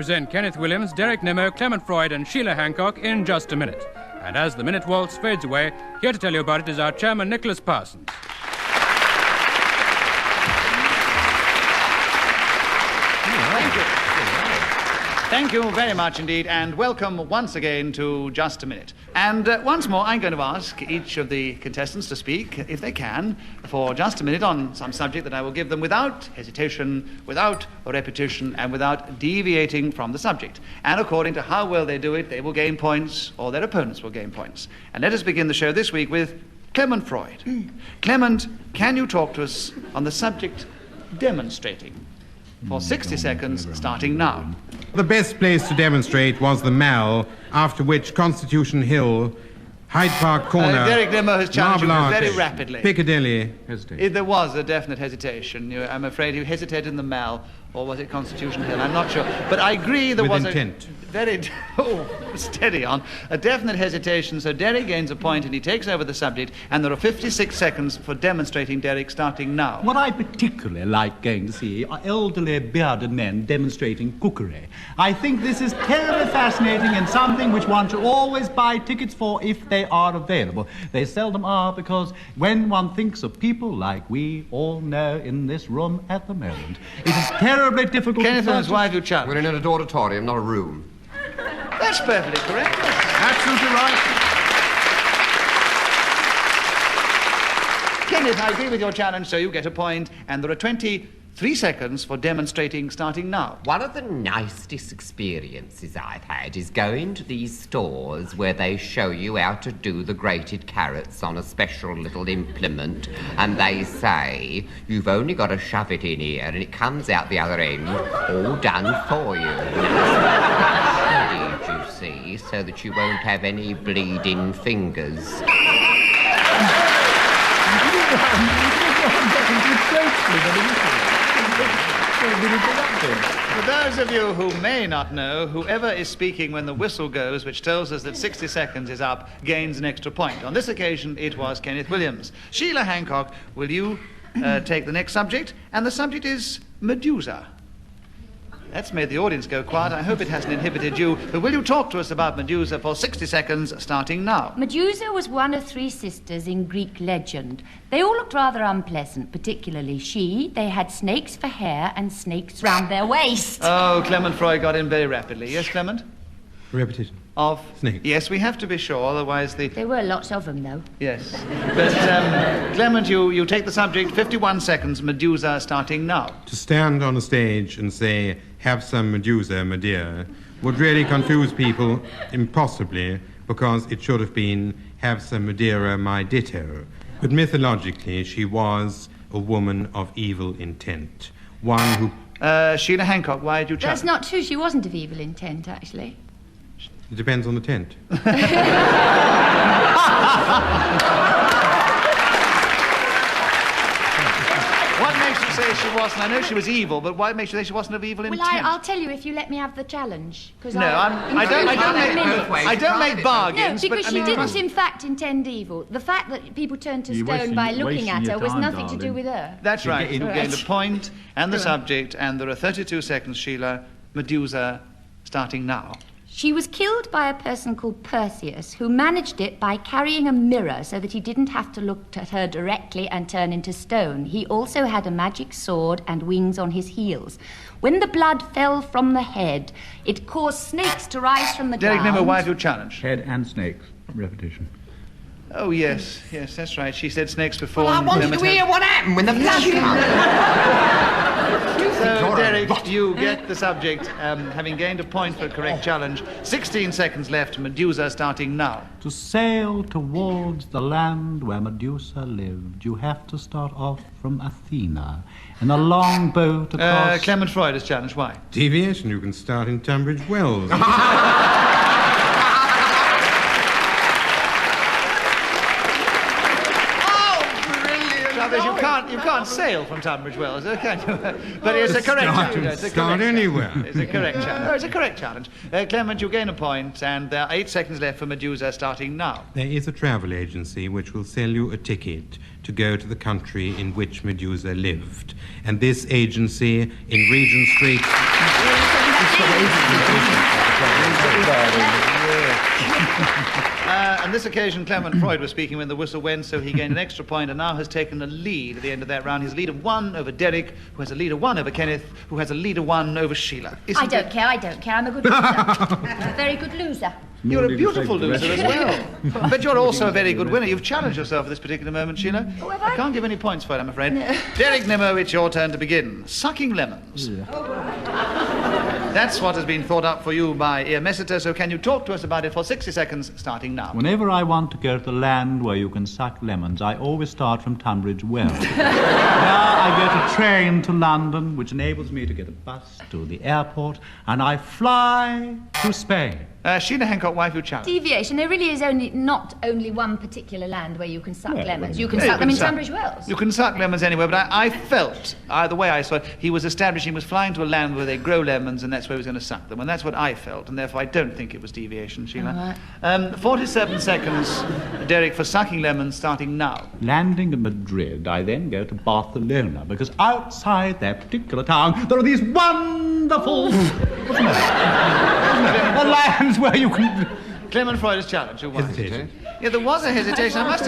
present Kenneth Williams, Derek Nimmo, Clement Freud and Sheila Hancock in just a minute. And as the minute waltz fades away, here to tell you about it is our chairman, Nicholas Parsons. Thank you very much indeed, and welcome once again to Just a Minute. And once more, I'm going to ask each of the contestants to speak, if they can, for just a minute on some subject that I will give them without hesitation, without repetition, and without deviating from the subject. And according to how well they do it, they will gain points, or their opponents will gain points. And let us begin the show this week with Clement Freud. Clement, can you talk to us on the subject demonstrating? For 60 seconds, starting now. The best place to demonstrate was the Mall, after which Constitution Hill, Hyde Park Corner, Derek Nimmo has challenged you very rapidly. Piccadilly. Hesitation. There was a definite hesitation. I'm afraid you hesitated in the Mall, or was it Constitution Hill? I'm not sure. But I agree there was intent. Steady on. A definite hesitation, so Derek gains a point and he takes over the subject, and there are 56 seconds for demonstrating, Derek, starting now. What I particularly like going to see are elderly bearded men demonstrating cookery. I think this is terribly fascinating and something which one should always buy tickets for if they are available. They seldom are, because when one thinks of people like we all know in this room at the moment, it is terribly difficult. Kenneth and his wife, you challenge. We're in an auditorium, not a room. That's perfectly correct. Absolutely right. Kenneth, I agree with your challenge, so you get a point, and there are 23 seconds for demonstrating, starting now. One of the nicest experiences I've had is going to these stores where they show you how to do the grated carrots on a special little implement, and they say, you've only got to shove it in here and it comes out the other end, all done for you. You see, so that you won't have any bleeding fingers. For those of you who may not know, whoever is speaking when the whistle goes, which tells us that 60 seconds is up, gains an extra point. On this occasion, it was Kenneth Williams. Sheila Hancock, will you take the next subject? And the subject is Medusa. That's made the audience go quiet. I hope it hasn't inhibited you. But will you talk to us about Medusa for 60 seconds, starting now? Medusa was one of three sisters in Greek legend. They all looked rather unpleasant, particularly she. They had snakes for hair and snakes round their waist. Oh, Clement Freud got in very rapidly. Yes, Clement? Repetition. Of? Snake. Yes, we have to be sure, otherwise the... There were lots of them, though. Yes. But, Clement, you take the subject, 51 seconds, Medusa, starting now. To stand on a stage and say, have some Medusa, my dear, would really confuse people impossibly, because it should have been, have some Madeira, my ditto. But mythologically, she was a woman of evil intent. One who... Sheila Hancock, why did you challenge? That's not true. She wasn't of evil intent, actually. It depends on the tent. What makes you say she wasn't? I know she was evil, but what makes you say she wasn't of evil intent? Well, I'll tell you if you let me have the challenge. No, I don't make bargains. No, because but, she didn't, in fact, intend evil. The fact that people turned to stone by looking at her was nothing to do with her. That's right. You gained a point and the subject, and there are 32 seconds, Sheila. Medusa, starting now. She was killed by a person called Perseus, who managed it by carrying a mirror so that he didn't have to look at her directly and turn into stone. He also had a magic sword and wings on his heels. When the blood fell from the head, it caused snakes to rise from the ground. Derek Nimmo, why have you challenged? Head and snakes. Repetition. Oh, yes, that's right. She said snakes before. Well, I wanted to hear what happened when the blood came. So, Derek, you get the subject, having gained a point for a correct challenge. 16 seconds left. Medusa, starting now. To sail towards the land where Medusa lived, you have to start off from Athena in a long boat across... Clement Freud is challenged. Why? Deviation, you can start in Tunbridge Wells. You can't sail from Tunbridge Wells, can you? But it's a correct challenge. Start anywhere. It's a correct challenge. No, it's a correct challenge. Clement, you gain a point, and there are 8 seconds left for Medusa, starting now. There is a travel agency which will sell you a ticket to go to the country in which Medusa lived. And this agency in Regent Street... On this occasion, Clement Freud was speaking when the whistle went, so he gained an extra point and now has taken a lead at the end of that round. His lead of 1 over Derek, who has a lead of 1 over Kenneth, who has a lead of 1 over Sheila. I don't care. I'm a good loser. I'm a very good loser. You're a beautiful loser as well. But you're also a very good winner. You've challenged yourself at this particular moment, Sheila. Oh, have I? I can't give any points for it, I'm afraid. No. Derek Nimmo, it's your turn to begin. Sucking lemons. That's what has been thought up for you by Ear Messiter, so can you talk to us about it for 60 seconds, starting now? Whenever I want to go to the land where you can suck lemons, I always start from Tunbridge Wells. Now I get a train to London, which enables me to get a bus to the airport, and I fly to Spain. Sheila Hancock, wife, you challenge. Deviation. There really is not only one particular land where you can suck lemons. You can suck them in Tunbridge Wells. You can suck lemons anywhere, but I felt, the way I saw it, he was flying to a land where they grow lemons, and that's where he was going to suck them, and that's what I felt, and therefore I don't think it was deviation, Sheila. All 47 seconds, Derek, for sucking lemons, starting now. Landing in Madrid, I then go to Barcelona, because outside that particular town, there are these wonderful... lands where you can... Clement Freud's challenge, you won. Hesitation. Yeah, there was a hesitation. I must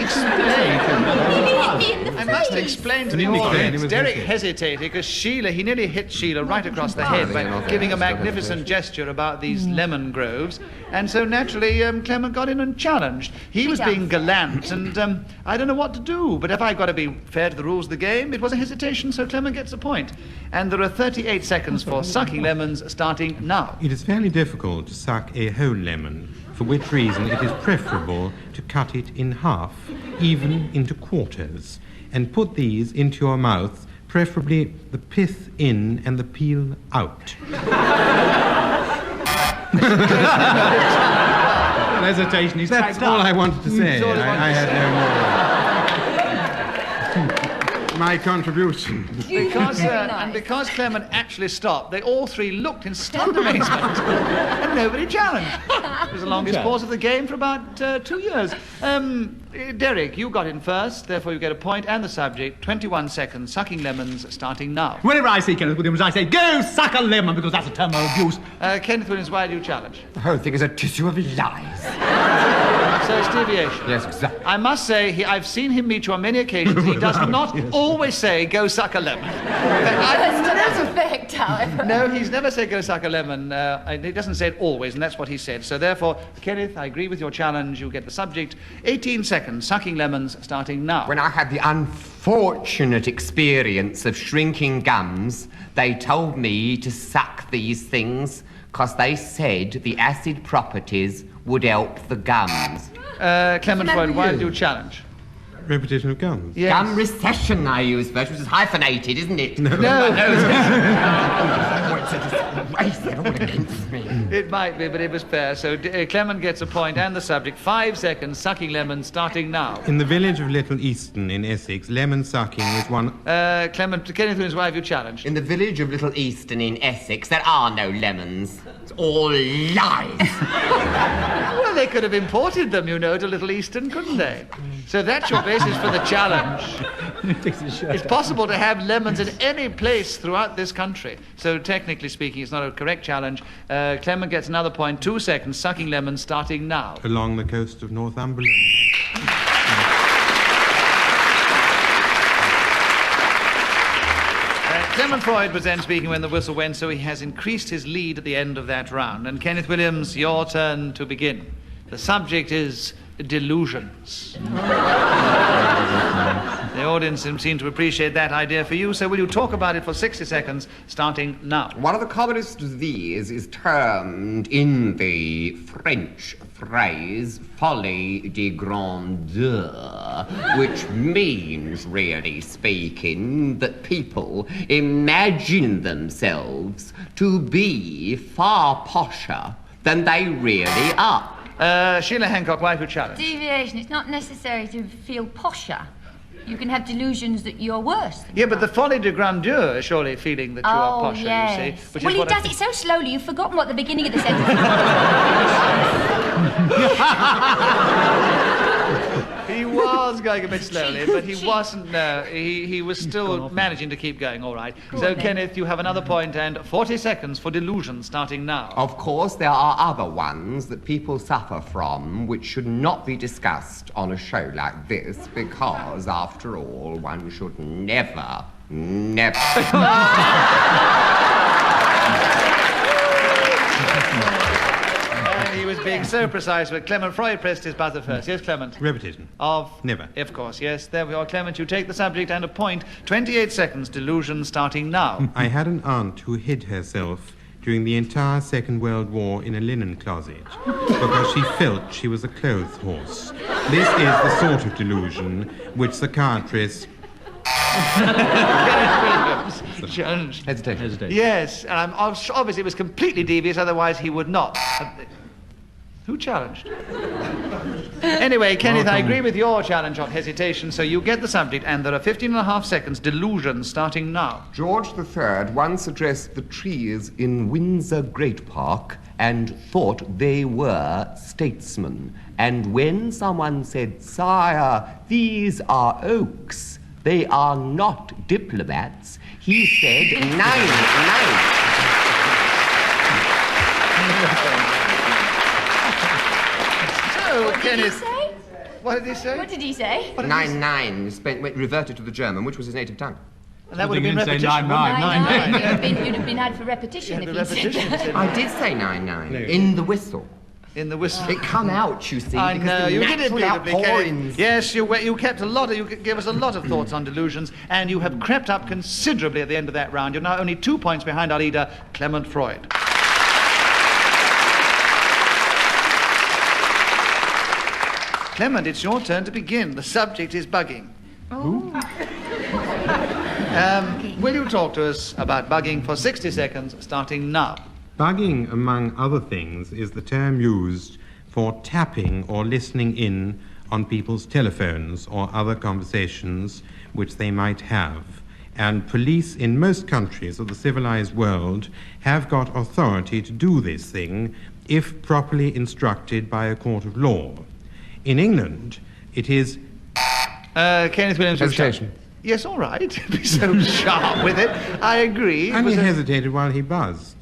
explain to the audience. Derek hesitated because Sheila, he nearly hit Sheila right across the head by giving a magnificent gesture about these lemon groves. And so naturally, Clement got in and challenged. He was being gallant, and I don't know what to do. But if I've got to be fair to the rules of the game, it was a hesitation, so Clement gets a point. And there are 38 seconds for sucking lemons, starting now. It is fairly difficult to suck a whole lemon, for which reason it is preferable to cut it in half, even into quarters, and put these into your mouth, preferably the pith in and the peel out. Hesitation, he's That's all I wanted to say. I had no more. My contribution. Because Clement actually stopped, they all three looked in stunned amazement, and nobody challenged. It was the longest pause of the game for about 2 years. Derek, you got in first, therefore you get a point, and the subject, 21 seconds, sucking lemons, starting now. Whenever I see Kenneth Williams, I say, go suck a lemon, because that's a term of abuse. Kenneth Williams, why do you challenge? The whole thing is a tissue of lies. So it's deviation. Yes, exactly. I must say, I've seen him meet you on many occasions. He does not always say, go suck a lemon. That's to that effect, however. No, he's never said go suck a lemon. He doesn't say it always, and that's what he said. So therefore, Kenneth, I agree with your challenge. You get the subject. 18 seconds, sucking lemons, starting now. When I had the unfortunate experience of shrinking gums, they told me to suck these things because they said the acid properties would help the gums. Clement Freud, why did you challenge? Repetition of gums. Yes. Gum recession I used first, which is hyphenated, isn't it? No. They're all against me. It might be, but it was fair. So Clement gets a point and the subject. 5 seconds, sucking lemons, starting now. In the village of Little Easton in Essex, lemon sucking is one... Kenneth Williams, why have you challenged? In the village of Little Easton in Essex, there are no lemons. It's all lies. Well, they could have imported them, you know, to Little Easton, couldn't they? So that's your basis for the challenge. It's possible to have lemons in any place throughout this country. So technically speaking, it's not a correct challenge. Clement gets another point. 2 seconds, sucking lemons, starting now. Along the coast of Northumberland. Clement Freud was then speaking when the whistle went, so he has increased his lead at the end of that round. And Kenneth Williams, your turn to begin. The subject is delusions. The audience seem to appreciate that idea for you, so will you talk about it for 60 seconds, starting now? One of the commonest of these is termed in the French phrase folie de grandeur, which means, really speaking, that people imagine themselves to be far posher than they really are. Sheila Hancock, wife who challenge. Deviation. It's not necessary to feel posher. You can have delusions that you're worse than Yeah, but the folie de grandeur is surely feeling that you are posher, yes. you see. Which Well, is he what does it so slowly, you've forgotten what the beginning of the sentence was. He was was going a bit slowly, but he wasn't. He was still managing to keep going. All right. So, Kenneth, you have another point and 40 seconds for Delusions starting now. Of course, there are other ones that people suffer from which should not be discussed on a show like this because, after all, one should never. He was being so precise, but Clement Freud pressed his buzzer first. Yes, Clement? Repetition. Of? Never. Of course, yes. There we are, Clement. You take the subject and a point. 28 seconds. Delusion starting now. I had an aunt who hid herself during the entire Second World War in a linen closet because she felt she was a clothes horse. This is the sort of delusion which psychiatrists... Hesitation. Yes, and obviously it was completely devious, otherwise he would not. Who challenged? Anyway, Kenneth, I agree with your challenge on hesitation, so you get the subject, and there are 15.5 seconds. Delusion starting now. George III once addressed the trees in Windsor Great Park and thought they were statesmen. And when someone said, "Sire, these are oaks, they are not diplomats," he said, "Nine." So, What did he say? What did he say? What did he say? 9 reverted to the German, which was his native tongue. And that would have been repetition. You'd have been had for repetition if he said that. I did say 9 in the whistle. In the whistle. It come out, you see, I because know, the you did it natural beautifully, outpourings. Kenneth. Yes, you kept a lot of, you gave us a lot of thoughts on delusions, and you have crept up considerably at the end of that round. You're now only 2 points behind our leader, Clement Freud. Clement, it's your turn to begin. The subject is bugging. Oh. Will you talk to us about bugging for 60 seconds, starting now? Bugging, among other things, is the term used for tapping or listening in on people's telephones or other conversations which they might have. And police in most countries of the civilized world have got authority to do this thing if properly instructed by a court of law. In England, it is... Kenneth Williams. Hesitation. Yes, all right. Be so sharp with it. I agree. And he hesitated while he buzzed.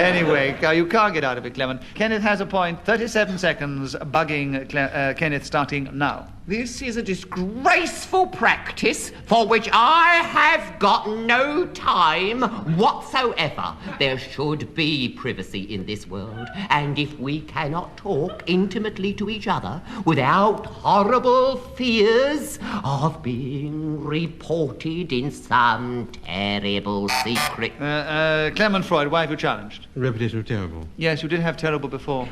Anyway, you can't get out of it, Clement. Kenneth has a point. 37 seconds. Bugging Kenneth starting now. This is a disgraceful practice for which I have got no time whatsoever. There should be privacy in this world, and if we cannot talk intimately to each other without horrible fears of being reported in some terrible secret... Clement Freud, why have you challenged? Repetition of terrible. Yes, you did have terrible before.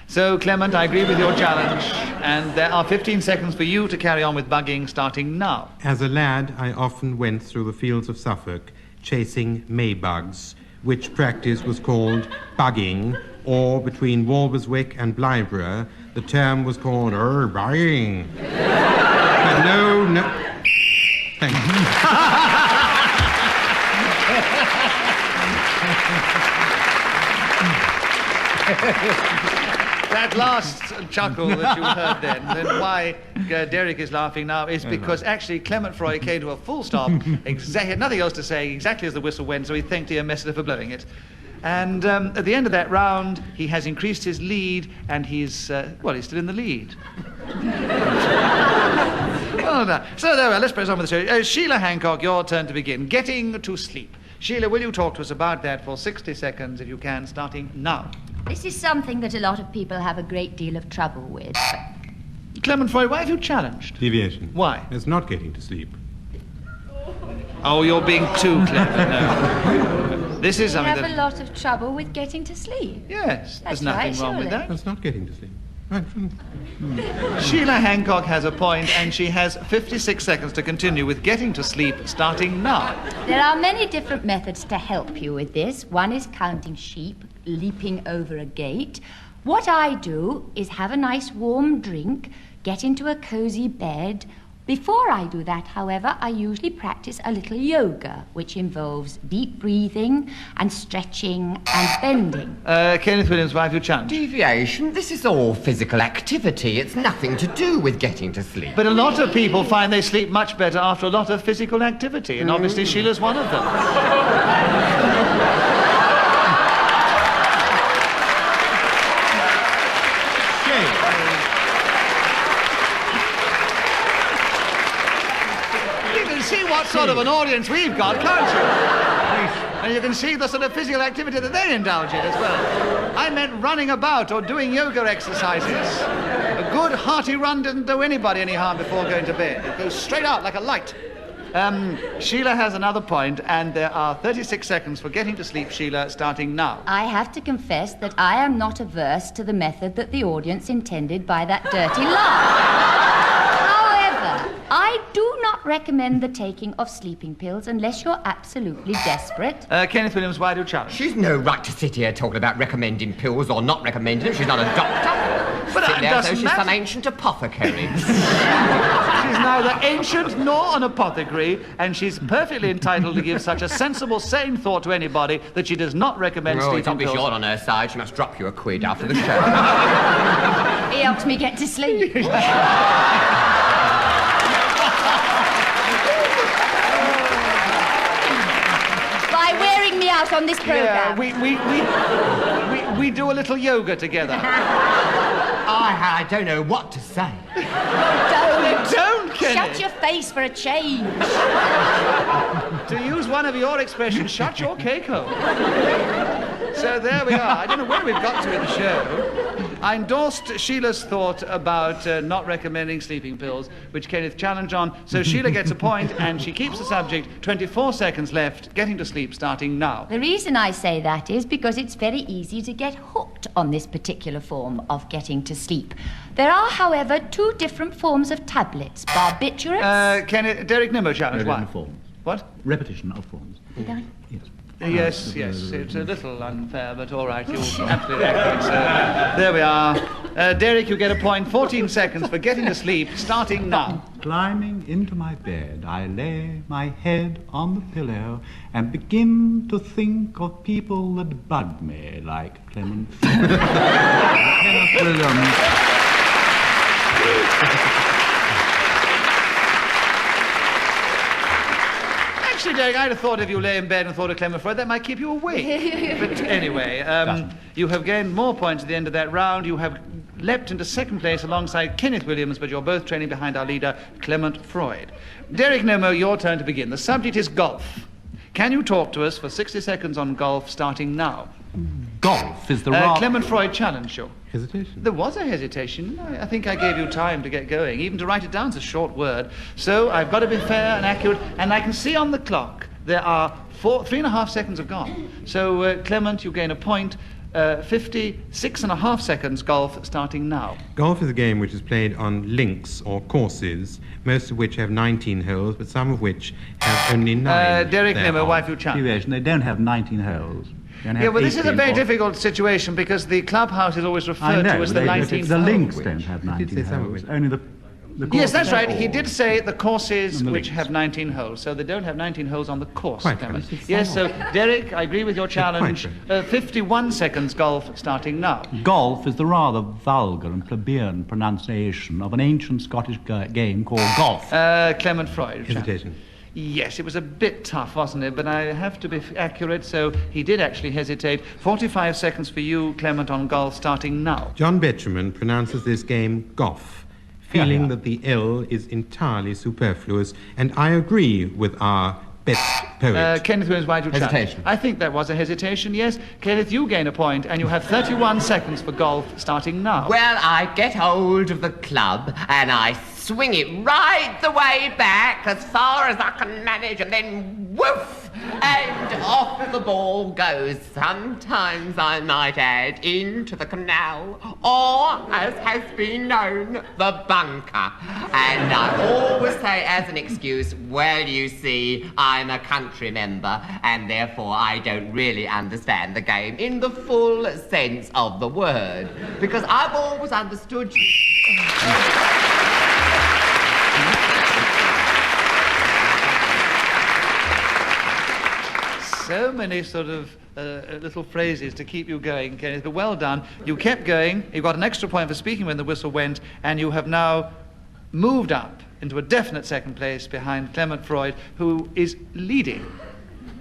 So, Clement, I agree with your challenge, and there are 15 seconds for you to carry on with bugging starting now. As a lad, I often went through the fields of Suffolk chasing maybugs, which practice was called bugging, or between Walberswick and Bravura, the term was called bugging. But no. Thank you. That last chuckle that you heard then why Derek is laughing now is because actually Clement Freud came to a full stop, had nothing else to say, exactly as the whistle went, so he thanked dear Messiter for blowing it. And at the end of that round, he has increased his lead, and he's still in the lead. Well done. So there we are, let's press on with the show. Sheila Hancock, your turn to begin. Getting to sleep. Sheila, will you talk to us about that for 60 seconds, if you can, starting now? This is something that a lot of people have a great deal of trouble with. Clement Freud, why have you challenged? Deviation. Why? It's not getting to sleep. Oh, you're being too clever. No. This is You something have that... a lot of trouble with getting to sleep. Yes, That's there's nothing right, wrong with surely. that. That's not getting to sleep. Right. Sheila Hancock has a point, and she has 56 seconds to continue with getting to sleep, starting now. There are many different methods to help you with this. One is counting sheep, leaping over a gate. What I do is have a nice warm drink, get into a cozy bed, Before I do that, however, I usually practice a little yoga, which involves deep breathing and stretching and bending. Kenneth Williams, why have you challenged? Deviation? This is all physical activity. It's nothing to do with getting to sleep. But a lot of people find they sleep much better after a lot of physical activity, and obviously Sheila's one of them. See what sort of an audience we've got, can't you? And you can see the sort of physical activity that they indulge in as well. I meant running about or doing yoga exercises. A good hearty run didn't do anybody any harm before going to bed. It goes straight out like a light. Sheila has another point, and there are 36 seconds for getting to sleep, Sheila, starting now. I have to confess that I am not averse to the method that the audience intended by that dirty laugh. I do not recommend the taking of sleeping pills unless you're absolutely desperate. Kenneth Williams, why do you challenge? She's no right to sit here talking about recommending pills or not recommending them. She's not a doctor. But Sit there as though doesn't she's matter. some ancient apothecary. She's neither ancient nor an apothecary, and she's perfectly entitled to give such a sensible, sane thought to anybody that she does not recommend Oh, it's sleeping obvious pills. you're on her side. She must drop you a quid after the show. He helps me get to sleep. By wearing me out on this program. Yeah, we do a little yoga together. I don't know what to say. Don't, Kenneth. Shut your face for a change. To use one of your expressions, shut your cake hole. So there we are. I don't know where we've got to in the show. I endorsed Sheila's thought about not recommending sleeping pills, which Kenneth challenged on. So Sheila gets a point, and she keeps the subject. 24 seconds left. Getting to sleep starting now. The reason I say that is because it's very easy to get hooked on this particular form of getting to sleep. There are, however, two different forms of tablets, barbiturates... Kenneth, Derek Nimmo challenge. Why? Forms. What? Repetition of forms. Yes, Yes. it's a little unfair, but all right, you're absolutely accurate, sir. There we are. Derek, you get a point. 14 seconds for getting to sleep, starting now. Climbing into my bed, I lay my head on the pillow and begin to think of people that bug me, like Clement. Kenneth Williams. Actually, Derek, I'd have thought if you lay in bed and thought of Clement Freud, that might keep you awake. But anyway, you have gained more points at the end of that round. You have leapt into second place alongside Kenneth Williams, but you're both trailing behind our leader, Clement Freud. Derek Nimmo, your turn to begin. The subject is golf. Can you talk to us for 60 seconds on golf, starting now? Golf is the rather... Clement Freud challenge you. Hesitation. There was a hesitation. I think I gave you time to get going. Even to write it down is a short word. So I've got to be fair and accurate, and I can see on the clock there are 3.5 seconds have gone. So, Clement, you gain a point. 56.5 seconds golf, starting now. Golf is a game which is played on links or courses, most of which have 19 holes, but some of which have only 9. Derek Nimmo, thereon. why have you challenged? Deviation. They don't have 19 holes. They only Yeah, have well, this is a 18 very or- difficult situation because the clubhouse is always I referred know, to as the they- 19th the hole. links don't have He did 19 say some of holes. it. Only the Yes, that's courses right. are He all. did say the courses And the which links. have 19 holes, so they don't have 19 holes on the course. Quite Clement. right. Yes, so Derek, I agree with your challenge. quite 51 seconds golf, starting now. Golf is the rather vulgar and plebeian pronunciation of an ancient Scottish game called golf. Clement Freud. Hesitation. Yes, it was a bit tough, wasn't it? But I have to be accurate, so he did actually hesitate. 45 seconds for you, Clement, on golf, starting now. John Betjeman pronounces this game golf, feeling Yeah. that the L is entirely superfluous, and I agree with our best poet. Kenneth Williams, why do you challenge? Hesitation. I think that was a hesitation, yes. Kenneth, you gain a point, and you have 31 seconds for golf, starting now. Well, I get hold of the club and I swing it right the way back as far as I can manage, and then woof, and off the ball goes. Sometimes, I might add, into the canal, or, as has been known, the bunker. And I always say as an excuse, well, you see, I'm a country member, and therefore I don't really understand the game in the full sense of the word, because I've always understood you. So many sort of little phrases to keep you going, Kenneth, but well done. You kept going, you got an extra point for speaking when the whistle went, and you have now moved up into a definite second place behind Clement Freud, who is leading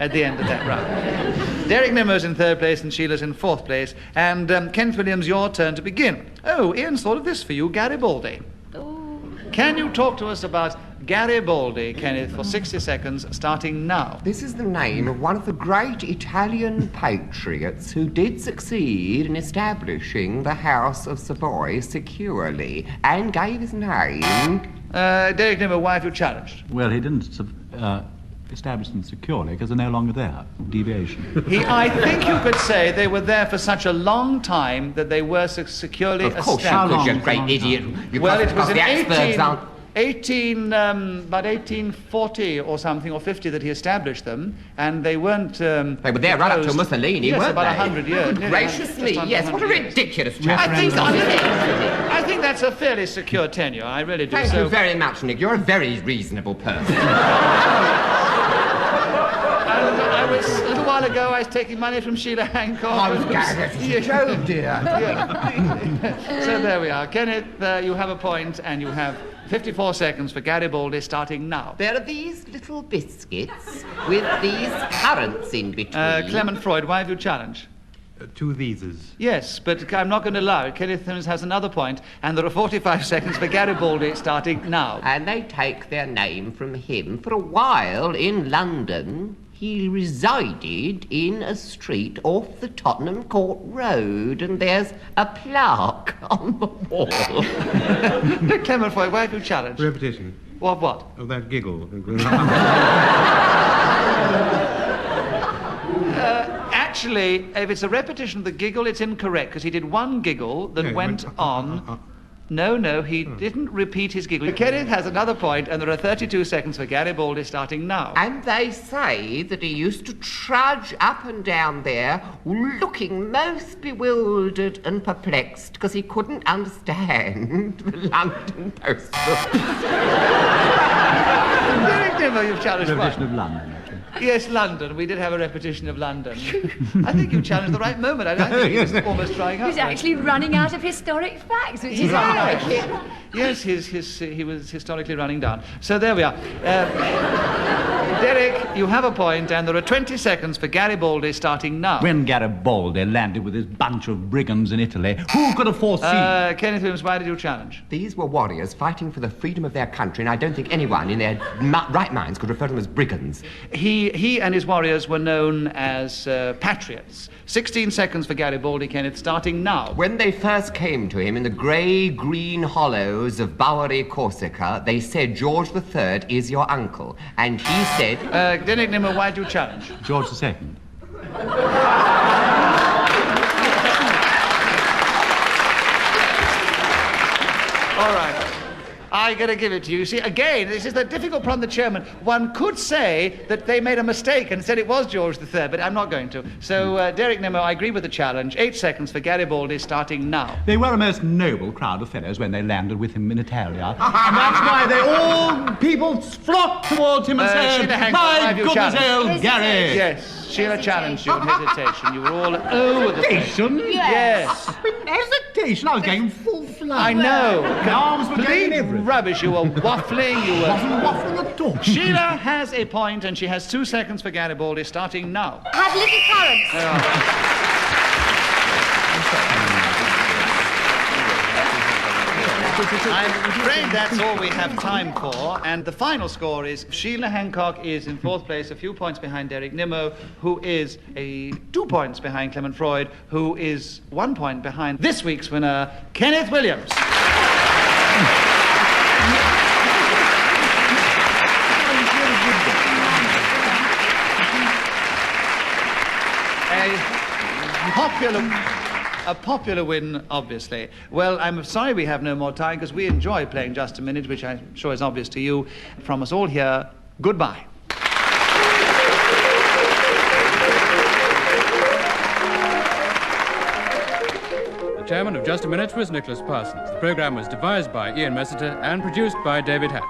at the end of that round. Derek Nimmo's in third place and Sheila's in fourth place. And Kenneth Williams, your turn to begin. Oh, Ian's thought of this for you, Garibaldi. Oh. Can you talk to us about Garibaldi, Kenneth, for 60 seconds, starting now? This is the name of one of the great Italian patriots who did succeed in establishing the House of Savoy securely and gave his name. Derek Nimmo, why have you challenged? Well, he didn't establish them securely because they're no longer there. Deviation. I think you could say they were there for such a long time that they were securely Of course, established. how long, you great idiot. You Well, can't- it was in the experts aren't- about 1840 or something, or 50 that he established them, and they weren't... They were there right up to proposed- Mussolini, yes, weren't about they? 100 years. nearly Gracious 100, me, just under yes, what a 100 years. ridiculous challenge. I think that's a fairly secure tenure, I really do. Thank so you very much, Nick. You're a very reasonable person. I was, a little while ago, I was taking money from Sheila Hancock. I was gathered. Oh, dear. So there we are. Kenneth, you have a point, and you have 54 seconds for Garibaldi, starting now. There are these little biscuits with these currants in between. Clement Freud, why have you challenged? Two theses. Yes, but I'm not going to allow it. Kenneth has another point, and there are 45 seconds for Garibaldi, starting now. And they take their name from him. For a while in London, he resided in a street off the Tottenham Court Road, and there's a plaque on the wall. Clement Freud, why have you challenged? Repetition What? of that giggle. Actually, if it's a repetition of the giggle, it's incorrect, because he did one giggle that Yeah, went went, on... No, he didn't repeat his giggle. Kenneth has another point, and there are 32 seconds for Garibaldi, starting now. And they say that he used to trudge up and down there, looking most bewildered and perplexed because he couldn't understand the London postbook. Derek Nimmo, you've challenged Repetition one. of London, actually. Yes, London. We did have a repetition of London. I think you challenged the right moment. I think he was almost trying up. He's actually running out of historic facts, which is He's right. Yes, he was historically running down. So there we are. Derek, you have a point, and there are 20 seconds for Garibaldi, starting now. When Garibaldi landed with his bunch of brigands in Italy, who could have foreseen? Kenneth Williams, why did you challenge? These were warriors fighting for the freedom of their country, and I don't think anyone in their right minds could refer to them as brigands. He and his warriors were known as patriots. 16 seconds for Garibaldi, Kenneth, starting now. When they first came to him in the grey-green hollows of Bowery, Corsica, they said George III is your uncle, and he said... Derek Nimmo, why did you challenge? George II. All right. I gotta give it to you. See, again, this is the difficult problem, the chairman. One could say that they made a mistake and said it was George III, but I'm not going to. So, Derek Nimmo, I agree with the challenge. 8 seconds for Garibaldi, starting now. They were a most noble crowd of fellows when they landed with him in Italia. And that's why people flocked towards him and said, Sheila Hancock, why my have you goodness, challenged? Gary. Yes, Sheila challenged you in hesitation. You were all over the place. Hesitation? Yes. Hesitation? I was going full flood. I know. My arms were going Complete everywhere. rubbish. You were waffling. You were... Waffling at all. Sheila has a point, and she has 2 seconds for Garibaldi, starting now. Have little currants. I'm afraid that's all we have time for, and the final score is Sheila Hancock is in 4th place, a few points behind Derek Nimmo, who is 2 points behind Clement Freud, who is 1 point behind this week's winner, Kenneth Williams. A popular win, obviously. Well, I'm sorry we have no more time, because we enjoy playing Just a Minute, which I'm sure is obvious to you. From us all here, goodbye. The chairman of Just a Minute was Nicholas Parsons. The program was devised by Ian Messiter and produced by David Hatch.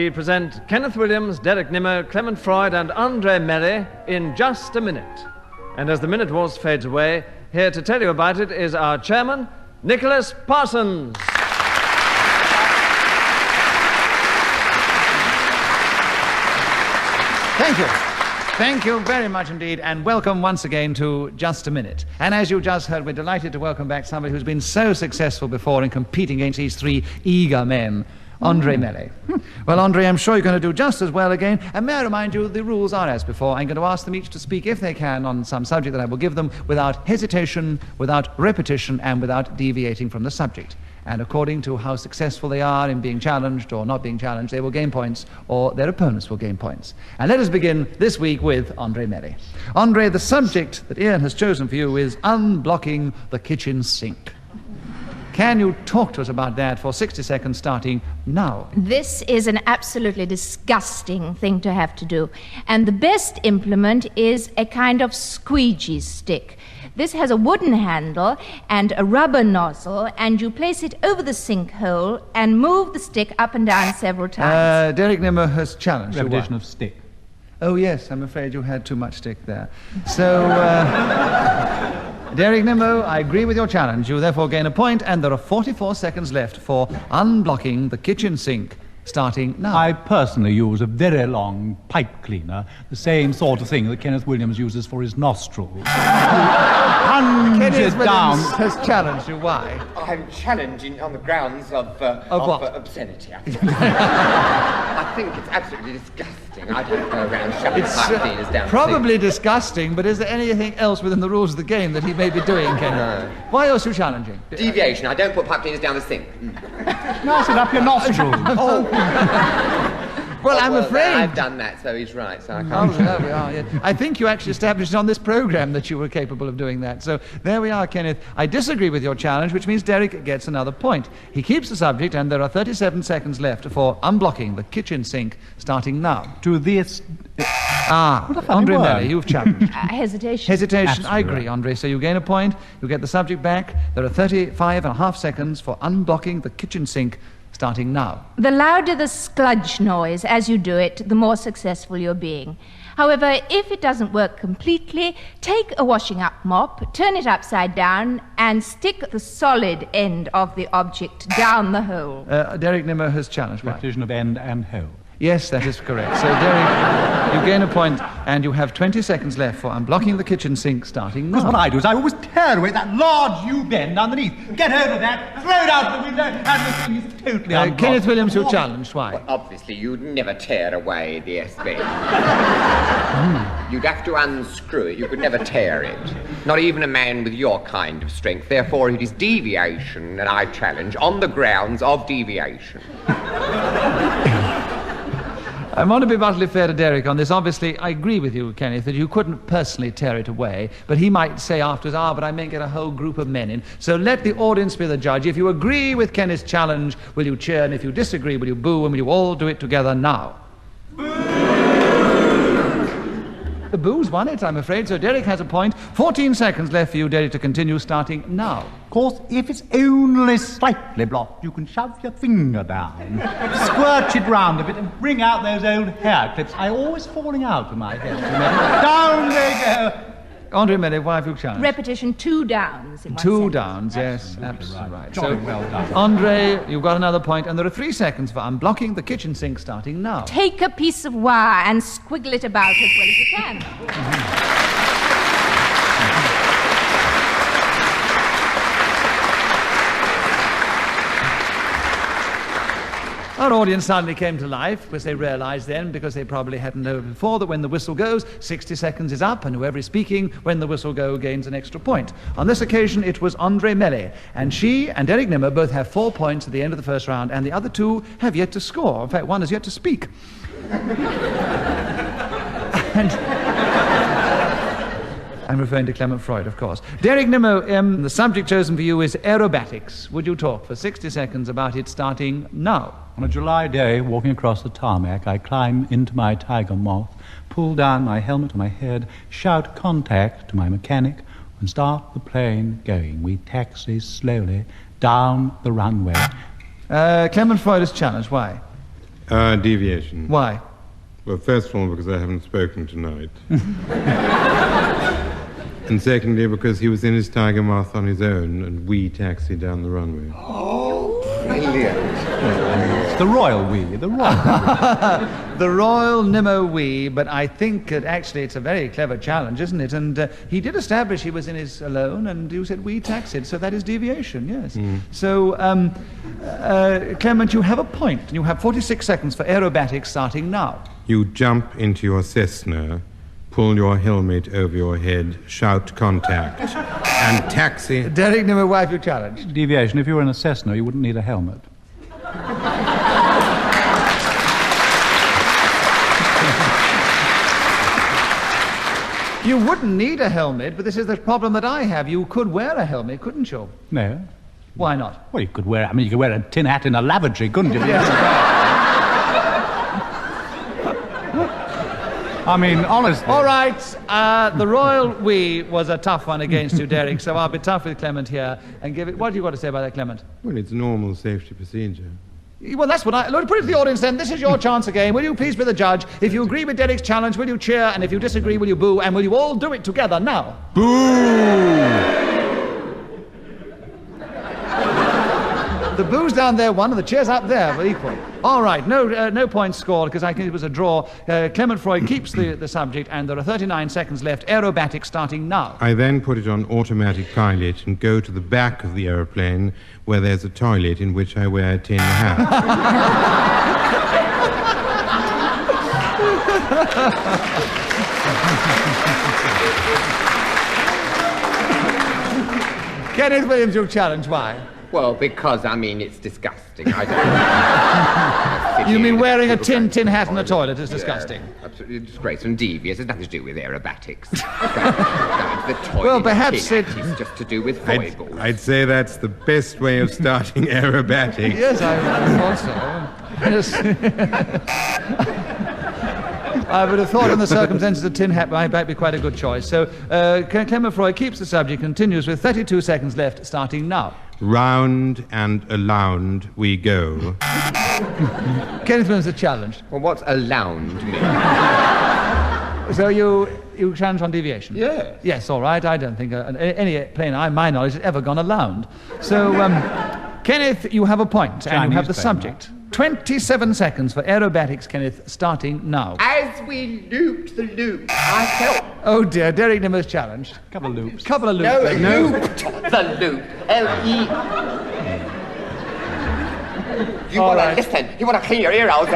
we present Kenneth Williams, Derek Nimmo, Clement Freud, and Andree Melly in Just a Minute. And as the minute waltz fades away, here to tell you about it is our chairman, Nicholas Parsons. Thank you. Thank you very much indeed, and welcome once again to Just a Minute. And as you just heard, we're delighted to welcome back somebody who's been so successful before in competing against these three eager men, Andree Melly. Well, Andree, I'm sure you're going to do just as well again. And may I remind you, the rules are as before. I'm going to ask them each to speak, if they can, on some subject that I will give them without hesitation, without repetition, and without deviating from the subject. And according to how successful they are in being challenged or not being challenged, they will gain points, or their opponents will gain points. And let us begin this week with Andree Melly. Andree, the subject that Ian has chosen for you is unblocking the kitchen sink. Can you talk to us about that for 60 seconds starting now? This is an absolutely disgusting thing to have to do. And the best implement is a kind of squeegee stick. This has a wooden handle and a rubber nozzle, and you place it over the sink hole and move the stick up and down several times. Derek Nimmo has challenged you. Repetition of stick. Oh, yes, I'm afraid you had too much stick there. So, Derek Nimmo, I agree with your challenge. You therefore gain a point, and there are 44 seconds left for unblocking the kitchen sink, starting now. I personally use a very long pipe cleaner, the same sort of thing that Kenneth Williams uses for his nostrils. Punch Kenneth it down. Williams has challenged you. Why? I'm challenging on the grounds of what? Obscenity. I think it's absolutely disgusting. I don't go around shoving It's pipe cleaners down probably disgusting, but is there anything else within the rules of the game that he may be doing, Kenneth? No. Why else are you challenging? the sink. Deviation. I don't put pipe cleaners down the sink. Nice it up your nostrils. Well, I'm afraid... I've done that, so he's right, so I Oh, can't... there we are, yes. I think you actually established on this program that you were capable of doing that. So there we are, Kenneth. I disagree with your challenge, which means Derek gets another point. He keeps the subject, and there are 37 seconds left for unblocking the kitchen sink, starting now. To this... Andree Melly, you've challenged. Hesitation. Hesitation, I Absolutely agree, Andree. So you gain a point, you get the subject back. There are 35 and a half seconds for unblocking the kitchen sink, starting now. The louder the skludge noise as you do it, the more successful you're being. However, if it doesn't work completely, take a washing up mop, turn it upside down, and stick the solid end of the object down the hole. Derek Nimmo has challenged. Why? Repetition of end and hole. Yes, that is correct. So, Derek, you gain a point, and you have 20 seconds left for unblocking the kitchen sink, starting now. Because what I do is I always tear away that large U-bend underneath. Get hold of that, throw it out the window, and the thing is totally unblocked. Kenneth Williams, you challenged. Why? Well, obviously, you'd never tear away the SB. You'd have to unscrew it. You could never tear it. Not even a man with your kind of strength. Therefore, it is deviation, and I challenge on the grounds of deviation. I want to be utterly fair to Derek on this. Obviously, I agree with you, Kenneth, that you couldn't personally tear it away, but he might say afterwards, but I may get a whole group of men in. So let the audience be the judge. If you agree with Kenneth's challenge, will you cheer? And if you disagree, will you boo? And will you all do it together now? The boo's won it, I'm afraid, so Derek has a point. 14 seconds left for you, Derek, to continue, starting now. Of course, if it's only slightly blocked, you can shove your finger down, squirt it round a bit, and bring out those old hair clips. I always falling out of my head, remember? Down they go. Andree Melly, why have you challenged? Repetition, 2 downs in 1 2 sentence. downs, yes, absolutely right. Jolly well done. Andree, you've got another point, and there are 3 seconds for unblocking the kitchen sink, starting now. Take a piece of wire and squiggle it about as well as you can. Our audience suddenly came to life because they realized then, because they probably hadn't known before, that when the whistle goes, 60 seconds is up, and whoever is speaking when the whistle goes gains an extra point. On this occasion, it was Andree Melly, and she and Derek Nimmo both have 4 points at the end of the first round, and the other 2 have yet to score. In fact, one has yet to speak. And I'm referring to Clement Freud, of course. Derek Nimmo, the subject chosen for you is aerobatics. Would you talk for 60 seconds about it, starting now? On a July day, walking across the tarmac, I climb into my tiger moth, pull down my helmet on my head, shout contact to my mechanic, and start the plane going. We taxi slowly down the runway. Clement Freud is challenged. Why? Deviation. Why? Well, first of all, because I haven't spoken tonight. And secondly, because he was in his tiger moth on his own, and we taxied down the runway. Oh, brilliant. It's the royal we, the royal. The Royal Nimmo Wee, but I think that actually it's a very clever challenge, isn't it? And he did establish he was in his alone, and you said we taxied, so that is deviation, yes. So, Clement, you have a point, and you have 46 seconds for aerobatics starting now. You jump into your Cessna, pull your helmet over your head, shout contact, and taxi. Derek Nimmo, why have you challenged? Deviation. If you were in a Cessna, you wouldn't need a helmet. You wouldn't need a helmet, but this is the problem that I have. You could wear a helmet, couldn't you? No. Why not? Well, you could wear a tin hat in a lavatory, couldn't you? Yes. I mean, honestly. All right, the Royal We was a tough one against you, Derek, so I'll be tough with Clement here and give it... What do you got to say about that, Clement? Well, it's normal safety procedure. Well, that's what Look, put it to the audience then. This is your chance again. Will you please be the judge? If you agree with Derek's challenge, will you cheer? And if you disagree, will you boo? And will you all do it together now? Boo! The boo's down there, one, and the cheers up there were equal. All right, no points scored, because I think it was a draw. Clement Freud keeps the subject, and there are 39 seconds left. Aerobatics starting now. I then put it on automatic pilot and go to the back of the aeroplane where there's a toilet in which I wear a tin hat. Kenneth Williams, your challenge, why? Well, because, it's disgusting. I don't... You mean wearing a tin hat in the toilet is disgusting? Yeah, absolutely disgraceful and devious. It has nothing to do with aerobatics. Going to the toilet Well, perhaps it is just to do with foibles. I'd say that's the best way of starting aerobatics. Yes, I thought so. I would have thought in the circumstances a tin hat might be quite a good choice. So, Clement Freud keeps the subject, continues with 32 seconds left, starting now. Round and around we go. Kenneth Williams is challenged. Well, what's around mean? So you challenge on deviation? Yes. Yes, all right. I don't think any plane, my knowledge, has ever gone around. So, Kenneth, you have a point, and you have the subject. 27 seconds for aerobatics, Kenneth, starting now. As we looped the loop, I felt... Oh dear, Derek Nimmo's challenged. Couple of loops. Couple of loops. No, looped the loop. L-E... You want to listen. You want to clean your ear out.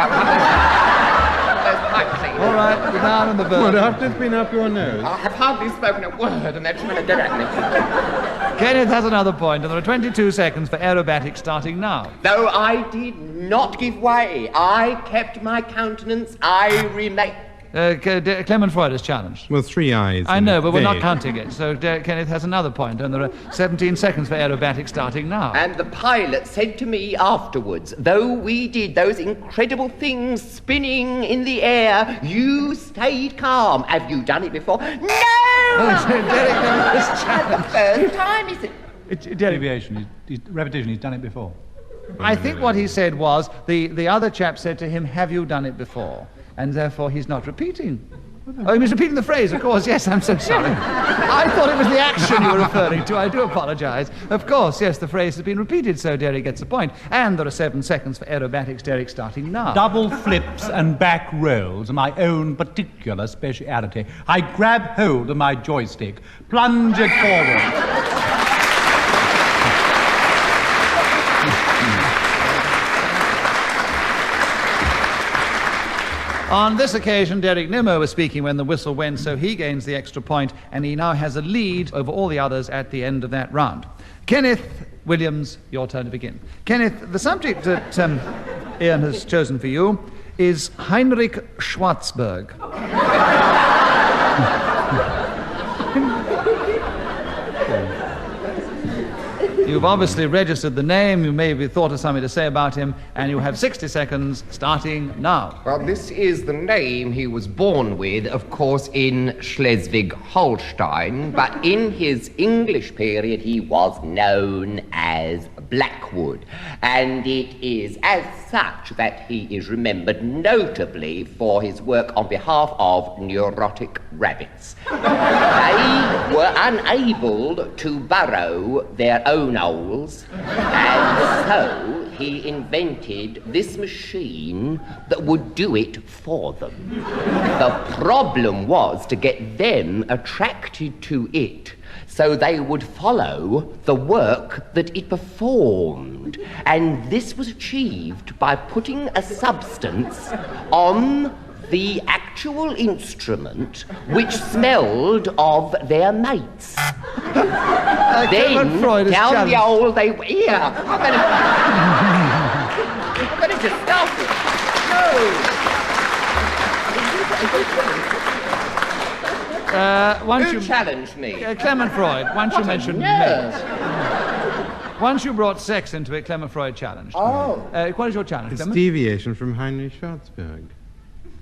All right, you're down on the verge. What, after it's been up your nose? I have hardly spoken a word, and they're trying to get at me. Kenneth has another point, and there are 22 seconds for aerobatics starting now. Though I did not give way, I kept my countenance, I remained... Clement Freud is challenged. Well, 3 eyes. I know, but we're not counting it. So Kenneth has another point, and there are 17 seconds for aerobatics starting now. And the pilot said to me afterwards, though we did those incredible things spinning in the air, you stayed calm. Have you done it before? No! Derek is challenged. First time, is it? Deviation. Repetition. He's done it before. I think what he said was, the other chap said to him, have you done it before? And therefore he's not repeating. Oh, he was repeating the phrase, of course. Yes, I'm so sorry. I thought it was the action you were referring to. I do apologize. Of course, yes, the phrase has been repeated, so Derek gets a point. And there are 7 seconds for aerobatics, Derek, starting now. Double flips and back rolls are my own particular speciality. I grab hold of my joystick, plunge it forward. On this occasion, Derek Nimmo was speaking when the whistle went, so he gains the extra point, and he now has a lead over all the others at the end of that round. Kenneth Williams, your turn to begin. Kenneth, the subject that Ian has chosen for you is Heinrich Schwarzberg. You've obviously registered the name, you maybe thought of something to say about him, and you have 60 seconds starting now. Well, this is the name he was born with, of course, in Schleswig-Holstein, but in his English period he was known as Blackwood, and it is as such that he is remembered notably for his work on behalf of neurotic rabbits. They were unable to burrow their own holes, and so he invented this machine that would do it for them. The problem was to get them attracted to it so they would follow the work that it performed. And this was achieved by putting a substance on the actual instrument which smelled of their mates. Then Freud down the hole they... Here, I'm going to just stop it. Once Who you challenged me? Clement Freud, once you mentioned nerve. mate. Once you brought sex into it, Clement Freud challenged. Oh. What is your challenge, It's Clement? deviation from Heinrich Schwarzberg.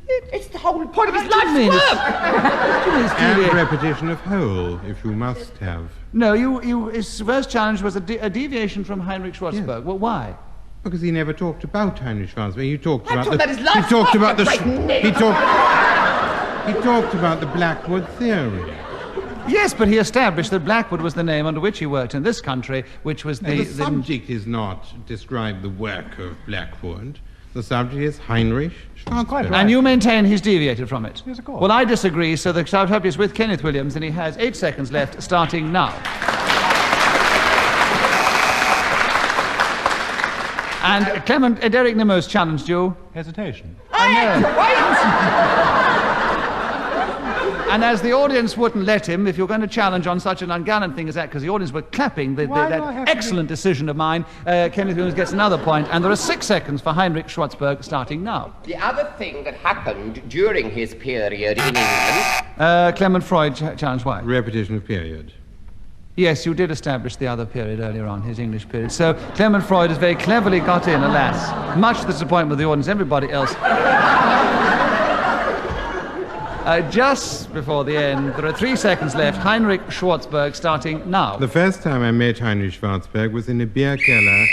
It's the whole point of his life's work. And repetition of whole, if you must have. No, his first challenge was a deviation from Heinrich Schwarzberg. Yes. Well, why? Because he never talked about Heinrich Schwarzberg. He talked I about thought that his life's he talked work, about the great he talked about the Blackwood theory. Yes, but he established that Blackwood was the name under which he worked in this country, which was The subject is not describe the work of Blackwood. The subject is Heinrich Schwarzberg. And you maintain he's deviated from it? Yes, of course. Well, I disagree, so the subject is with Kenneth Williams, and he has 8 seconds left, starting now. And Clement, Derek Nimmo's challenged you. Hesitation. And as the audience wouldn't let him, if you're going to challenge on such an ungallant thing as that, because the audience were clapping Why do I that have to excellent decision of mine, Kenneth Williams gets another point, and there are 6 seconds for Heinrich Schwarzberg starting now. The other thing that happened during his period in England... Clement Freud challenged why? Repetition of period. Yes, you did establish the other period earlier on, his English period. So Clement Freud has very cleverly got in, alas, much to the disappointment of the audience, everybody else. Just before the end, there are 3 seconds left. Heinrich Schwarzberg starting now. The first time I met Heinrich Schwarzberg was in a beer cellar.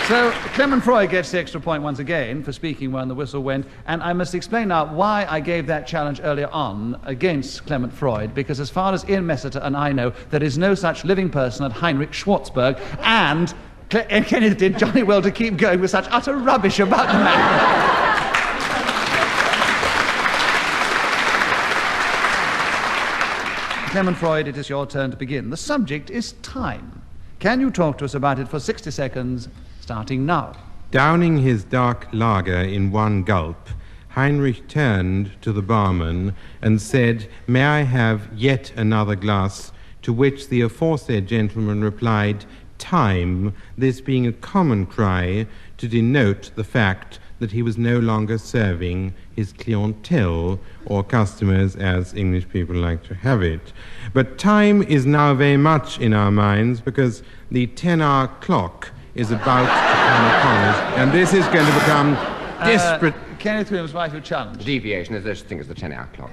So Clement Freud gets the extra point once again for speaking when the whistle went, and I must explain now why I gave that challenge earlier on against Clement Freud, because as far as Ian Messiter and I know, there is no such living person as Heinrich Schwarzberg, and Kenneth did jolly well to keep going with such utter rubbish about the man. Clement Freud, it is your turn to begin. The subject is time. Can you talk to us about it for 60 seconds, starting now? Downing his dark lager in one gulp, Heinrich turned to the barman and said, "May I have yet another glass?" To which the aforesaid gentleman replied, "Time," this being a common cry to denote the fact that he was no longer serving his clientele, or customers as English people like to have it. But time is now very much in our minds because the 10-hour clock is about to come upon us, and this is going to become desperate. Kenneth Williams, why have you challenged? Deviation is such a thing as the 10-hour clock.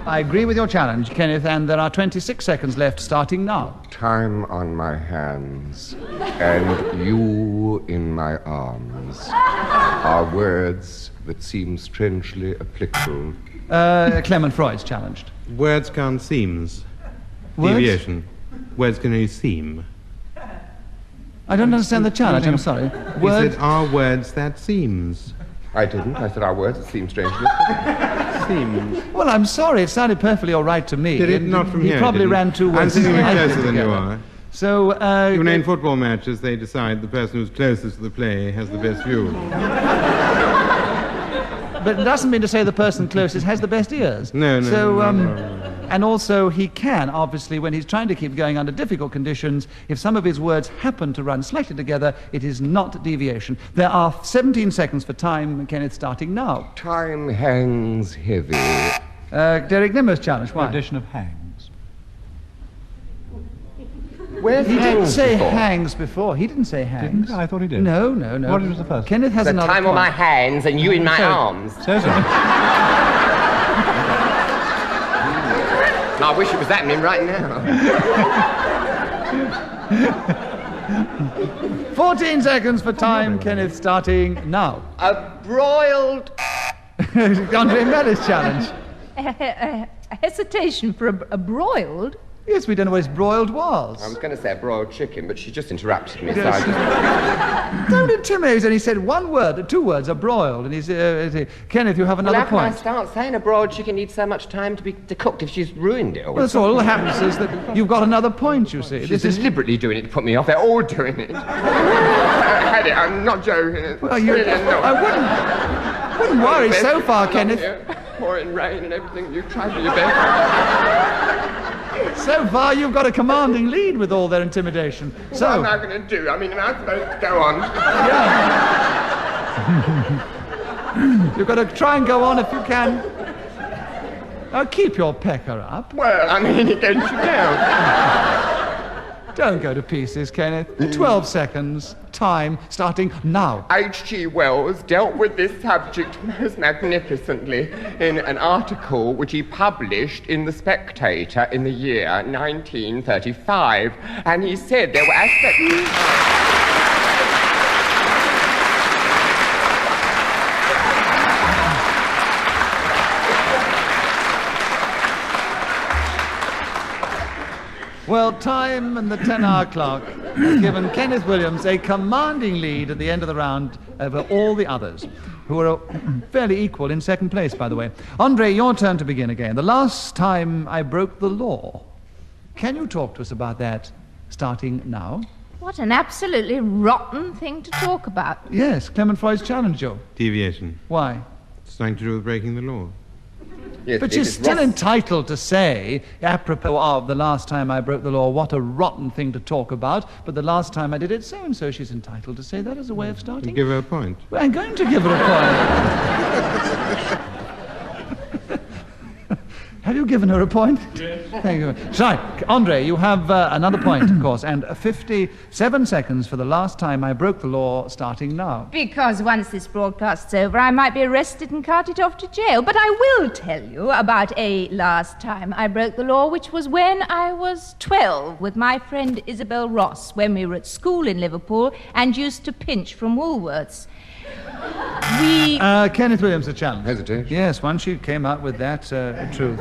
I agree with your challenge, Kenneth, and there are 26 seconds left, starting now. Time on my hands and you in my arms are words that seem strangely applicable. Clement Freud's challenged. Words can't seems. Words? Deviation. Words can only seem. I don't understand the challenge, I'm sorry. He said, are words that seems? I didn't. I said our words that seem strangely Seems. Well, I'm sorry, it sounded perfectly all right to me. Did it not from he here? probably didn't ran 2 I'm words. sitting slightly closer than you together. are. So, You know, in football matches, they decide the person who's closest to the play has the best view. But it doesn't mean to say the person closest has the best ears. No. And also he can, obviously, when he's trying to keep going under difficult conditions, if some of his words happen to run slightly together, it is not deviation. There are 17 seconds for time, Kenneth, starting now. Time hangs heavy. Derek Nimmo's challenge, why? Edition of Hangs. Where's He didn't hangs say before? hangs before. He didn't say hangs. Didn't I? I thought he did. No. What was the first? Kenneth has The another time point. on my hands and you in my arms. Says it. I wish it was happening right now. 14 seconds for time, Kenneth, starting now. A broiled... Andree Melly's challenge. A hesitation for a broiled? Yes, we don't know what his broiled was. I was going to say a broiled chicken, but she just interrupted me. Yes. So I Don't intimidate. And he said one word, 2 words are broiled. And he's Kenneth, you have another how can I point. start saying a broiled chicken needs so much time to be cooked if she's ruined it? Well, that's all that happens is that you've got another point, you see. She's deliberately doing it to put me off. They're all doing it. I had it. I'm not joking. Well, I wouldn't worry so far, Kenneth. Pouring rain and everything. You tried for your best. So far, you've got a commanding lead with all their intimidation. What am I going to do? I mean, am I supposed to go on? Yeah. You've got to try and go on if you can. Now, keep your pecker up. Well, I mean, it gets you down. Don't go to pieces, Kenneth. 12 seconds. Time starting now. H.G. Wells dealt with this subject most magnificently in an article which he published in The Spectator in the year 1935. And he said there were aspects... Well, time and the 10-hour clock have given Kenneth Williams a commanding lead at the end of the round over all the others, who are fairly equal in second place, by the way. Andree, your turn to begin again. The last time I broke the law. Can you talk to us about that, starting now? What an absolutely rotten thing to talk about. Yes, Clement Freud's challenge you. Deviation. Why? It's nothing to do with breaking the law. Yes, But you're still entitled to say, apropos of the last time I broke the law, what a rotten thing to talk about, but the last time I did it, so and so. She's entitled to say that as a way of starting. Give her a point. Well, I'm going to give her a point. Have you given her a point? Yes. Thank you. Right, Andree, you have another point, of course, and 57 seconds for the last time I broke the law, starting now. Because once this broadcast's over, I might be arrested and carted off to jail. But I will tell you about a last time I broke the law, which was when I was 12 with my friend Isabel Ross, when we were at school in Liverpool and used to pinch from Woolworths. Kenneth Williams, a challenge. Hesitation. Yes, once you came up with that truth,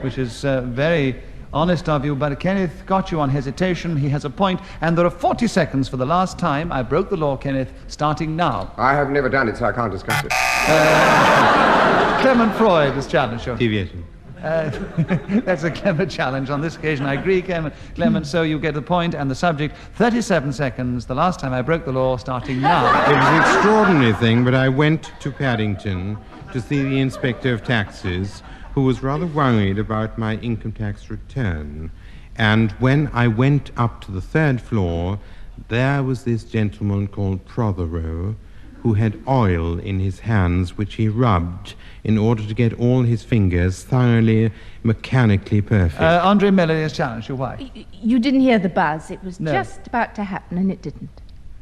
which is very honest of you, but Kenneth got you on hesitation. He has a point, and there are 40 seconds for the last time I broke the law, Kenneth, starting now. I have never done it, so I can't discuss it. Clement Freud is challenged. Sure. Deviation. That's a clever challenge. On this occasion, I agree, Clement, so you get the point, and the subject, 37 seconds, the last time I broke the law, starting now. It was an extraordinary thing, but I went to Paddington to see the Inspector of Taxes, who was rather worried about my income tax return. And when I went up to the 3rd floor, there was this gentleman called Prothero, who had oil in his hands, which he rubbed in order to get all his fingers thoroughly, mechanically perfect. Andree Melly is challenged. Why? You didn't hear the buzz. It was No. just about to happen, and it didn't.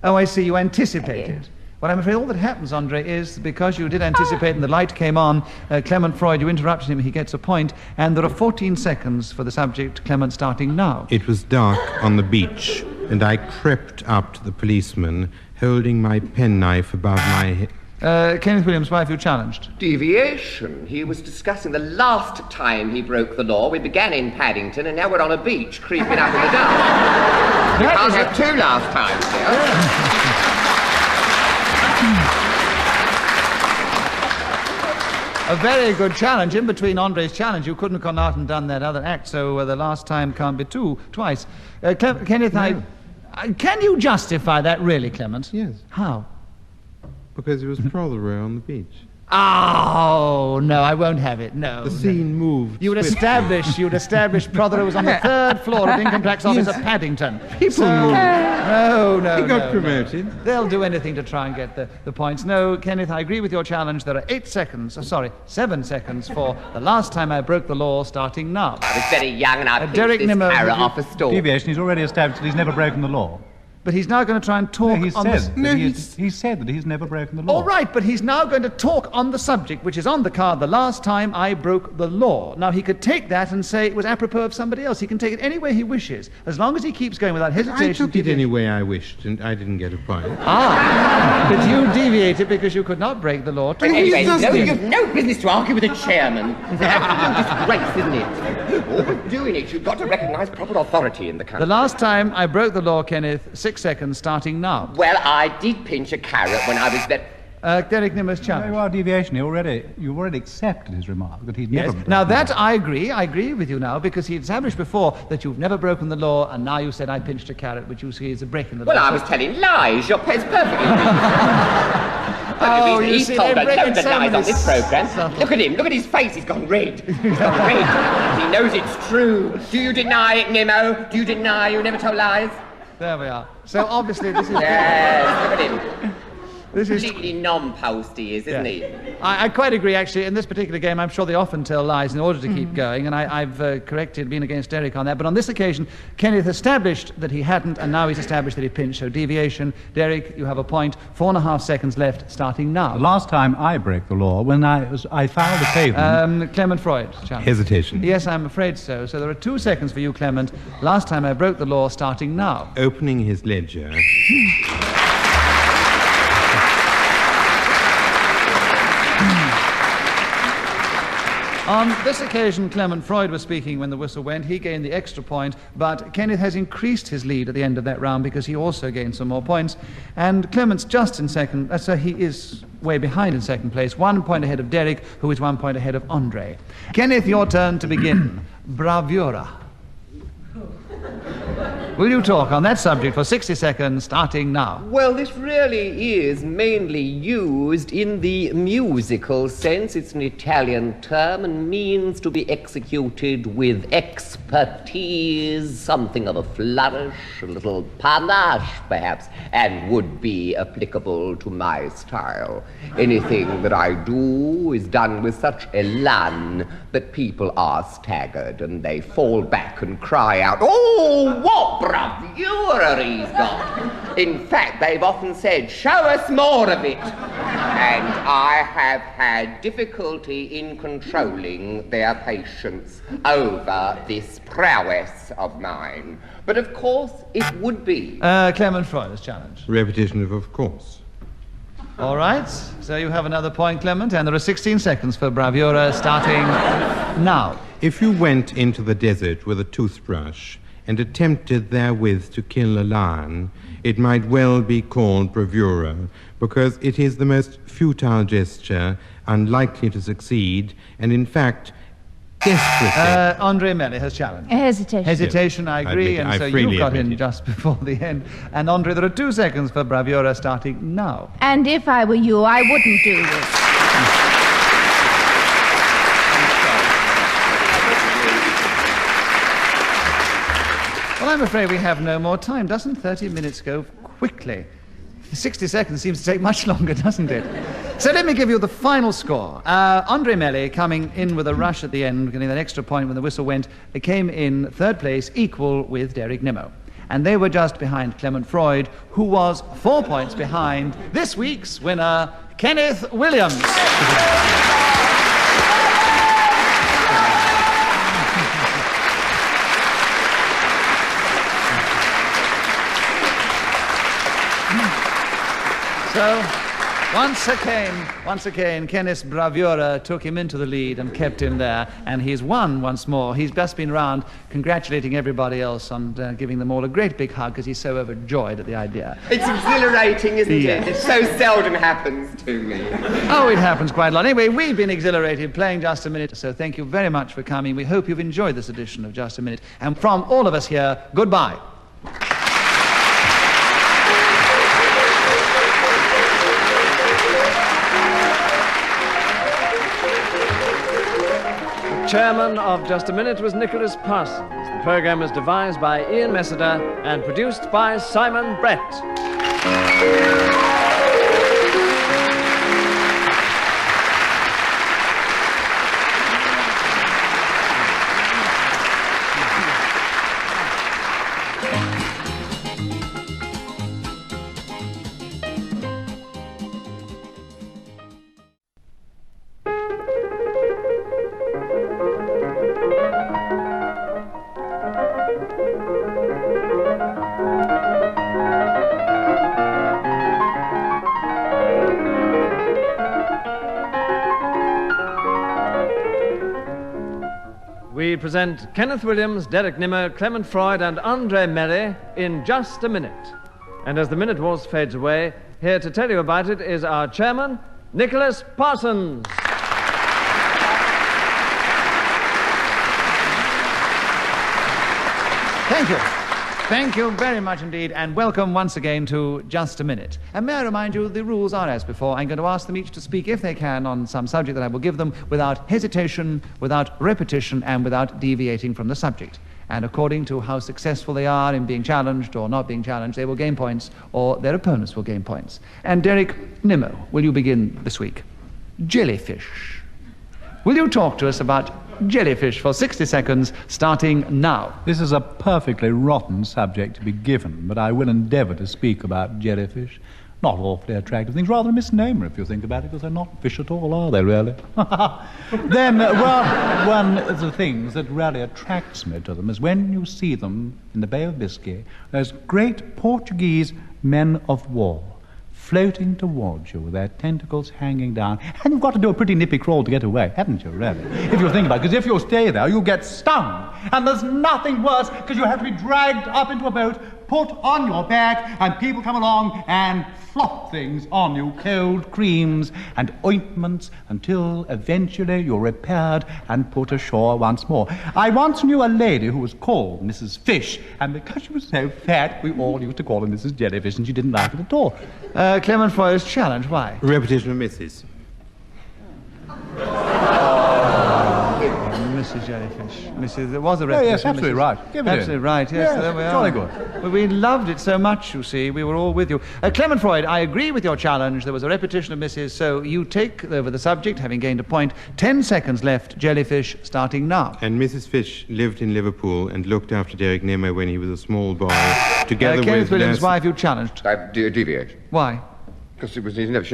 Oh, I see. You anticipated. Well, I'm afraid all that happens, Andree, is because you did anticipate and the light came on, Clement Freud, you interrupted him, he gets a point, and there are 14 seconds for the subject, Clement, starting now. It was dark on the beach, and I crept up to the policeman, holding my penknife above my head. Kenneth Williams, why have you challenged? Deviation. He was discussing the last time he broke the law. We began in Paddington, and now we're on a beach, creeping up in the dark. You can't have 2 last times here. A very good challenge. In between Andree's challenge, you couldn't have gone out and done that other act, so the last time can't be twice. Kenneth, can you justify that really, Clement? Yes. How? Because it was Prothero on the beach. Oh, no, I won't have it, no. The scene moved. You'd establish Prothero was on the 3rd floor of Income Tax Office at Paddington. People moved. No. He got promoted. No. They'll do anything to try and get the points. No, Kenneth, I agree with your challenge. There are 7 seconds for the last time I broke the law, starting now. I was very young and I picked Derek this Nimmo, carrot off a stalk. Deviation, he's already established that he's never broken the law. But he's now going to try and talk He on this. said that he's never broken the law. All right, but he's now going to talk on the subject, which is on the card, the last time I broke the law. Now, he could take that and say it was apropos of somebody else. He can take it any way he wishes, as long as he keeps going without hesitation. I took it any way I wished, and I didn't get a point. But you deviated because you could not break the law. Anyway, you've no business to argue with a chairman. It's an absolute disgrace, isn't it? All but doing it, you've got to recognise proper authority in the country. The last time I broke the law, Kenneth, 6 seconds, starting now. Well, I did pinch a carrot when I was there. Derek Nimmo's challenge. Very well, Deviation. You've already accepted his remark that he's never broken Now the law. that I agree with you now, because he established before that you've never broken the law, and now you said I pinched a carrot, which you see is a break in the law. Well, I was telling lies. It's perfectly Oh, he's you told see, a they're load breaking of so lies many on this programme. subtle- Look at him. Look at his face. He's gone red. He's gone red. He knows it's true. Do you deny it, Nimmo? Do you deny you never told lies? There we are. So obviously this is... Yes, look at him. This is... Completely non-post he is, isn't he? I quite agree, actually. In this particular game, I'm sure they often tell lies in order to keep going, and I've been against Derek on that. But on this occasion, Kenneth established that he hadn't, and now he's established that he pinched. So deviation. Derek, you have a point. 4.5 seconds left, starting now. The last time I broke the law, when I fouled the pavement... Clement Freud. Challenge. Hesitation. Yes, I'm afraid so. So there are 2 seconds for you, Clement. Last time I broke the law, starting now. Opening his ledger. On this occasion, Clement Freud was speaking when the whistle went. He gained the extra point, but Kenneth has increased his lead at the end of that round because he also gained some more points. And Clement's just in second, so he is way behind in second place, 1 point ahead of Derek, who is 1 point ahead of Andree. Kenneth, your turn to begin. Bravura. Will you talk on that subject for 60 seconds, starting now? Well, this really is mainly used in the musical sense. It's an Italian term and means to be executed with expertise, something of a flourish, a little panache, perhaps, and would be applicable to my style. Anything that I do is done with such élan that people are staggered and they fall back and cry out, "Oh, what bravura he's got!" In fact, they've often said, "Show us more of it." And I have had difficulty in controlling their patience over this prowess of mine. But of course, it would be. Clement Freud's challenge. Repetition of course. All right, so you have another point, Clement, and there are 16 seconds for bravura, starting now. If you went into the desert with a toothbrush and attempted therewith to kill a lion, it might well be called bravura, because it is the most futile gesture, unlikely to succeed, and in fact, desperate. Andree Melly has challenged. Hesitation. Hesitation, I agree, and I so you freely got in admit it. just before the end. And Andree, there are 2 seconds for bravura, starting now. And if I were you, I wouldn't do this. Well, I'm afraid we have no more time. Doesn't 30 minutes go quickly? 60 seconds seems to take much longer, doesn't it? So let me give you the final score. Andree Melly, coming in with a rush at the end, getting that extra point when the whistle went, came in 3rd place, equal with Derek Nimmo. And they were just behind Clement Freud, who was 4 points behind this week's winner, Kenneth Williams. So, once again, Kenneth's bravura took him into the lead and kept him there, and he's won once more. He's just been round congratulating everybody else and giving them all a great big hug because he's so overjoyed at the idea. It's exhilarating, isn't Yes. it? It so seldom happens to me. Oh, it happens quite a lot. Anyway, we've been exhilarated playing Just a Minute, so thank you very much for coming. We hope you've enjoyed this edition of Just a Minute. And from all of us here, goodbye. chairman of Just a Minute was Nicholas Parsons. The program was devised by Ian Messeder and produced by Simon Brett. We present Kenneth Williams, Derek Nimmo, Clement Freud, and Andree Melly in Just a Minute. And as the minute waltz fades away, here to tell you about it is our chairman, Nicholas Parsons. Thank you. Thank you very much indeed, and welcome once again to Just a Minute. And may I remind you, the rules are as before. I'm going to ask them each to speak, if they can, on some subject that I will give them without hesitation, without repetition, and without deviating from the subject. And according to how successful they are in being challenged or not being challenged, they will gain points, or their opponents will gain points. And Derek Nimmo, will you begin this week? Jellyfish. Will you talk to us about jellyfish for 60 seconds, starting now? This is a perfectly rotten subject to be given, but I will endeavour to speak about jellyfish. Not awfully attractive things, rather a misnomer if you think about it, because they're not fish at all, are they, really? Then, one of the things that really attracts me to them is when you see them in the Bay of Biscay, those great Portuguese men of war, floating towards you with their tentacles hanging down. And you've got to do a pretty nippy crawl to get away, haven't you, really? If you think about it, because if you stay there, you'll get stung. And there's nothing worse, because you have to be dragged up into a boat, put on your back, and people come along and flop things on you, cold creams and ointments, until eventually you're repaired and put ashore once more. I once knew a lady who was called Mrs. Fish, and because she was so fat, we all used to call her Mrs. Jellyfish, and she didn't like it at all. Clement Freud's challenge, why? Repetition of misses. Mrs. Jellyfish. Mrs. There was a repetition. Oh, yes, absolutely Mrs. right. Give it absolutely in. right, yes, Yes, there we are. jolly good. Well, we loved it so much, you see. We were all with you. Clement Freud, I agree with your challenge. There was a repetition of Mrs., so you take over the subject, having gained a point. 10 seconds left, jellyfish, starting now. And Mrs. Fish lived in Liverpool and looked after Derek Nimmo when he was a small boy, together Kenneth with Williams, nurse... why have you challenged? I deviate. Why? Because she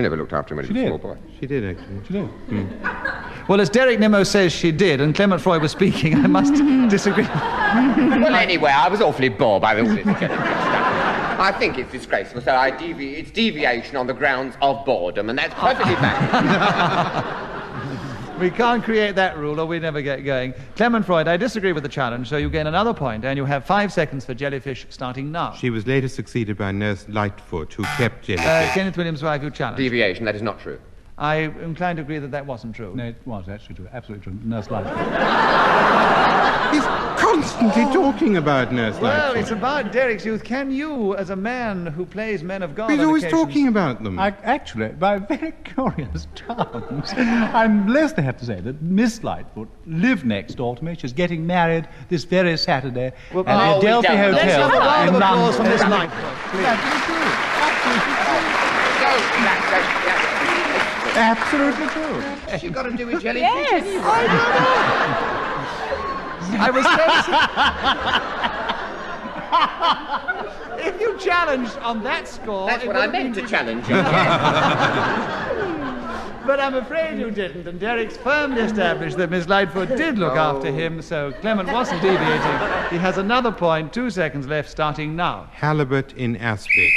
never looked after him when he was a small boy. She did, actually. She did. Well, as Derek Nimmo says she did, and Clement Freud was speaking, I must disagree. Well, anyway, I was awfully bored by all this jellyfish stuff. I think it's disgraceful, so it's deviation on the grounds of boredom, and that's perfectly fine. We can't create that rule or we never get going. Clement Freud, I disagree with the challenge, so you gain another point, and you have 5 seconds for jellyfish, starting now. She was later succeeded by Nurse Lightfoot, who kept jellyfish. Kenneth Williams, why have you challenged? Deviation, that is not true. I am inclined to agree that that wasn't true. No, it was actually true. Absolutely true. Nurse Lightfoot. He's constantly talking about Nurse Well, Lightfoot. it's about Derek's youth. Can you, as a man who plays men of God He's on always occasions- talking about them. Actually, by very curious terms, I'm blessed to have to say that Miss Lightfoot lived next door to me. She's getting married this very Saturday Well, at oh, the we Adelphi don't. Hotel Let's have a round in of applause London. from Miss Lightfoot, please. Absolutely true. You've got to do with jellyfish. Yes. I was If you challenged on that score... That's it what would I have meant been to challenge you. But I'm afraid you didn't, and Derek's firmly established that Miss Lightfoot did look after him, so Clement wasn't deviating. He has another point, 2 seconds left, starting now. Halibut in aspic.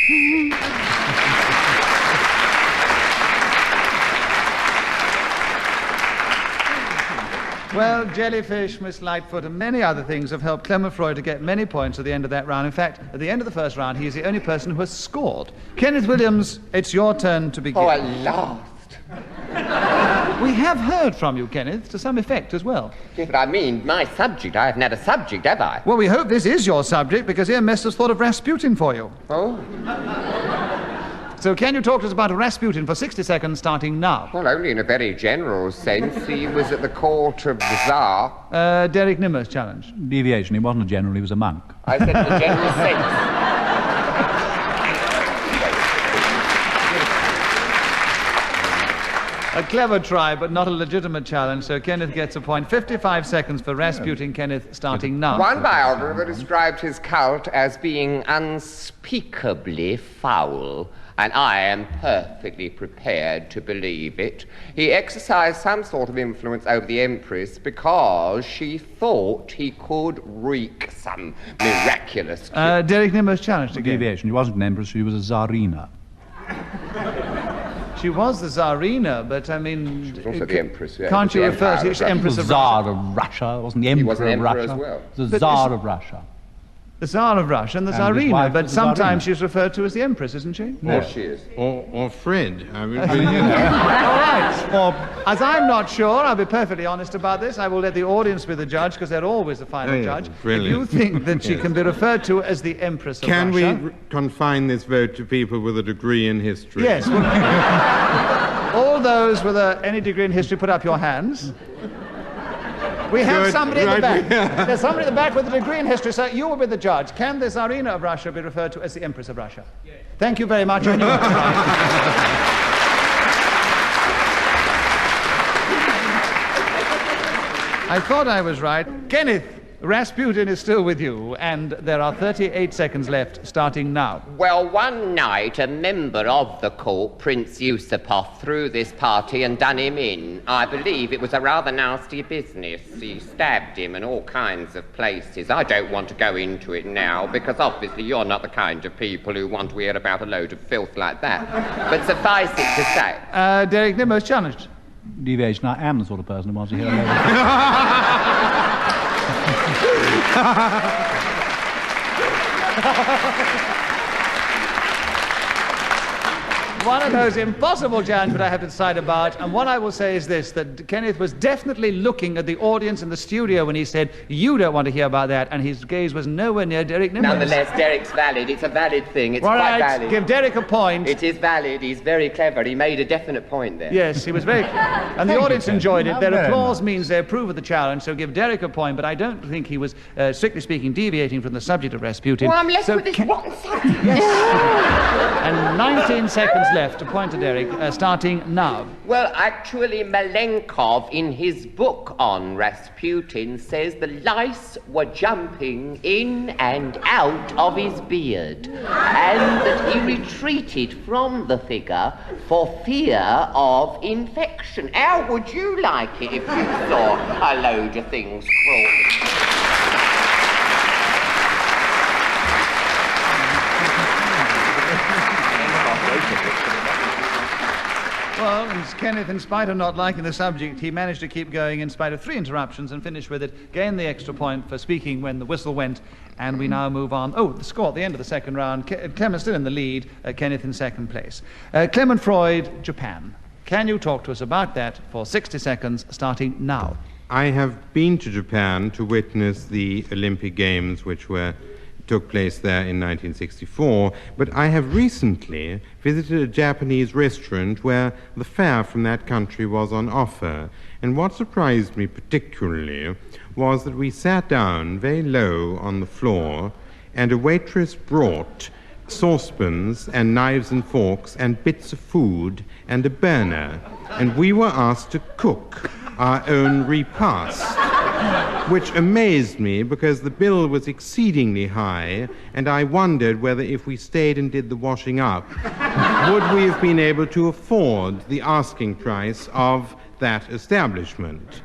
Well, jellyfish, Miss Lightfoot, and many other things have helped Clement Freud to get many points at the end of that round. In fact, at the end of the first round, he is the only person who has scored. Kenneth Williams, it's your turn to begin. Oh, at last. We have heard from you, Kenneth, to some effect as well. Yes, but I mean, my subject. I haven't had a subject, have I? Well, we hope this is your subject, because Ian Mess has thought of Rasputin for you. Oh. So can you talk to us about Rasputin for 60 seconds starting now? Well, only in a very general sense. He was at the court of the Tsar. Derek Nimmo's challenge. Deviation. He wasn't a general, he was a monk. I said in a general sense. A clever try, but not a legitimate challenge, so Kenneth gets a point. 55 seconds for Rasputin, Kenneth, starting now. One biographer described his cult as being unspeakably foul, and I am perfectly prepared to believe it. He exercised some sort of influence over the Empress because she thought he could wreak some miraculous... Derek Nimmo's challenge again. Deviation. She wasn't an empress, she was a czarina. She was the Tsarina, but I mean... She was also the Empress, yeah. Can't you refer to the Empress of Tsar Russia? of Russia, wasn't the Emperor was an of emperor Russia. as well. The Tsar of Russia. The Tsar of Russia and the And his Tsarina, wife but was the sometimes Tsarina. she's referred to as the Empress, isn't she? Or she is. Or Fred. I mean, All right. As I'm not sure, I'll be perfectly honest about this. I will let the audience be the judge, because they're always the final judge. brilliant. If you think that she can be referred to as the Empress of can Russia... we confine this vote to people with a degree in history? Yes. Well, all those with any degree in history, put up your hands. We have Good, somebody in the right. back. There's somebody in the back with a degree in history, so you will be the judge. Can the Tsarina of Russia be referred to as the Empress of Russia? Yes. Thank you very much. I thought I was right. Kenneth, Rasputin is still with you, and there are 38 seconds left, starting now. Well, one night, a member of the court, Prince Yusupov, threw this party and done him in. I believe it was a rather nasty business. He stabbed him in all kinds of places. I don't want to go into it now, because obviously you're not the kind of people who want to hear about a load of filth like that. But suffice it to say... Derek Nimmo's challenged. Deviation. I am the sort of person who wants to hear a One of those impossible challenges that I have to decide about, and what I will say is this, that Kenneth was definitely looking at the audience in the studio when he said, you don't want to hear about that, and his gaze was nowhere near Derek Nimmo. Nonetheless, Derek's valid. It's a valid thing. It's All quite right, valid. give Derek a point. It is valid. He's very clever. He made a definite point there. Yes, he was very... And the audience enjoyed it. Their applause means they approve of the challenge, so give Derek a point, but I don't think he was, strictly speaking, deviating from the subject of Rasputin. Well, I'm left So with this rotten subject. Yes. And 19 seconds left. A point to Derek, starting now. Well, actually, Malenkov, in his book on Rasputin, says the lice were jumping in and out of his beard, and that he retreated from the figure for fear of infection. How would you like it if you saw a load of things crawling? Well, Kenneth, in spite of not liking the subject, he managed to keep going in spite of 3 interruptions and finish with it, gained the extra point for speaking when the whistle went, and we now move on. Oh, the score at the end of the second round, Clement still in the lead, Kenneth in second place. Clement Freud, Japan. Can you talk to us about that for 60 seconds, starting now? I have been to Japan to witness the Olympic Games, which took place there in 1964, but I have recently visited a Japanese restaurant where the fare from that country was on offer. And what surprised me particularly was that we sat down very low on the floor, and a waitress brought saucepans and knives and forks and bits of food and a burner, and we were asked to cook our own repast, which amazed me because the bill was exceedingly high, and I wondered whether if we stayed and did the washing up, would we have been able to afford the asking price of that establishment.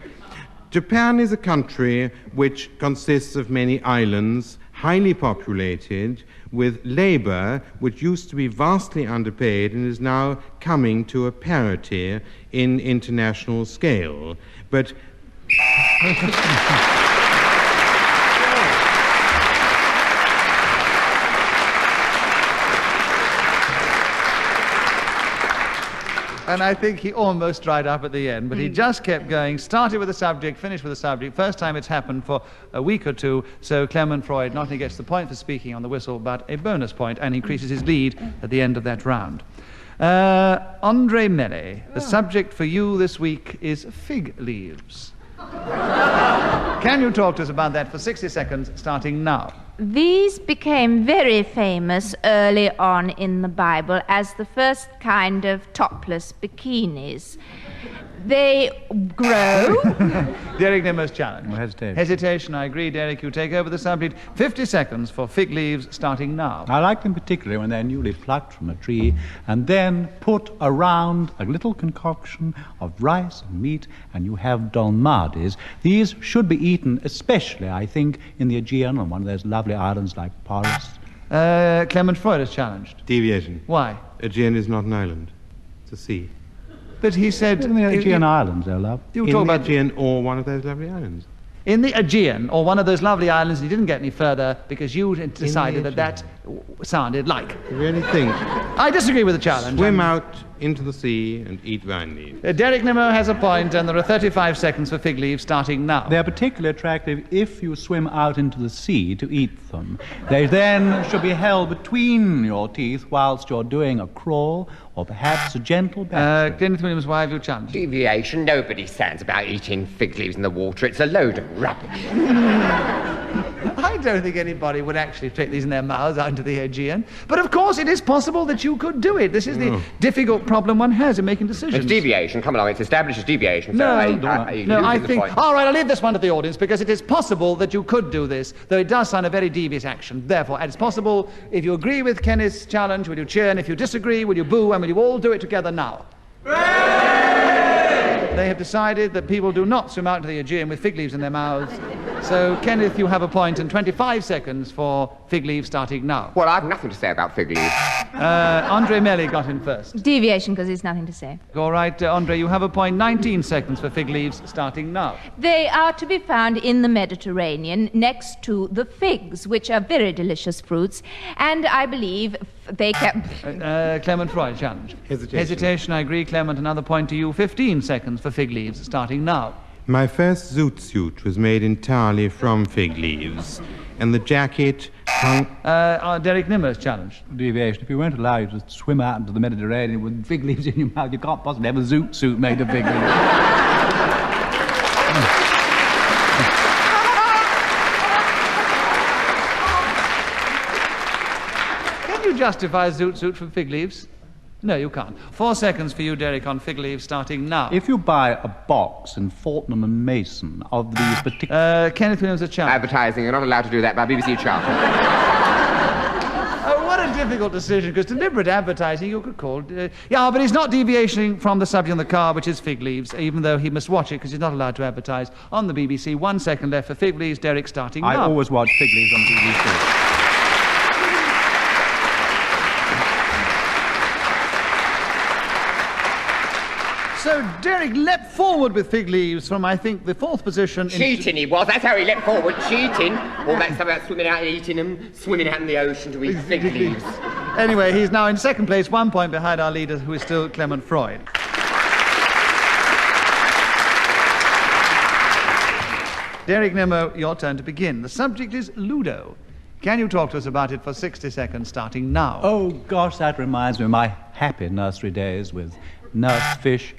Japan is a country which consists of many islands, highly populated, with labor which used to be vastly underpaid and is now coming to a parity in international scale. But And I think he almost dried up at the end, but he just kept going, started with the subject, finished with the subject. First time it's happened for a week or two, so Clement Freud not only gets the point for speaking on the whistle, but a bonus point, and increases his lead at the end of that round. Andree Melly, the subject for you this week is fig leaves. Can you talk to us about that for 60 seconds, starting now? These became very famous early on in the Bible as the first kind of topless bikinis. They grow. Derek Nimmo's challenge. No hesitation. Hesitation, I agree. Derek, you take over the subject. 50 seconds for fig leaves, starting now. I like them particularly when they're newly plucked from a tree and then put around a little concoction of rice and meat, and you have dolmades. These should be eaten, especially, I think, in the Aegean, on one of those lovely islands like Paris. Clement Freud is challenged. Deviation. Why? Aegean is not an island. It's a sea. But he said... In the Aegean Islands, oh love. You In talk the about Aegean or one of those lovely islands. in the Aegean, or one of those lovely islands, and he didn't get any further because you decided that sounded like. You really think? I disagree with the challenge. Swim out into the sea and eat vine leaves. Derek Nimmo has a point, and there are 35 seconds for fig leaves starting now. They're particularly attractive if you swim out into the sea to eat them. They then should be held between your teeth whilst you're doing a crawl or perhaps a gentle back. Kenneth Williams, why have you challenged? Deviation. Nobody stands about eating fig leaves in the water. It's a load of rubbish. I don't think anybody would actually take these in their mouths out into the Aegean. But of course, it is possible that you could do it. This is the difficult problem one has in making decisions. It's deviation. Come along. It's established as deviation. So I think... All right, I'll leave this one to the audience because it is possible that you could do this, though it does sound a very devious action. Therefore, it's possible, if you agree with Kenneth's challenge, will you cheer? And if you disagree, will you boo? And will you all do it together now? They have decided that people do not swim out into the Aegean with fig leaves in their mouths. So, Kenneth, you have a point, and 25 seconds for fig leaves starting now. Well, I've nothing to say about fig leaves. Andree Melly got in first. Deviation, because there's nothing to say. All right, Andree, you have a point. 19 seconds for fig leaves starting now. They are to be found in the Mediterranean next to the figs, which are very delicious fruits, and I believe they can... Clement Freud challenge. Hesitation. Hesitation, I agree. Clement, another point to you. 15 seconds for fig leaves starting now. My first zoot suit was made entirely from fig leaves, and the jacket hung... Derek Nimmo's challenge. Deviation. If you won't allow you to swim out into the Mediterranean with fig leaves in your mouth, you can't possibly have a zoot suit made of fig leaves. Can you justify a zoot suit from fig leaves? No, you can't. 4 seconds for you, Derek, on fig leaves starting now. If you buy a box in Fortnum and Mason of these particular... Kenneth Williams, a challenge. Advertising. You're not allowed to do that by BBC Charter. Oh, what a difficult decision, because deliberate advertising you could call... yeah, but he's not deviating from the subject on the car, which is fig leaves, even though he must watch it, because he's not allowed to advertise on the BBC. 1 second left for fig leaves. Derek starting I now. always watch fig leaves on BBC. So Derek leapt forward with fig leaves from, I think, the 4th position. Cheating he was. That's how he leapt forward. Cheating. All that stuff about swimming out and eating them, swimming out in the ocean to eat fig leaves. Anyway, he's now in 2nd place, 1 point behind our leader, who is still Clement Freud. Derek Nimmo, your turn to begin. The subject is Ludo. Can you talk to us about it for 60 seconds, starting now? Oh, gosh, that reminds me of my happy nursery days with Nurse Fish.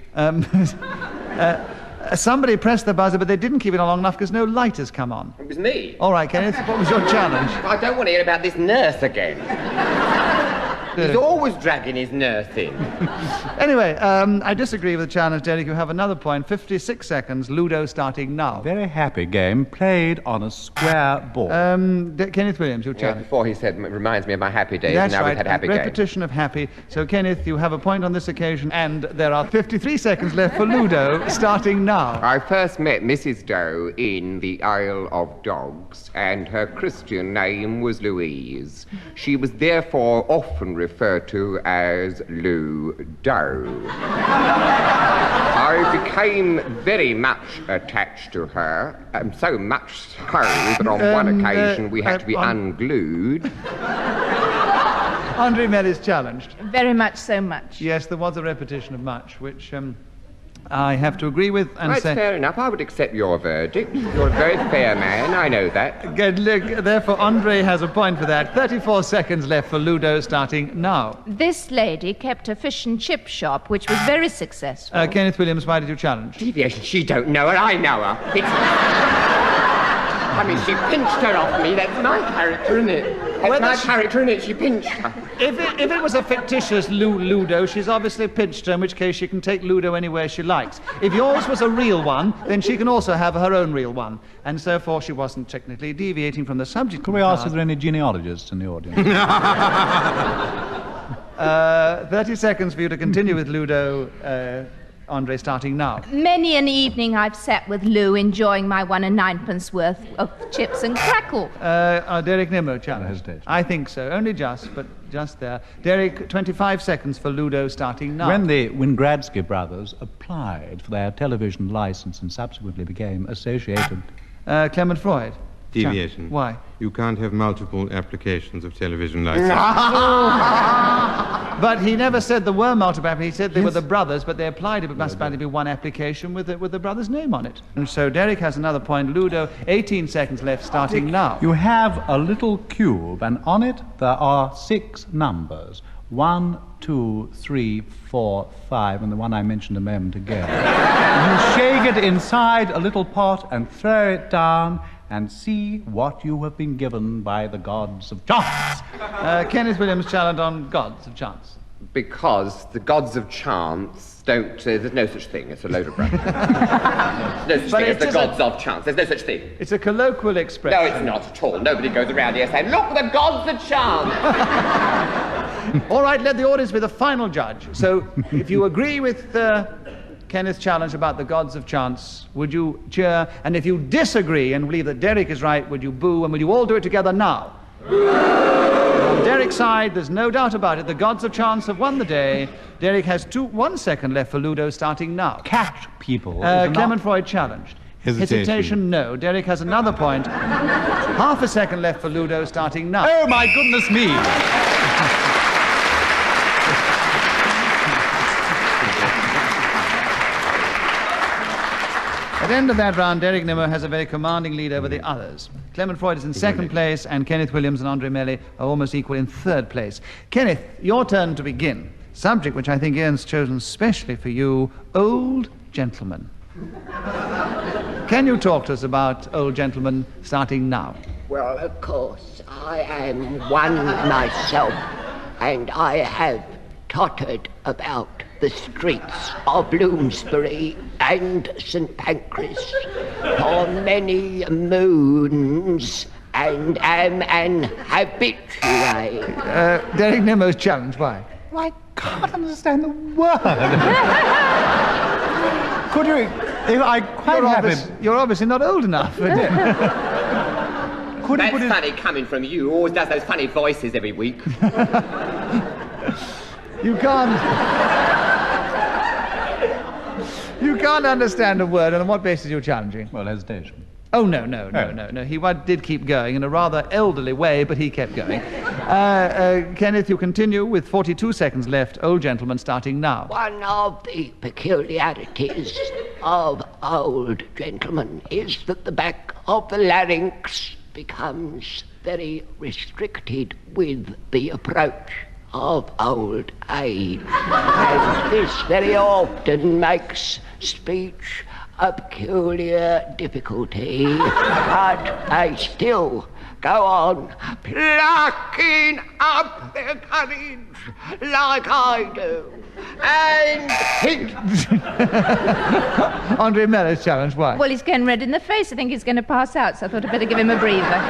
Somebody pressed the buzzer, but they didn't keep it on long enough because no light has come on. It was me. All right, Kenneth, what was your challenge? I don't want to hear about this nurse again. He's always dragging his nurse in. Anyway, I disagree with the challenge, Derek. You have another point. 56 seconds. Ludo starting now. Very happy game, played on a square board. Kenneth Williams, your challenge. Before he said, it reminds me of my happy days, That's and now right. we've had happy Repetition of happy. So, Kenneth, you have a point on this occasion, and there are 53 seconds left for Ludo, starting now. I first met Mrs. Doe in the Isle of Dogs, and her Christian name was Louise. She was therefore often referred to as Lou Doe. I became very much attached to her, so much so that on one occasion we had to be unglued. Andree Melly's challenged. Very much so much. Yes, there was a repetition of much, which I have to agree with and That's say... fair enough. I would accept your verdict. You're a very fair man. I know that. Good, look, therefore, Andree has a point for that. 34 seconds left for Ludo, starting now. This lady kept a fish and chip shop, which was very successful. Kenneth Williams, why did you challenge? Deviation, she don't know her, I know her. I mean, she pinched her off me. That's my character, isn't it? That's my character, isn't it? She pinched her. If it was a fictitious Ludo, she's obviously pinched her, in which case she can take Ludo anywhere she likes. If yours was a real one, then she can also have her own real one. And so forth, she wasn't technically deviating from the subject. Can we ask if there are any genealogists in the audience? 30 seconds for you to continue with Ludo, Andree, starting now. Many an evening I've sat with Lou enjoying my 1 9 worth of chips and crackle. Derek Nimmo challenge. hesitation. I think so. Only just, but just there. Derek, 25 seconds for Ludo, starting now. When the Wingradsky brothers applied for their television license and subsequently became associated... Clement Freud. Deviation. Why? You can't have multiple applications of television license. But he never said there were multiple applications. He said they were the brothers, but they applied it. It must only be one application with the brother's name on it. And so Derek has another point. Ludo, 18 seconds left, starting now. You have a little cube, and on it there are 6 numbers. 1, 2, 3, 4, 5, and the one I mentioned a moment ago. You shake it inside a little pot and throw it down and see what you have been given by the gods of chance. Kenneth Williams challenged on gods of chance. Because the gods of chance don't... there's no such thing. It's a load of rubbish. No such thing as the gods of chance. There's no such thing. It's a colloquial expression. No, it's not at all. Nobody goes around here saying, look, the gods of chance. All right, let the audience be the final judge. So, if you agree with Kenneth's challenge about the gods of chance, would you cheer? And if you disagree and believe that Derek is right, would you boo? And will you all do it together now? On Derek's side, there's no doubt about it. The gods of chance have won the day. Derek has 1 second left for Ludo, starting now. Catch people. Clement Freud challenged. Hesitation. No. Derek has another point. Half a second left for Ludo, starting now. Oh, my goodness me! At the end of that round, Derek Nimmo has a very commanding lead over the others. Clement Freud is in second place, and Kenneth Williams and Andree Melly are almost equal in third place. Kenneth, your turn to begin. Subject which I think Ian's chosen specially for you, old gentlemen. Can you talk to us about old gentlemen, starting now? Well, of course, I am one myself, and I have tottered about the streets of Bloomsbury and St. Pancras for many moons, and am an habitué. Derek Nimmo's challenge, why? I can't understand the word. Could you... I quite have it. You're obviously not old enough. That's funny coming from you, who always does those funny voices every week. You can't understand a word, and on what basis are you challenging? Well, hesitation. Oh, no. He did keep going in a rather elderly way, but he kept going. Kenneth, you continue with 42 seconds left. Old gentleman, starting now. One of the peculiarities of old gentlemen is that the back of the larynx becomes very restricted with the approach of old age, and this very often makes speech a peculiar difficulty, but they still go on plucking up their courage like I do, and Andree Melly's challenge, why? Well, he's getting red in the face. I think he's going to pass out, so I thought I'd better give him a breather.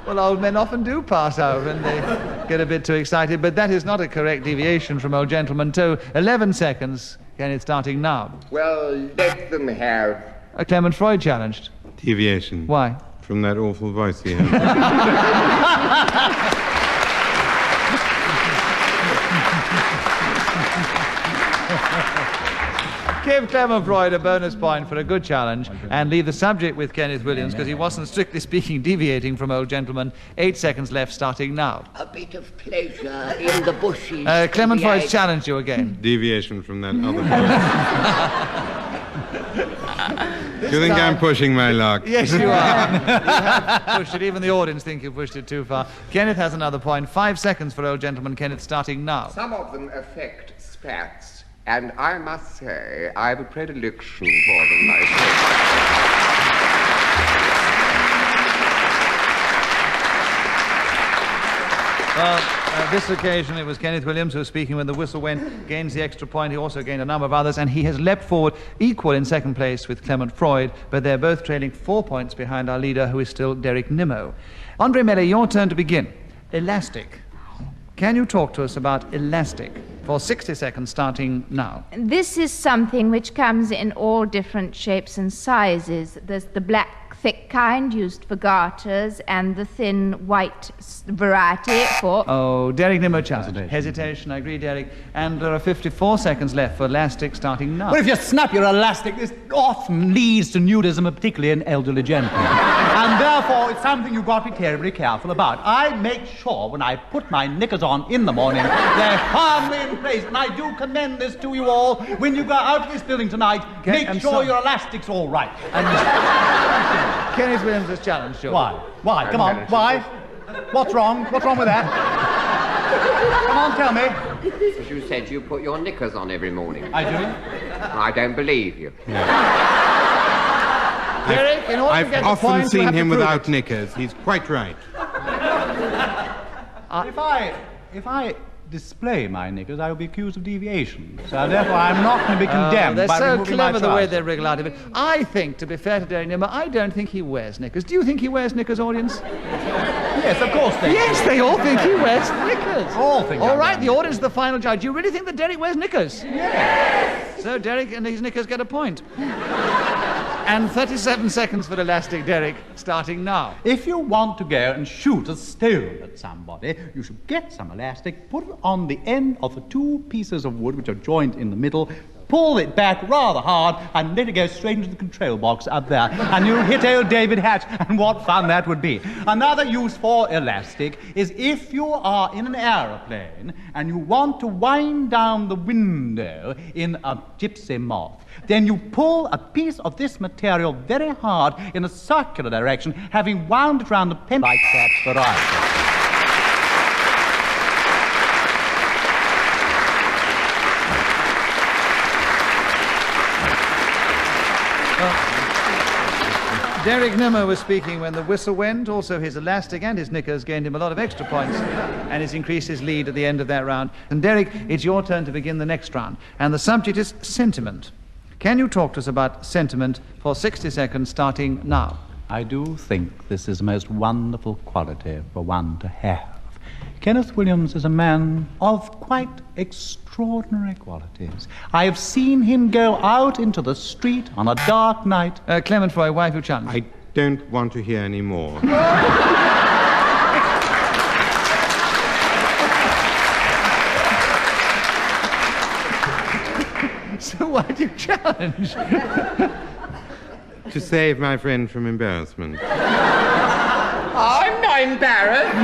Well, old men often do pass out when they get a bit too excited, but that is not a correct deviation from old gentleman too. 11 seconds. Kenneth, starting now. Well, let them have... A Clement Freud challenged. Deviation. Why? From that awful voice he has. Give Clement Freud a bonus point for a good challenge and leave the subject with Kenneth Williams because he wasn't, strictly speaking, deviating from old gentleman. 8 seconds left, starting now. A bit of pleasure in the bushes. Clement Freud's challenged you again. Deviation from that other point. Do you think I'm pushing my luck? Yes, you are. You have pushed it. Even the audience think you've pushed it too far. Kenneth has another point. 5 seconds for old gentleman Kenneth, starting now. Some of them affect spats, and I must say I have a predilection for them myself. Well, this occasion it was Kenneth Williams who was speaking when the whistle went, gains the extra point. He also gained a number of others, and he has leapt forward equal in second place with Clement Freud, but they're both trailing 4 points behind our leader, who is still Derek Nimmo. Andree Melly, your turn to begin. Elastic. Can you talk to us about elastic for 60 seconds, starting now? This is something which comes in all different shapes and sizes. There's the black, thick kind used for garters, and the thin, white variety for... Oh, Derek Nimmo challenge. Hesitation, I agree, Derek. And there are 54 seconds left for elastic, starting now. Well, if you snap your elastic, this often leads to nudism, particularly in elderly gentlemen. And therefore, it's something you've got to be terribly careful about. I make sure when I put my knickers on in the morning, they're firmly in place. And I do commend this to you all. When you go out of this building tonight, make sure your elastic's all right. Kenneth Williams has challenged you. Why? Why? Come on. Why? What's wrong? What's wrong with that? Come on, tell me. As you said, you put your knickers on every morning. I do? I don't believe you. Derek, in order to get I've the often point, you seen have to him prove without it. knickers. He's quite right. If I display my knickers, I will be accused of deviation. So therefore, I'm not going to be condemned They're by so removing clever my the way trousers. they're wriggled out of it. I think, to be fair to Derek Nimmo, I don't think he wears knickers. Do you think he wears knickers, audience? Yes, of course they do. Yes, they all think he wears knickers. All think All I right, wear the audience is the final judge. You really think that Derek wears knickers? Yes. So Derek and his knickers get a point. And 37 seconds for elastic, Derek, starting now. If you want to go and shoot a stone at somebody, you should get some elastic, put it on the end of the 2 pieces of wood which are joined in the middle, pull it back rather hard, and let it go straight into the control box up there. And you'll hit old David Hatch, and what fun that would be. Another use for elastic is if you are in an aeroplane and you want to wind down the window in a gypsy moth, then you pull a piece of this material very hard in a circular direction, having wound it round the pen like that variety. Derek Nimmo was speaking when the whistle went. Also, his elastic and his knickers gained him a lot of extra points, and it's increased his lead at the end of that round. And Derek, it's your turn to begin the next round. And the subject is sentiment. Can you talk to us about sentiment for 60 seconds, starting now? I do think this is a most wonderful quality for one to have. Kenneth Williams is a man of quite extraordinary qualities. I have seen him go out into the street on a dark night. Clement Freud, why have you challenged? I don't want to hear any more. So why do you challenge? To save my friend from embarrassment. I'm not embarrassed.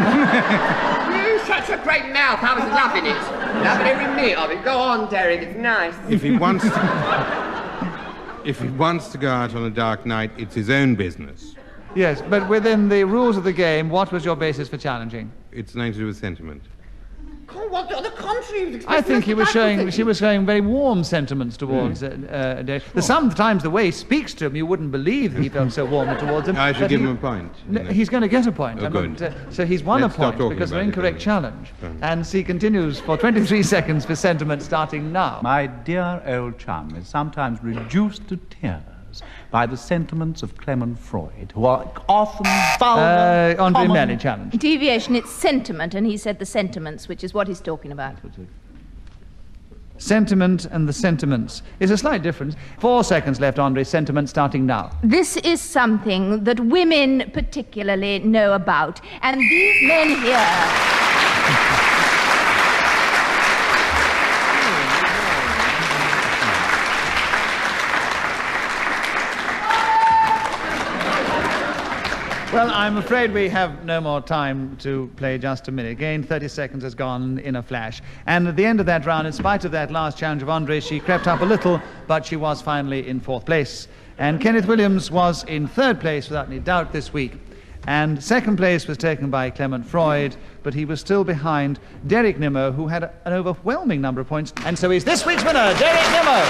You such a great mouth. I was loving it. Loving every minute of it. Go on, Derek. It's nice. If he wants to go out on a dark night, it's his own business. Yes, but within the rules of the game, what was your basis for challenging? It's nothing to do with sentiment. What on the contrary? I think she was showing very warm sentiments towards Derek. Sometimes the way he speaks to him, you wouldn't believe he felt so warm towards him. I should give him a point. He's going to get a point. Oh, good. So he's won Let's a point stop talking because of about an it, incorrect then. challenge. And he continues for 23 seconds for sentiment, starting now. My dear old chum is sometimes reduced to tears by the sentiments of Clement Freud, who are often vulgar, Andree common... Melly challenge. Deviation, it's sentiment, and he said the sentiments, which is what he's talking about. Sentiment and the sentiments. It's a slight difference. 4 seconds left, Andree. Sentiment starting now. This is something that women particularly know about, and these men here... Well, I'm afraid we have no more time to play Just a Minute. Again, 30 seconds has gone in a flash. And at the end of that round, in spite of that last challenge of Andree, she crept up a little, but she was finally in 4th place. And Kenneth Williams was in 3rd place without any doubt this week. And 2nd place was taken by Clement Freud, but he was still behind Derek Nimmo, who had an overwhelming number of points. And so he's this week's winner, Derek Nimmo.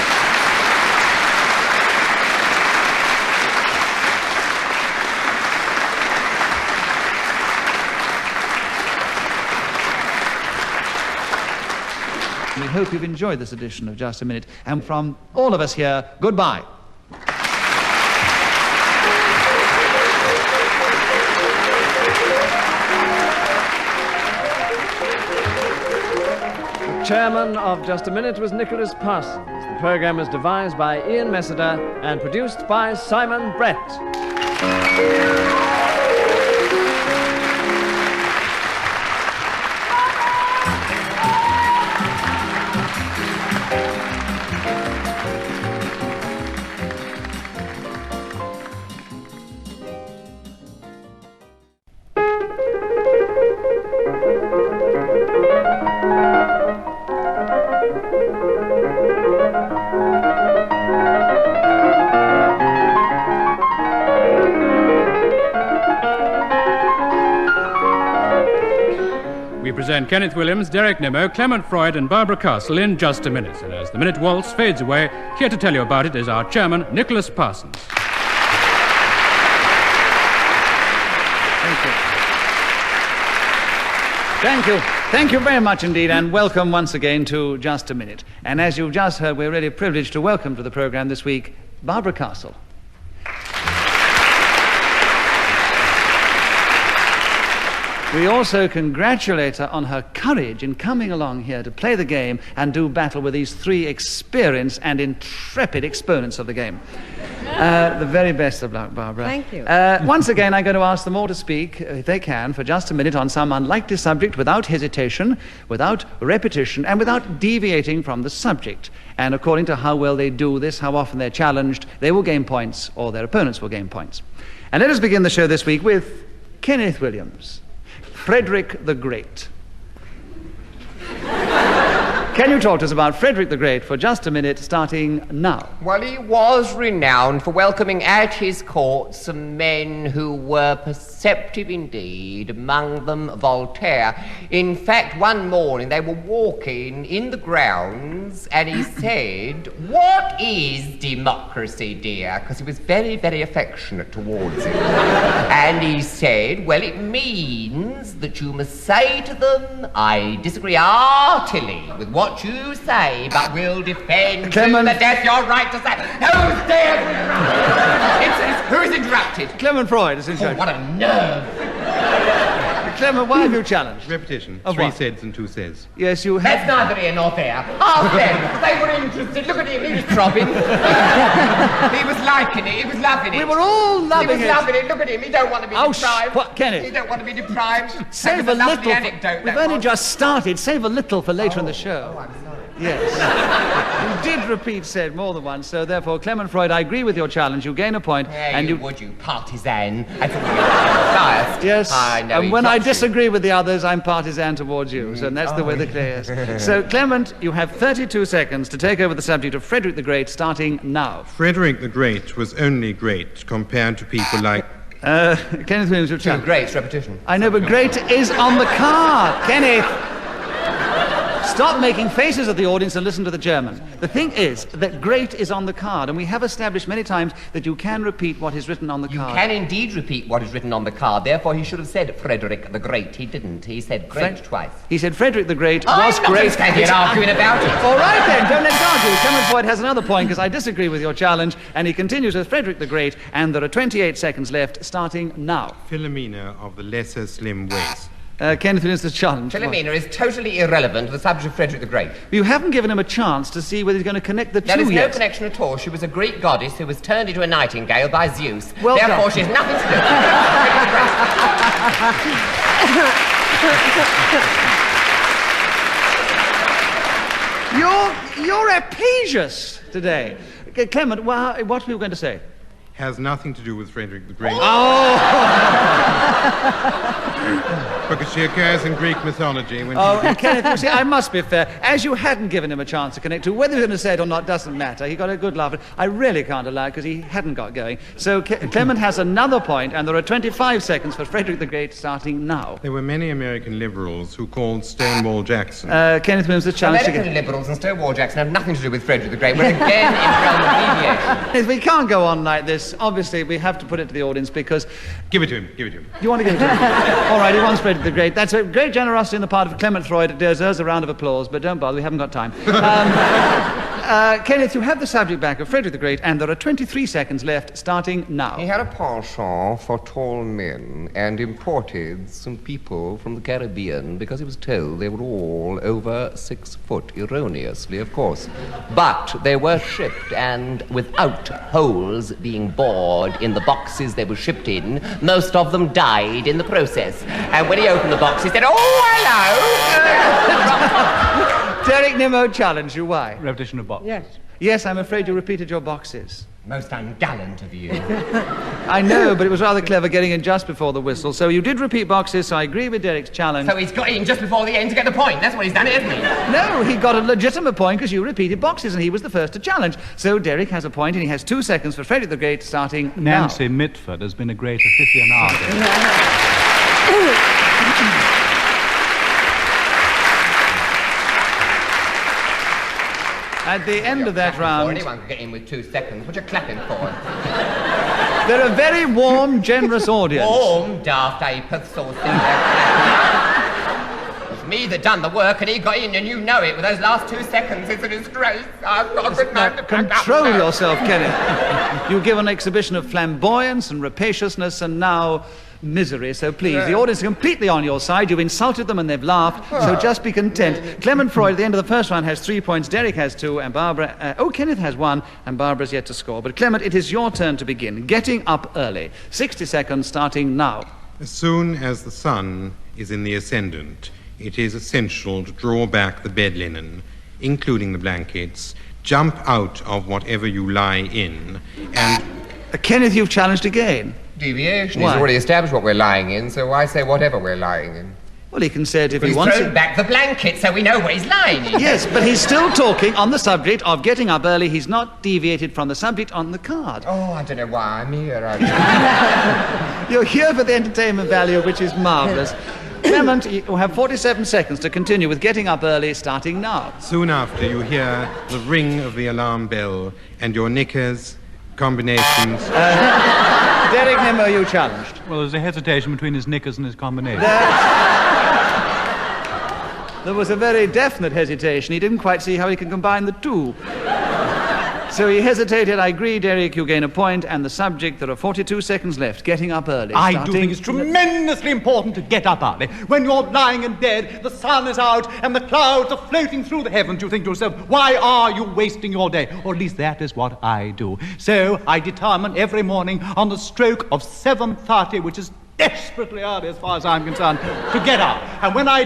We hope you've enjoyed this edition of Just a Minute. And from all of us here, goodbye. The chairman of Just a Minute was Nicholas Parsons. The program was devised by Ian Messiter and produced by Simon Brett. We present Kenneth Williams, Derek Nimmo, Clement Freud and Barbara Castle in Just a Minute. And as the minute waltz fades away, here to tell you about it is our chairman, Nicholas Parsons. Thank you. Thank you. Thank you very much indeed, and welcome once again to Just a Minute. And as you've just heard, we're really privileged to welcome to the program this week Barbara Castle. We also congratulate her on her courage in coming along here to play the game and do battle with these 3 experienced and intrepid exponents of the game. The very best of luck, Barbara. Thank you. Once again, I'm going to ask them all to speak, if they can, for just a minute on some unlikely subject without hesitation, without repetition, and without deviating from the subject. And according to how well they do this, how often they're challenged, they will gain points or their opponents will gain points. And let us begin the show this week with Kenneth Williams. Frederick the Great. Can you talk to us about Frederick the Great for just a minute, starting now? Well, he was renowned for welcoming at his court some men who were perceptive indeed, among them Voltaire. In fact, one morning they were walking in the grounds and he said, "What is democracy, dear?" Because he was very, very affectionate towards it. And he said, "Well, it means that you must say to them, I disagree heartily with what you say, but will defend to the death your right to say." Who's dared to interrupt? Who's interrupted? Clement Freud is interrupted. Oh, what a nerve. Clement, why have you challenged? Repetition. Of 3 what? says and 2 says. Yes, you have. That's neither here nor there. Ask them. They were interested. Look at him. He was throbbing. He was liking it. He was loving it. We were all loving it. He was loving it. Look at him. He don't want to be deprived. What, Kenneth? He don't want to be deprived. Save a little. We've only just started. Save a little for later in the show. Oh, I'm sorry. Yes. You did repeat said more than once, so therefore, Clement Freud, I agree with your challenge. You gain a point. And you would, you partisan. I thought you were biased. Yes. I know. And when I disagree with the others, I'm partisan towards you. So that's the way the clear is. So, Clement, you have 32 seconds to take over the subject of Frederick the Great, starting now. Frederick the Great was only great compared to people like... Kenneth Williams, your challenge. Great repetition. I know, but great is on the card. Kenneth! Stop making faces at the audience and listen to the German. The thing is that great is on the card, and we have established many times that you can repeat what is written on the card. You can indeed repeat what is written on the card. Therefore, he should have said Frederick the Great. He didn't. He said great twice. He said Frederick the Great was I'm not great. standing here arguing about it. All right, then. Don't let's argue. Clement Freud has another point because I disagree with your challenge, and he continues with Frederick the Great, and there are 28 seconds left, starting now. Philomena of the lesser slim waist. Kenneth Williams, the challenge. Philomena is totally irrelevant to the subject of Frederick the Great. You haven't given him a chance to see whether he's going to connect the two yet. There is no connection at all. She was a Greek goddess who was turned into a nightingale by Zeus. Well Therefore, done. she has nothing to do. You're apesious today. Clement, what were you going to say? Has nothing to do with Frederick the Great. Oh! Because she occurs in Greek mythology when Kenneth, you see, I must be fair. As you hadn't given him a chance to connect to, whether he was going to say it or not doesn't matter. He got a good laugh. I really can't allow it because he hadn't got going. So Clement has another point, and there are 25 seconds for Frederick the Great starting now. There were many American liberals who called Stonewall Jackson. Kenneth Williams, the challenge American liberals and Stonewall Jackson have nothing to do with Frederick the Great. We're again in realm of deviation. We can't go on like this. Obviously, we have to put it to the audience because... Give it to him. You want to give it to him? All right, he wants Frederick the Great. That's a great generosity on the part of Clement Freud. It deserves a round of applause, but don't bother, we haven't got time. Kenneth, you have the subject back of Frederick the Great, and there are 23 seconds left, starting now. He had a penchant for tall men and imported some people from the Caribbean because he was told they were all over 6 foot, erroneously, of course. But they were shipped, and without holes being bored in the boxes they were shipped in, most of them died in the process. And when he opened the box, he said, "Oh, hello!" Derek Nimmo challenged you. Why? Repetition of box. Yes. Yes, I'm afraid you repeated your boxes. Most ungallant of you. I know, but it was rather clever getting in just before the whistle. So you did repeat boxes, so I agree with Derek's challenge. So he's got in just before the end to get the point. That's what he's done, isn't he? No, he got a legitimate point because you repeated boxes and he was the first to challenge. So Derek has a point and he has 2 seconds for Frederick the Great starting Nancy now. Mitford has been a great aficionado. At the end of that round... Anyone could get in with 2 seconds. What you clapping for? They're a very warm, generous audience. Warm, daft apiths all sitting there clapping. It's me that done the work and he got in and you know it. With those last 2 seconds, it's a disgrace. I've got to know to Control yourself, Kenneth. You give an exhibition of flamboyance and rapaciousness and now... misery, so please, the audience is completely on your side. You've insulted them and they've laughed, so just be content. Clement Freud, at the end of the first round, has 3 points. Derek has 2, and Barbara... Kenneth has 1, and Barbara's yet to score. But Clement, it is your turn to begin. Getting up early. 60 seconds starting now. As soon as the sun is in the ascendant, it is essential to draw back the bed linen, including the blankets, jump out of whatever you lie in, and... Kenneth, you've challenged again. Deviation. Why? He's already established what we're lying in, so why say whatever we're lying in? Well, he can say it if he He's wants thrown it. back the blanket so we know what he's lying in. Yes, but he's still talking on the subject of getting up early. He's not deviated from the subject on the card. Oh, I don't know why I'm here. You're here for the entertainment value, which is marvellous. Clement, you have 47 seconds to continue with getting up early, starting now. Soon after, you hear the ring of the alarm bell, and your knickers, combinations... Derek Nimmo, you challenged. Well, there's a hesitation between his knickers and his combination. There was a very definite hesitation. He didn't quite see how he could combine the two. So he hesitated. I agree, Derek, you gain a point. And the subject, there are 42 seconds left. Getting up early. I do think it's tremendously important to get up early. When you're lying in bed, the sun is out, and the clouds are floating through the heavens, you think to yourself, why are you wasting your day? Or at least that is what I do. So I determine every morning on the stroke of 7:30, which is desperately early as far as I'm concerned, to get up. And when I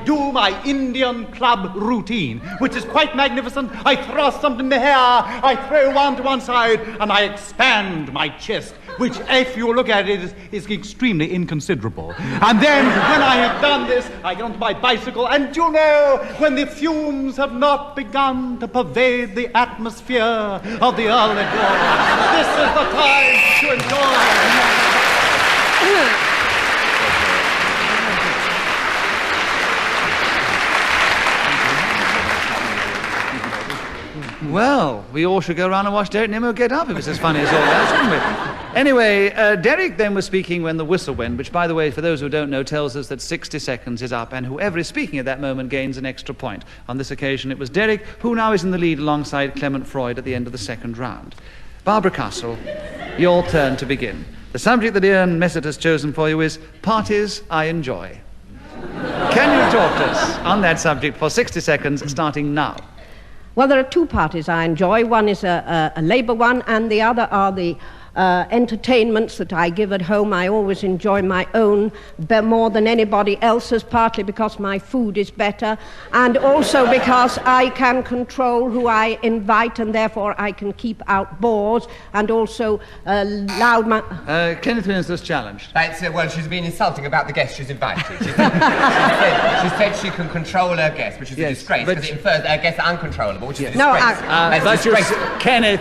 do my Indian club routine, which is quite magnificent. I thrust something in the hair, I throw one to one side, and I expand my chest, which, if you look at it, is extremely inconsiderable. And then, when I have done this, I get onto my bicycle, and you know, when the fumes have not begun to pervade the atmosphere of the early dawn, this is the time to enjoy. Well, we all should go around and watch Derek Nimmo get up if it's as funny as all that, shouldn't we? Anyway, Derek then was speaking when the whistle went, which, by the way, for those who don't know, tells us that 60 seconds is up, and whoever is speaking at that moment gains an extra point. On this occasion, it was Derek, who now is in the lead alongside Clement Freud at the end of the second round. Barbara Castle, your turn to begin. The subject that Ian Messett has chosen for you is Parties I Enjoy. Can you talk to us on that subject for 60 seconds, starting now? Well, there are 2 parties I enjoy. One is a Labour one, and the other are the entertainments that I give at home. I always enjoy my own more than anybody else's, partly because my food is better, and also because I can control who I invite, and therefore I can keep out bores, and also allow my... Kenneth Williams was challenged. Well, she's been insulting about the guests she's invited. She said she can control her guests, which is a disgrace, because it infers that her guests are uncontrollable, which is a disgrace. Kenneth,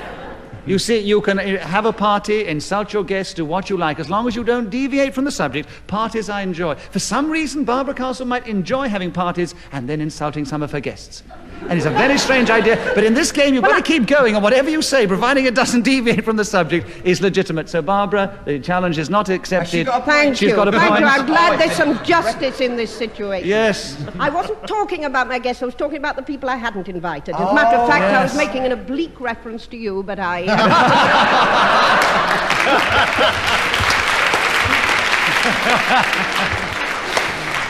you see, you can have a party, insult your guests, do what you like, as long as you don't deviate from the subject. Parties I enjoy. For some reason, Barbara Castle might enjoy having parties and then insulting some of her guests. And it's a very strange idea, but in this game you've got to keep going, and whatever you say, providing it doesn't deviate from the subject, is legitimate. So, Barbara, the challenge is not accepted. Thank you. Got a point. I'm glad there's some justice in this situation. Yes. I wasn't talking about my guests, I was talking about the people I hadn't invited. As a matter of fact, I was making an oblique reference to you, but I...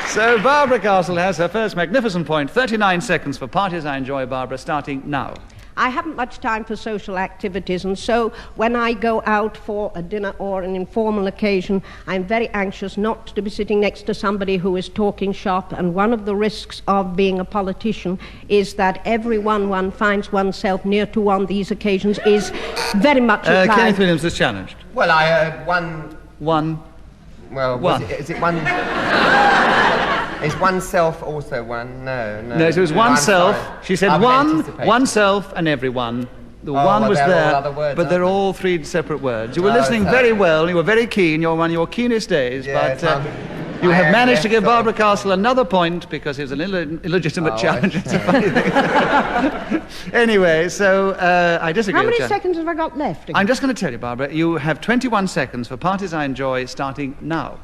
So Barbara Castle has her first magnificent point. 39 seconds for parties I enjoy, Barbara, starting now. I haven't much time for social activities, and so when I go out for a dinner or an informal occasion, I'm very anxious not to be sitting next to somebody who is talking shop, and one of the risks of being a politician is that everyone one finds oneself near to on these occasions is very much inclined... Kenneth Williams is challenged. Well, I heard one... Well, is it one... Is oneself also one? No. No, it was oneself. She said oneself, and everyone. The one was there, but they're all three separate words. You were listening very well, you were very keen, you're one of your keenest days, but you have managed to give Barbara Castle another point because it was an illegitimate challenge. It's a funny thing. Anyway, so I disagree. How many seconds have I got left? I'm just going to tell you, Barbara, you have 21 seconds for parties I enjoy, starting now.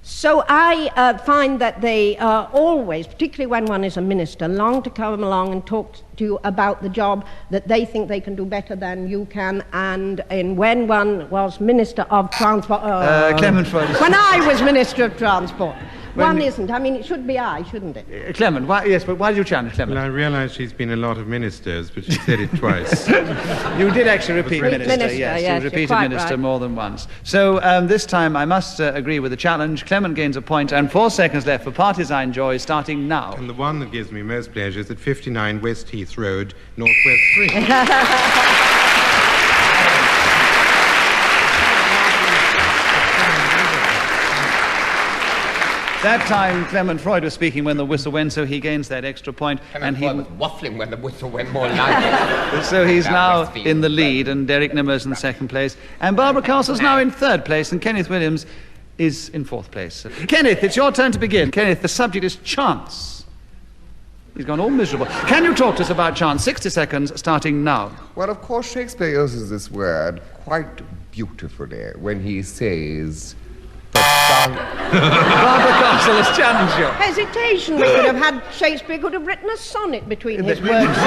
So I find that they always, particularly when one is a minister, long to come along and talk to you about the job that they think they can do better than you can. And when one was Minister of Transport... Clement Freud. When I was Minister of Transport. One isn't. I mean, it should be I, shouldn't it? Clement, yes, but why did you challenge Clement? Well, I realise she's been a lot of ministers, but she said it twice. You did actually repeat minister, yes. You repeated minister right. More than once. So this time I must agree with the challenge. Clement gains a point, and 4 seconds left for parties I enjoy, starting now. And the one that gives me most pleasure is at 59 West Heath Road, Northwest Street. That time, Clement Freud was speaking when the whistle went, so he gains that extra point. Clement Freud was waffling when the whistle went, more like it. So he's now in the lead, and Derek Nimmo's in second place. And Barbara Castle's now in third place, and Kenneth Williams is in fourth place. Kenneth, it's your turn to begin. Kenneth, the subject is chance. He's gone all miserable. Can you talk to us about chance? 60 seconds, starting now. Well, of course, Shakespeare uses this word quite beautifully when he says... Barbara Castle has challenged you. Hesitation. We could have had Shakespeare could have written a sonnet between his words.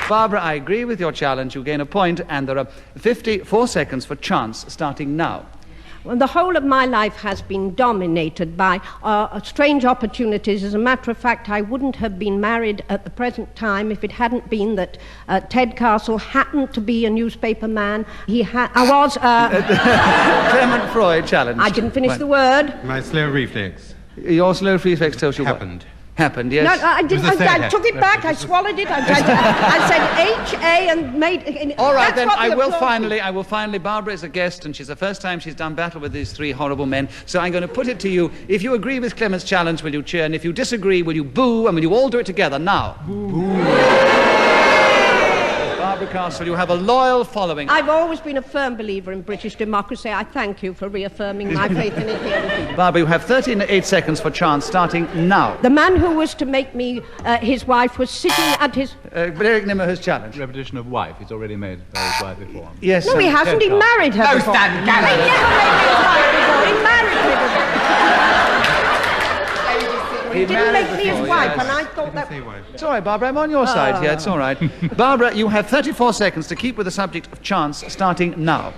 Barbara, I agree with your challenge. You gain a point, and there are 54 seconds for chance, starting now. Well, the whole of my life has been dominated by strange opportunities. As a matter of fact, I wouldn't have been married at the present time if it hadn't been that Ted Castle happened to be a newspaper man. Clement Freud challenged. I didn't finish the word. My slow reflex. Your slow reflex tells you Happened, yes. No, I didn't. I took it back. I swallowed it. I said H-A and made... All right, then, I will finally... Barbara is a guest, and she's the first time she's done battle with these three horrible men, so I'm going to put it to you. If you agree with Clement's challenge, will you cheer? And if you disagree, will you boo? And will you all do it together? Now. Boo. Barbara Castle, you have a loyal following. I've always been a firm believer in British democracy. I thank you for reaffirming my faith in it here. Barbara, you have 38 seconds for chance, starting now. The man who was to make me his wife was sitting at his... Derek Nimmo has challenged. Repetition of wife. He's already made his wife before. Yes. No, he hasn't. He married her before. He never made me his wife before. He married me before. He didn't make me his wife, and I thought that... It's all right, Barbara, I'm on your side here, it's all right. Barbara, you have 34 seconds to keep with the subject of chance, starting now.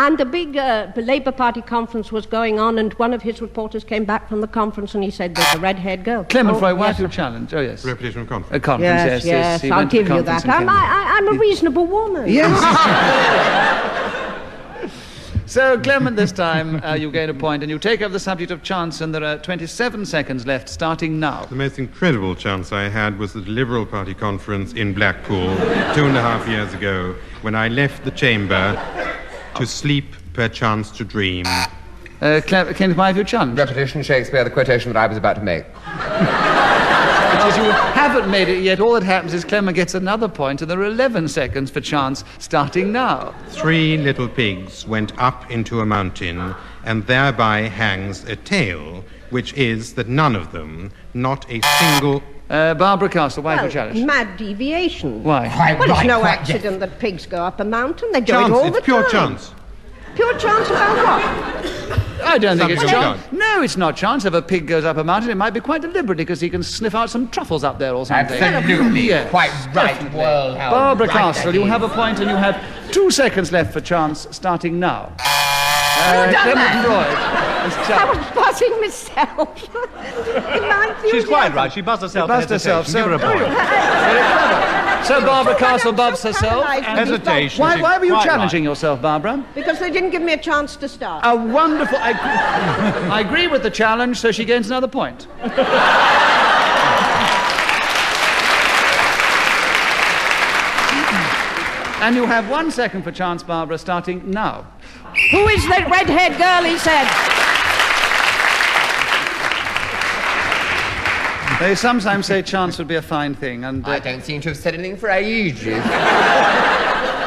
And a big Labour Party conference was going on, and one of his reporters came back from the conference and he said, there's a red-haired girl. Clement Freud, why yes, do you challenge? Oh, yes. Repetition of conference. A conference, yes, He I'll went to give you conference that. in I'm a reasonable woman. Yes. So, Clement, this time you gain a point, and you take up the subject of chance, and there are 27 seconds left, starting now. The most incredible chance I had was at the Liberal Party conference in Blackpool 2.5 years ago, when I left the chamber to sleep, perchance to dream. Kenneth, why have you challenged? Repetition, Shakespeare, the quotation that I was about to make. Because you haven't made it yet, all that happens is Clement gets another point, and there are 11 seconds for chance, starting now. 3 little pigs went up into a mountain, and thereby hangs a tale, which is that none of them, not a single... Barbara Castle, why have you Well, challenged? mad deviation. Why? Well, it's no accident that pigs go up a mountain. They do Chance, it all it's the pure time. chance. Pure chance about what? I don't think it's Something chance. like No, it's not chance. If a pig goes up a mountain, it might be quite deliberately because he can sniff out some truffles up there or something. Absolutely. Yes, Quite right, definitely. well, how Barbara right Castle, that you is. have a point, and you have 2 seconds left for chance, starting now. done Clement that? Freud is I challenged. was buzzing myself. She's quite right. She buzzed herself. Buzzed herself. Give her a point. Very clever. So Barbara Castle bubs herself. Paralyzed and- me. Hesitation. Why were you Quite challenging yourself, Barbara? Because they didn't give me a chance to start. A wonderful... I agree with the challenge, so she gains another point. And you have 1 second for chance, Barbara, starting now. Who is that red-haired girl, he said? They sometimes say chance would be a fine thing, and... I don't seem to have said anything for ages.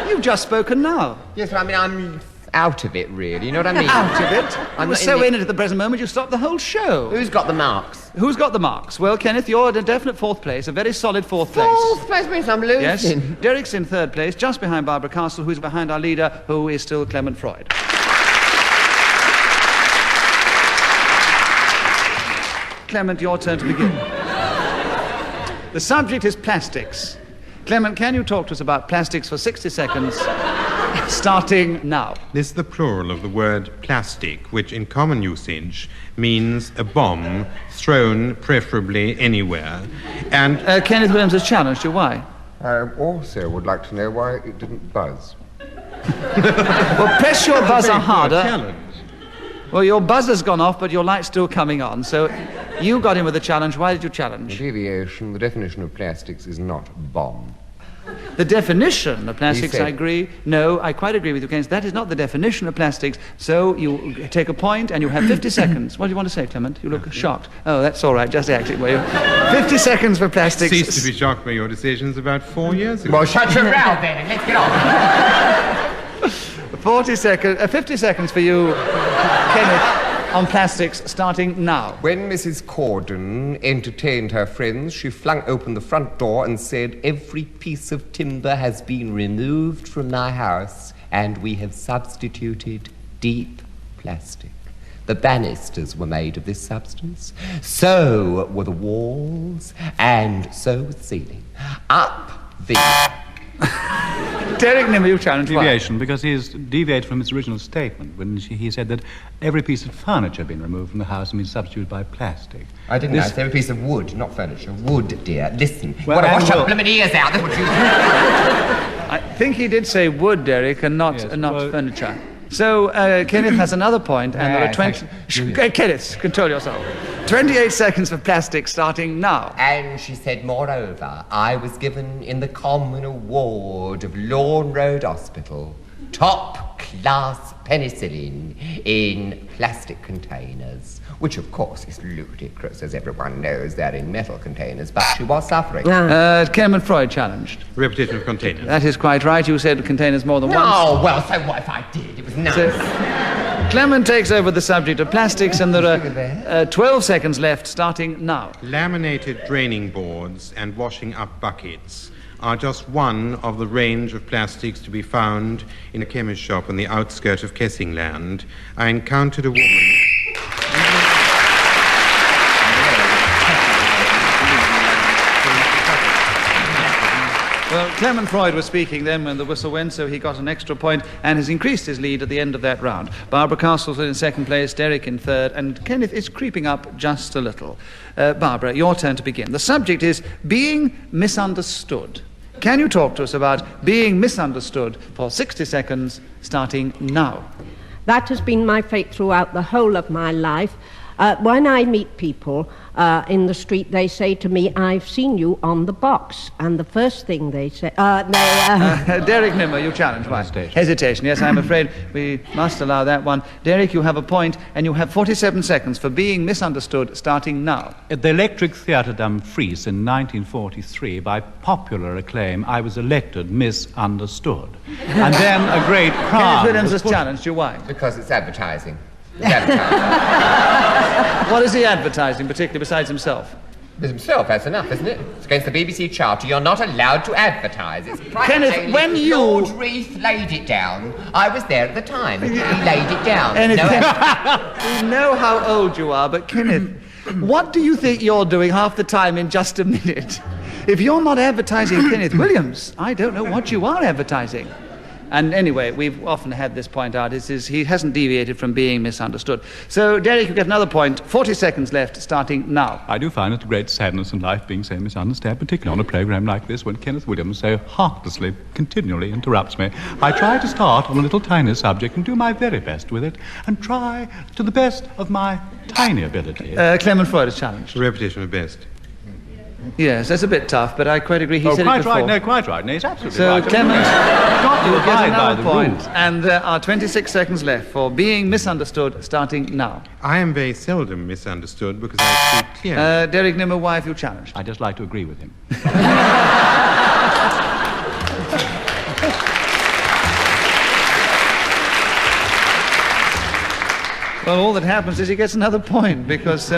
You've just spoken now. Yes, I mean, I'm out of it, really. You know what I mean? Out of it? I'm You're not so in in it at the present moment, you stopped the whole show. Who's got the marks? Who's got the marks? Well, Kenneth, you're in a definite 4th place, a very solid 4th place. Fourth place means I'm losing. Yes. Derek's in 3rd place, just behind Barbara Castle, who's behind our leader, who is still Clement Freud. Clement, your turn to begin. The subject is plastics. Clement, can you talk to us about plastics for 60 seconds, starting now? This is the plural of the word plastic, which in common usage means a bomb thrown preferably anywhere. And Kenneth Williams has challenged you. Why? I also would like to know why it didn't buzz. Well, press your buzzer harder. challenge. Well, your buzzer's gone off, but your light's still coming on. So you got in with the challenge. Why did you challenge? Deviation, the definition of plastics is not bomb. The definition of plastics, He said- I agree. No, I quite agree with you, Keynes. That is not the definition of plastics. So you take a point and you have 50 seconds. What do you want to say, Clement? You look shocked. Oh, that's all right. Just act it, will you? 50 seconds for plastics. Ceased to be shocked by your decisions about 4 years ago. Well, shut your mouth then and let's get on. 50 seconds for you, Kenneth, on plastics, starting now. When Mrs. Corden entertained her friends, she flung open the front door and said, "Every piece of timber has been removed from my house, and we have substituted deep plastic. The banisters were made of this substance, so were the walls, and so was the ceiling. Up the..." Derek Nimmo, you challenged. Why? Deviation, because he has deviated from his original statement when he said that every piece of furniture had been removed from the house and been substituted by plastic. I didn't This- know. It's every piece of wood, not furniture. Wood, dear. Listen. Well, Well, and wash your will- blooming ears out. That's what you... I think he did say wood, Derek, and not, Yes, not well- furniture. So Kenneth has another point, and there are 20... thank Kenneth, control yourself. 28 seconds for plastic, starting now. And she said, moreover, I was given in the common award of Lawn Road Hospital top-class penicillin in plastic containers, which, of course, is ludicrous, as everyone knows they're in metal containers, but she was suffering. Clement Freud challenged. Repetition of containers. That is quite right. You said containers more than once. Oh, well, so what if I did? It was nice. So, Clement takes over the subject of plastics, and there are 12 seconds left, starting now. Laminated draining boards and washing up buckets are just one of the range of plastics to be found in a chemist shop on the outskirts of Kessingland. I encountered a woman... Well, Clement Freud was speaking then when the whistle went, so he got an extra point and has increased his lead at the end of that round. Barbara Castle's in second place, Derek in third, and Kenneth is creeping up just a little. Barbara, your turn to begin. The subject is being misunderstood. Can you talk to us about being misunderstood for 60 seconds, starting now? That has been my fate throughout the whole of my life. When I meet people in the street, they say to me, "I've seen you on the box." And the first thing they say... Derek Nimmo, you challenge. Why? Hesitation. Yes, I'm afraid we must allow that one. Derek, you have a point, and you have 47 seconds for being misunderstood, starting now. At the Electric Theatre Dumfries in 1943, by popular acclaim, I was elected misunderstood. And then a great crowd... Kenneth Williams has challenged you. Why? Because it's advertising. It's advertising. What is he advertising, particularly besides himself? Himself, that's enough, isn't it? It's against the BBC Charter. You're not allowed to advertise. It's private. Kenneth, when you... Lord Reith laid it down. I was there at the time. He laid it down. We know how old you are, but Kenneth, what do you think you're doing half the time in Just a Minute? If you're not advertising Kenneth Williams, I don't know what you are advertising. And anyway, we've often had this point out, he hasn't deviated from being misunderstood. So, Derek, you get another point. 40 seconds left, starting now. I do find it a great sadness in life being so misunderstood, particularly on a programme like this when Kenneth Williams so heartlessly, continually interrupts me. I try to start on a little tiny subject and do my very best with it, and try to the best of my tiny ability. Clement Freud is challenged. Repetition of best. Yes, that's a bit tough, but I quite agree. He said quite it before. right. No, quite right. No, he's absolutely so, right. So, Clement, you get another point. Rules. And there are 26 seconds left for being misunderstood, starting now. I am very seldom misunderstood because I speak clearly. Derek Nimmo, why have you challenged? I just like to agree with him. Well, all that happens is he gets another point because...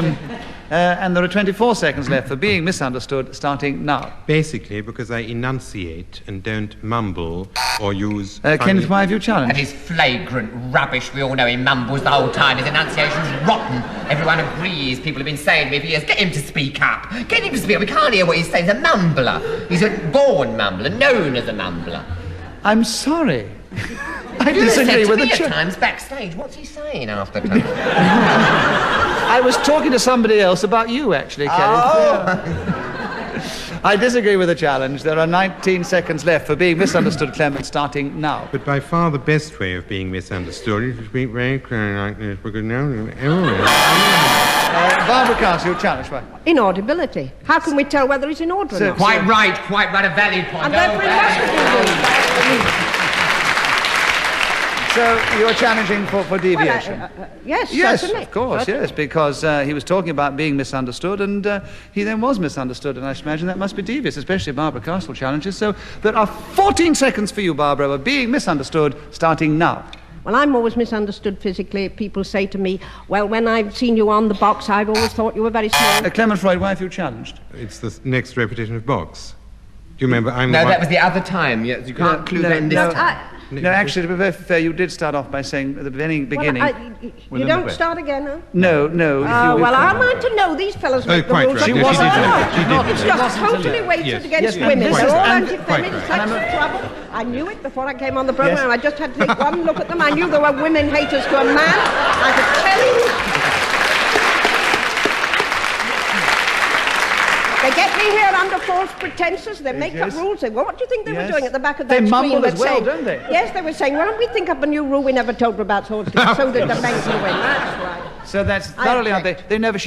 and there are 24 seconds left for being misunderstood, starting now. Basically, because I enunciate and don't mumble or use... Kenneth, why have you challenged? And his flagrant rubbish. We all know he mumbles the whole time. His enunciation's rotten. Everyone agrees. People have been saying to me for years, get him to speak up. Get him to speak up. We can't hear what he's saying. He's a mumbler. He's a born mumbler, known as a mumbler. I'm sorry. I You disagree said with to the me at times backstage, what's he saying after time? I was talking to somebody else about you, actually, Kenneth. I disagree with the challenge. There are 19 seconds left for being misunderstood, Clement, starting now. But by far the best way of being misunderstood is to speak very clearly like this, because now... Barbara Castle, you're challenged, right? Inaudibility. How can we tell whether he's in order or not? Quite right, a valid point. And therefore he mustn't be. So you're challenging for deviation? Yes, certainly. Of course, certainly. Yes, because he was talking about being misunderstood, and he then was misunderstood, and I should imagine that must be devious, especially Barbara Castle challenges. So there are 14 seconds for you, Barbara, of being misunderstood, starting now. Well, I'm always misunderstood physically. People say to me, well, when I've seen you on the box, I've always thought you were very small. Clement Freud, why have you challenged? It's the next repetition of box. Do you remember? No, that was the other time. You can't include that in this time. No, actually, to be very fair, you did start off by saying at the beginning... you don't start again, huh? No. Well, I'm going to know these fellows make the rules. Right. She wasn't. It's just totally weighted against women. They're all anti-feminist, sex trouble. I knew it before I came on the programme. I just had to take one look at them. I knew there were women haters to a man. I could tell you... They get me here under false pretenses. They make up rules. They, well, what do you think they were doing at the back of that screen? They mumble as well, saying, don't they? Yes, they were saying, why don't we think up a new rule we never told about so that the banks will win. That's right. So that's thoroughly out there. You never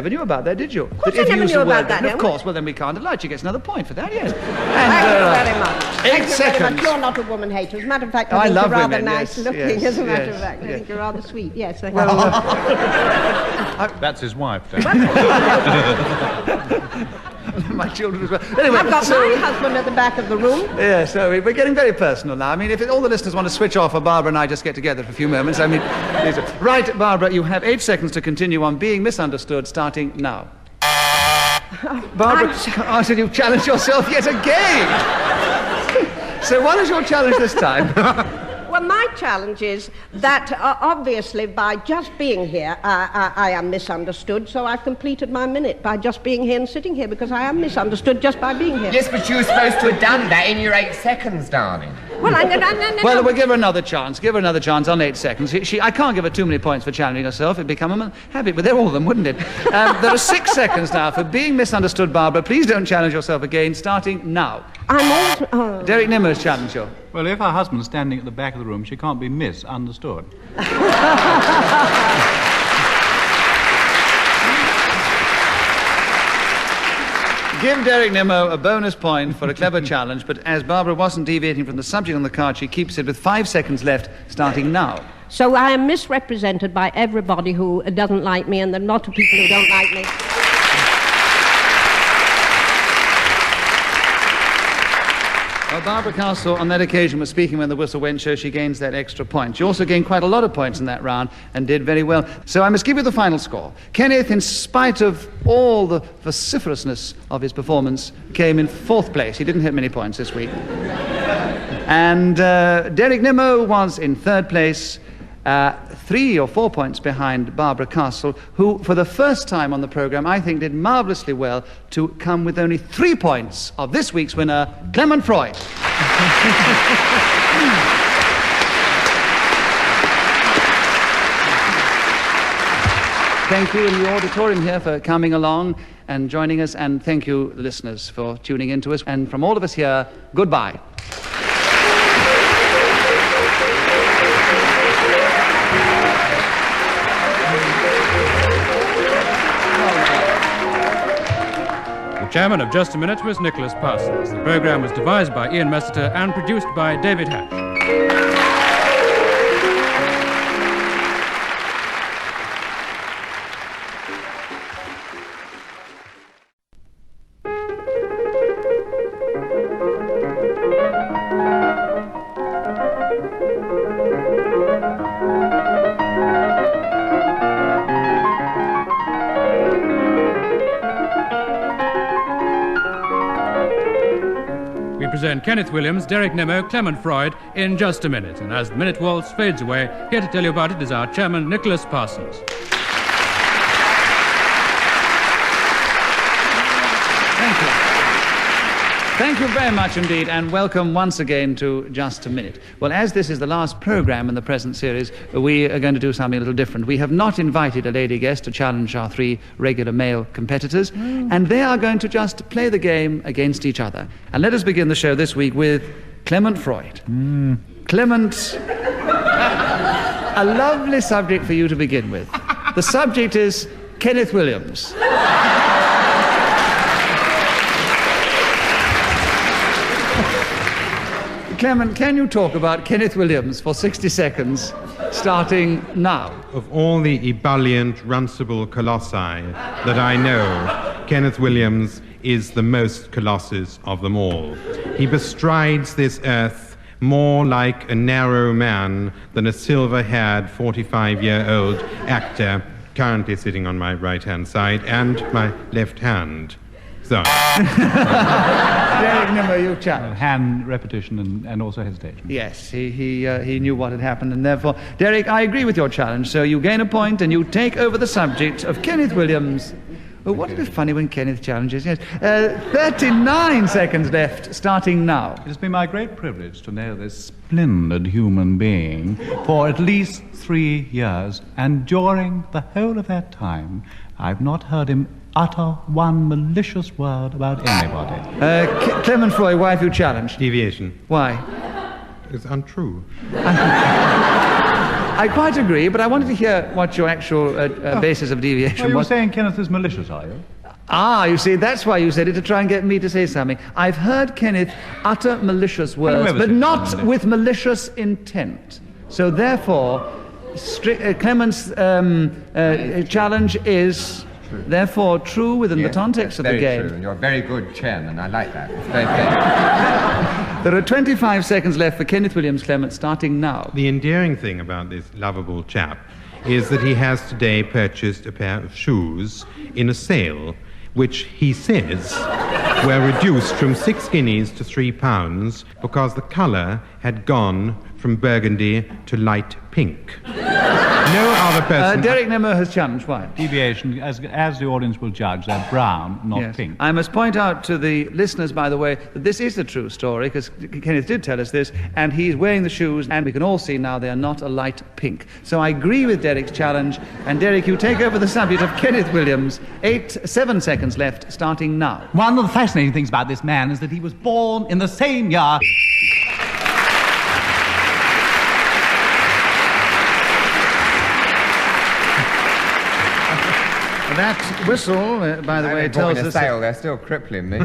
knew about that, did you? Of course I never knew about that. Of course, well then we can't allow it. She gets another point for that, yes. Thank you very much. 8 seconds. Very much. You're not a woman hater. As a matter of fact, I think you're rather nice looking, as a matter of fact. I think you're rather sweet, yes. That's his wife, My children as well. Anyway, I've got my husband at the back of the room. Yeah, so we're getting very personal now. I mean, if all the listeners want to switch off, or Barbara and I just get together for a few moments, I mean... Right, Barbara, you have 8 seconds to continue on being misunderstood, starting now. Barbara, so you've challenged yourself yet again. So what is your challenge this time? Well, Well, my challenge is that obviously by just being here, I am misunderstood, so I've completed my minute by just being here and sitting here, because I am misunderstood just by being here. Yes, but you were supposed to have done that in your 8 seconds, darling. Well, Well, we'll give her another chance. Give her another chance on 8 seconds. I can't give her too many points for challenging herself. It'd become a habit, but they're all of them, wouldn't it? There are 6 seconds now for being misunderstood, Barbara. Please don't challenge yourself again, starting now. I'm all... Derek Nimmo's challenge you. Well, if her husband's standing at the back of the room, she can't be misunderstood. Give Derek Nimmo a bonus point for a clever challenge, but as Barbara wasn't deviating from the subject on the card, she keeps it with 5 seconds left, starting now. So I am misrepresented by everybody who doesn't like me, and there are a lot of people who don't like me. Well, Barbara Castle, on that occasion, was speaking when the whistle went, so she gains that extra point. She also gained quite a lot of points in that round and did very well. So I must give you the final score. Kenneth, in spite of all the vociferousness of his performance, came in 4th place. He didn't hit many points this week. And Derek Nimmo was in 3rd place, 3 or 4 points behind Barbara Castle, who, for the first time on the programme, I think did marvellously well to come with only 3 points of this week's winner, Clement Freud. Thank you in the auditorium here for coming along and joining us, and thank you, listeners, for tuning in to us. And from all of us here, goodbye. The chairman of Just a Minute was Nicholas Parsons. The programme was devised by Ian Messiter and produced by David Hatch. Present Kenneth Williams, Derek Nimmo, Clement Freud in Just a Minute. And as the minute waltz fades away, here to tell you about it is our chairman, Nicholas Parsons. Thank you. Thank you very much indeed, and welcome once again to Just a Minute. Well, as this is the last programme in the present series, we are going to do something a little different. We have not invited a lady guest to challenge our 3 regular male competitors, and they are going to just play the game against each other. And let us begin the show this week with Clement Freud. Clement, a lovely subject for you to begin with. The subject is Kenneth Williams. Clement, can you talk about Kenneth Williams for 60 seconds, starting now? Of all the ebullient, runcible colossi that I know, Kenneth Williams is the most colossus of them all. He bestrides this earth more like a narrow man than a silver-haired 45-year-old actor currently sitting on my right-hand side and my left hand. So. Derek Nimmo, you challenge. Hand repetition and also hesitation. Yes, he knew what had happened, and therefore, Derek, I agree with your challenge. So you gain a point, and you take over the subject of Kenneth Williams. Oh, what is funny when Kenneth challenges? Yes, 39 seconds left, starting now. It has been my great privilege to know this splendid human being for at least 3 years, and during the whole of that time, I've not heard him utter one malicious word about anybody. Clement Freud, why have you challenged? Deviation. Why? It's untrue. I quite agree, but I wanted to hear what your actual basis of deviation Well, you're was. saying Kenneth is malicious, are you? Ah, you see, that's why you said it, to try and get me to say something. I've heard Kenneth utter malicious words, but not with malicious intent. So therefore, Clement's challenge is... therefore true within the context of the game. Very true, and you're a very good chairman. I like that. It's very fair. There are 25 seconds left for Kenneth Williams, Clement, starting now. The endearing thing about this lovable chap is that he has today purchased a pair of shoes in a sale, which he says were reduced from 6 guineas to £3 because the colour had gone from burgundy to light pink. No other person... Derek Nimmo has challenged. Why? Deviation, as the audience will judge, they're brown, not pink. I must point out to the listeners, by the way, that this is the true story, because Kenneth did tell us this, and he's wearing the shoes, and we can all see now they are not a light pink. So I agree with Derek's challenge, and Derek, you take over the subject of Kenneth Williams. 7 seconds left, starting now. One of the fascinating things about this man is that he was born in the same year... That whistle, by the way, tells us... They're still crippling me.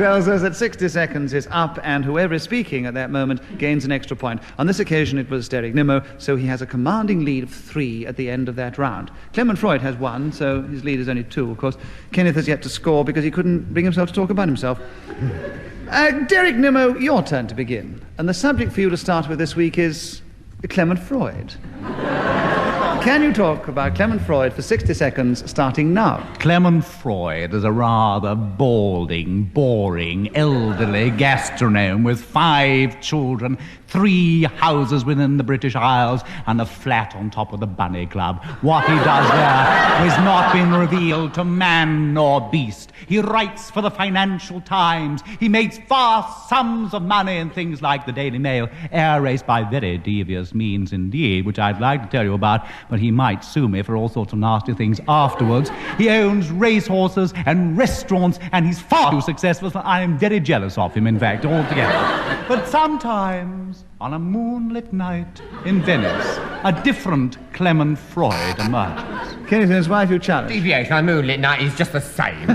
tells us that 60 seconds is up, and whoever is speaking at that moment gains an extra point. On this occasion, it was Derek Nimmo, so he has a commanding lead of 3 at the end of that round. Clement Freud has 1, so his lead is only 2, of course. Kenneth has yet to score because he couldn't bring himself to talk about himself. Derek Nimmo, your turn to begin. And the subject for you to start with this week is Clement Freud. Can you talk about Clement Freud for 60 seconds, starting now? Clement Freud is a rather balding, boring, elderly gastronome with 5 children, 3 houses within the British Isles, and a flat on top of the Bunny Club. What he does there has not been revealed to man nor beast. He writes for the Financial Times. He makes vast sums of money in things like the Daily Mail, air race by very devious means indeed, which I'd like to tell you about, but he might sue me for all sorts of nasty things afterwards. He owns racehorses and restaurants, and he's far too successful, so I am very jealous of him, in fact, altogether. But sometimes, on a moonlit night in Venice, a different Clement Freud emerges. Kenneth and his wife, you challenge. Deviation on a moonlit night is just the same.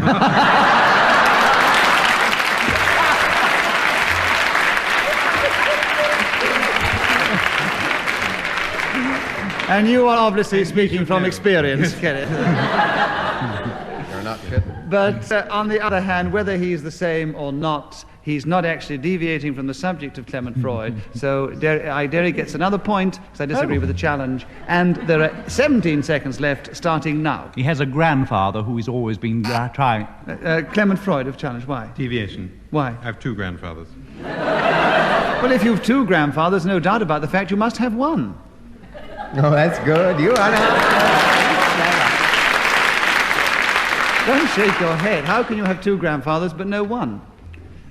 And you are obviously speaking from experience, Kenneth. You're not fit. But on the other hand, whether he's the same or not, he's not actually deviating from the subject of Clement Freud. So Derek gets another point, because I disagree with the challenge. And there are 17 seconds left, starting now. He has a grandfather who has always been trying... Clement Freud of challenge. Why? Deviation. Why? I have 2 grandfathers. Well, if you've 2 grandfathers, no doubt about the fact you must have 1. Oh, that's good. You are now. Don't shake your head. How can you have 2 grandfathers but no 1?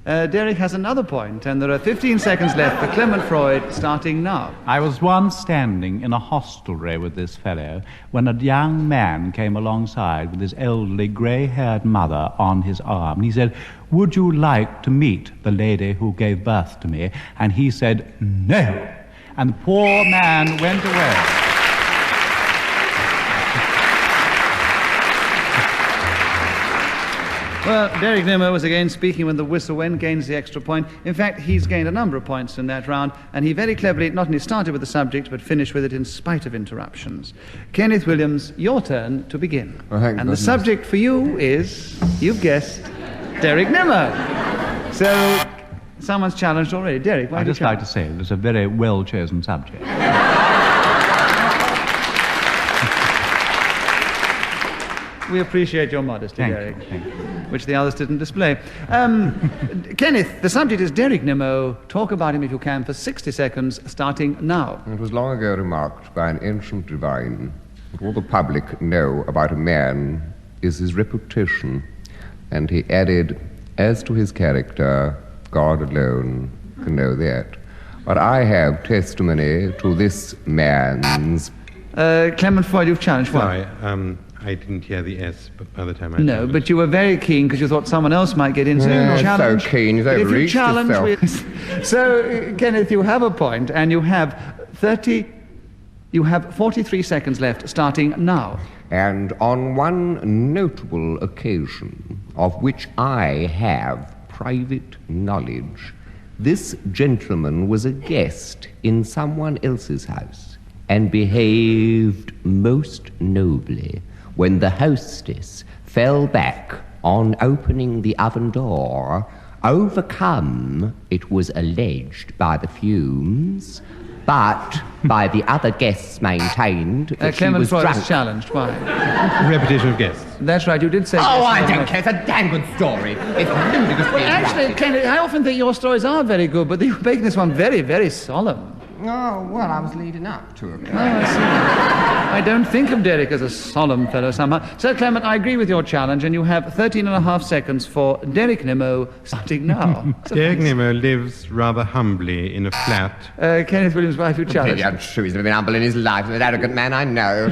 Derek has another point, and there are 15 seconds left for Clement Freud, starting now. I was once standing in a hostelry with this fellow when a young man came alongside with his elderly grey-haired mother on his arm. He said, "Would you like to meet the lady who gave birth to me?" And he said, "No." And the poor man went away. Well, Derek Nimmo was again speaking when the whistle went, gains the extra point. In fact, he's gained a number of points in that round, and he very cleverly not only started with the subject, but finished with it in spite of interruptions. Kenneth Williams, your turn to begin. Oh, thank and the goodness. subject for you is, you've guessed, Derek Nimmo. So, someone's challenged already. Derek, why I'd do you just like challenge? to say that it's a very well-chosen subject. We appreciate your modesty, Thank Derek, you. which the others didn't display. Kenneth, the subject is Derek Nimmo. Talk about him if you can for 60 seconds, starting now. It was long ago remarked by an ancient divine that all the public know about a man is his reputation. And he added, as to his character, God alone can know that. But I have testimony to this man's... Clement Freud, you've challenged. Why? Sorry, I didn't hear the S by the time I No, told but you were very keen because you thought someone else might get in. So Yeah, you challenge. so keen, he's But if you overreached challenge, himself. So, Kenneth, you have a point, and you have 43 seconds left, starting now. And on one notable occasion, of which I have private knowledge, this gentleman was a guest in someone else's house and behaved most nobly when the hostess fell back on opening the oven door, overcome, it was alleged, by the fumes, but by the other guests maintained that she Clement was Freud drunk. is challenged. Why? Repetition of guests. That's right, you did say... Oh, yes, I no, don't no. care. It's a damn good story. It's ludicrous. Well, actually, Kenneth, I often think your stories are very good, but you're making this one very, very solemn. Oh, well, I was leading up to it. Oh, I see. I don't think of Derek as a solemn fellow somehow. So, Clement, I agree with your challenge, and you have 13 and a half seconds for Derek Nimmo, starting now. Derek Nimmo lives rather humbly in a flat. Kenneth Williams' wife, you challenge. Completely untrue. He's never been humble in his life. An arrogant man, I know.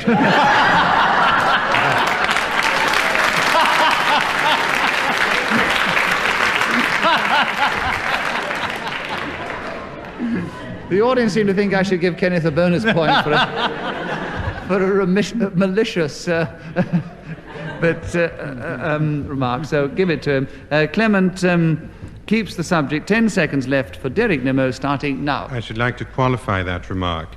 The audience seem to think I should give Kenneth a bonus point for a malicious remark, so give it to him. Clement keeps the subject. 10 seconds left for Derek Nimmo, starting now. I should like to qualify that remark.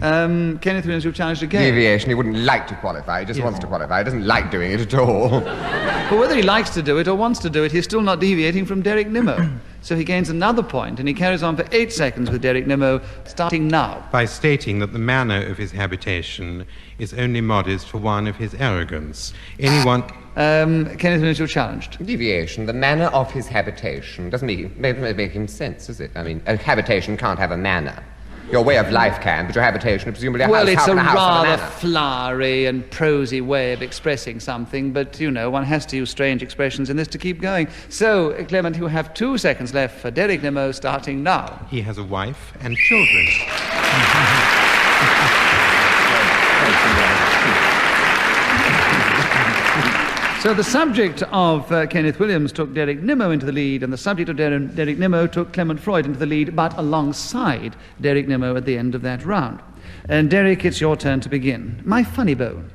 Kenneth Williams, you've challenged again. Deviation, he wouldn't like to qualify. He just wants to qualify. He doesn't like doing it at all. But whether he likes to do it or wants to do it, he's still not deviating from Derek Nimmo. So he gains another point, and he carries on for 8 seconds with Derek Nimmo, starting now. By stating that the manner of his habitation is only modest for one of his arrogance. Anyone... Kenneth Williams, you're challenged. Deviation, the manner of his habitation doesn't make him sense, does it? I mean, a habitation can't have a manner. Your way of life can, but your habitation is presumably a house. Well, it's a rather manner. flowery and prosy way of expressing something, but, you know, one has to use strange expressions in this to keep going. So, Clement, you have 2 seconds left for Derek Nimmo, starting now. He has a wife and children. So the subject of Kenneth Williams took Derek Nimmo into the lead, and the subject of Derek Nimmo took Clement Freud into the lead, but alongside Derek Nimmo at the end of that round. And Derek, it's your turn to begin. My funny bone.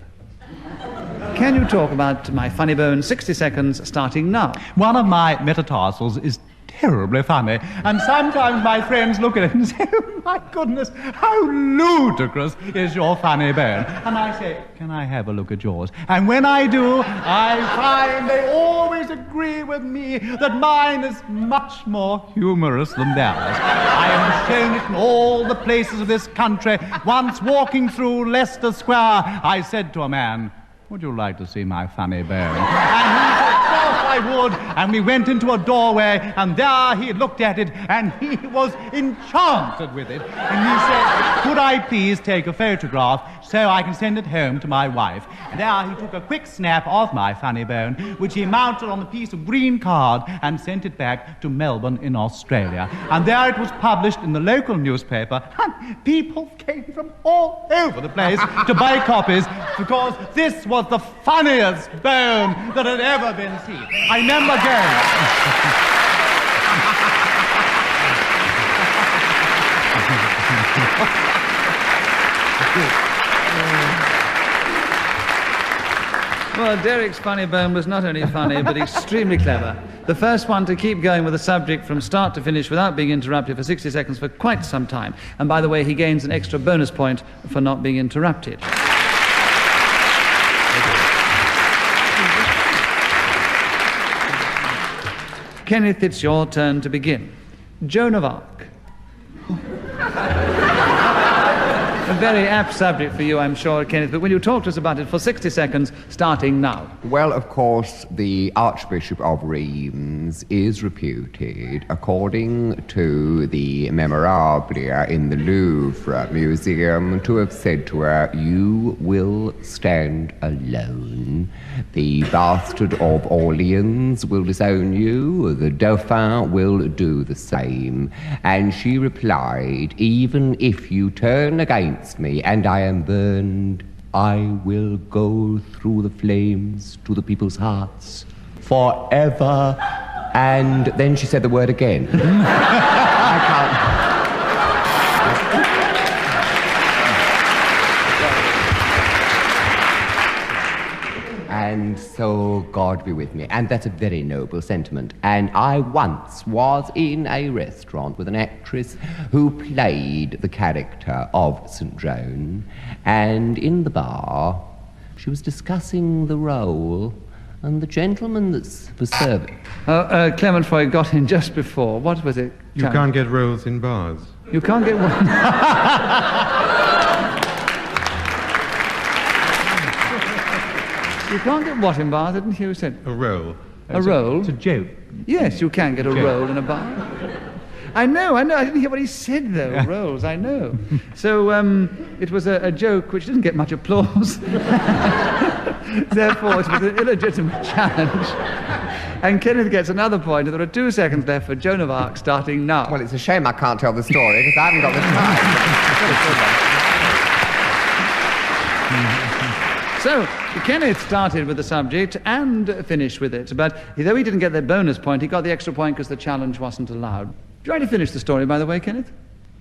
Can you talk about my funny bone? 60 seconds, starting now. One of my metatarsals is terribly funny, and sometimes my friends look at it and say, "Oh, my goodness, how ludicrous is your funny bone?" And I say, "Can I have a look at yours?" And when I do, I find they always agree with me that mine is much more humorous than theirs. I have shown it in all the places of this country. Once walking through Leicester Square, I said to a man, "Would you like to see my funny bone?" And he said, "Of course I would." And we went into a doorway, and there he looked at it, and he was enchanted with it. And he said, "Could I please take a photograph so I can send it home to my wife?" And there he took a quick snap of my funny bone, which he mounted on a piece of green card and sent it back to Melbourne in Australia. And there it was published in the local newspaper, and people came from all over the place to buy copies, because this was the funniest bone that had ever been seen. I remember going. Well, Derek's funny bone was not only funny, but extremely clever. The first one to keep going with a subject from start to finish without being interrupted for 60 seconds for quite some time. And by the way, he gains an extra bonus point for not being interrupted. Kenneth, it's your turn to begin. Joan of Arc. A very apt subject for you, I'm sure, Kenneth, but will you talk to us about it for 60 seconds, starting now? Well, of course, the Archbishop of Reims is reputed, according to the memorabilia in the Louvre Museum, to have said to her, "You will stand alone. The Bastard of Orleans will disown you. The Dauphin will do the same." And she replied, "Even if you turn against me and I am burned, I will go through the flames to the people's hearts forever." And then she said the word again. I can't... And so God be with me. And that's a very noble sentiment. And I once was in a restaurant with an actress who played the character of St. Joan. And in the bar, she was discussing the role And the gentleman that was serving. Clement Freud got in just before. What was it? You can't get rolls in bars. You can't get one. You can't get what in bars, didn't you? Said A roll. a roll. It's a joke. Yes, you can get a roll in a bar. I know. I didn't hear what he said, though. Rolls, I know. So it was a joke which didn't get much applause. Therefore, it was an illegitimate challenge. And Kenneth gets another point, and there are 2 seconds left for Joan of Arc, starting now. Well, it's a shame I can't tell the story because I haven't got the time. So, Kenneth started with the subject and finished with it. But though he didn't get the bonus point, he got the extra point because the challenge wasn't allowed. Do you like to finish the story, by the way, Kenneth?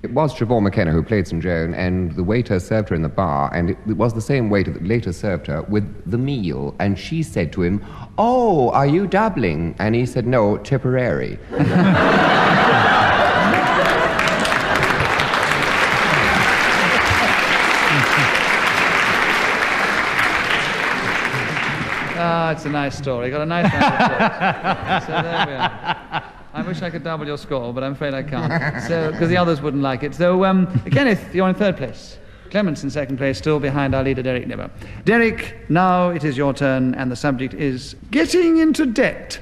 It was Trevor McKenna who played St. Joan, and the waiter served her in the bar, and it was the same waiter that later served her with the meal, and she said to him, "Oh, are you doubling?" And he said, "No, Tipperary." Ah, it's a nice story. Got a nice round of applause. So there we are. I wish I could double your score, but I'm afraid I can't. So, because the others wouldn't like it. So, Kenneth, you're in 3rd place. Clement's in 2nd place, still behind our leader, Derek Nimmo. Derek, now it is your turn, and the subject is getting into debt.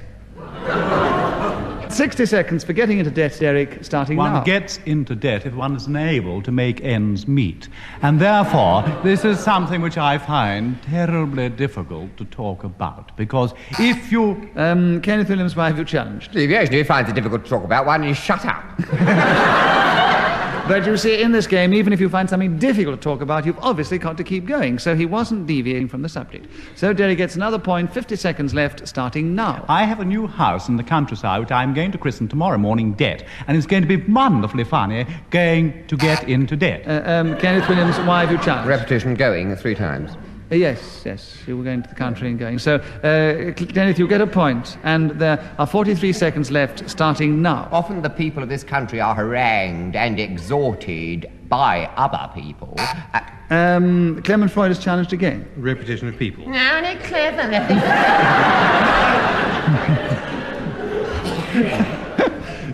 60 seconds for getting into debt, Derek, starting now. One gets into debt if one is unable to make ends meet. And therefore, this is something which I find terribly difficult to talk about. Because if you... Kenneth Williams, why have you challenged? Deviation, he finds it difficult to talk about. Why don't you shut up? But you see, in this game, even if you find something difficult to talk about, you've obviously got to keep going. So he wasn't deviating from the subject. So Derek gets another point, 50 seconds left, starting now. I have a new house in the countryside which I'm going to christen tomorrow morning Debt. And it's going to be wonderfully funny going to get into debt. Kenneth Williams, why have you challenged? Repetition going 3 times. Yes, you were going to the country and going. So, Kenneth, you get a point, and there are 43 seconds left, starting now. Often the people of this country are harangued and exhorted by other people. Clement Freud is challenged again. Repetition of people. No, no, clever.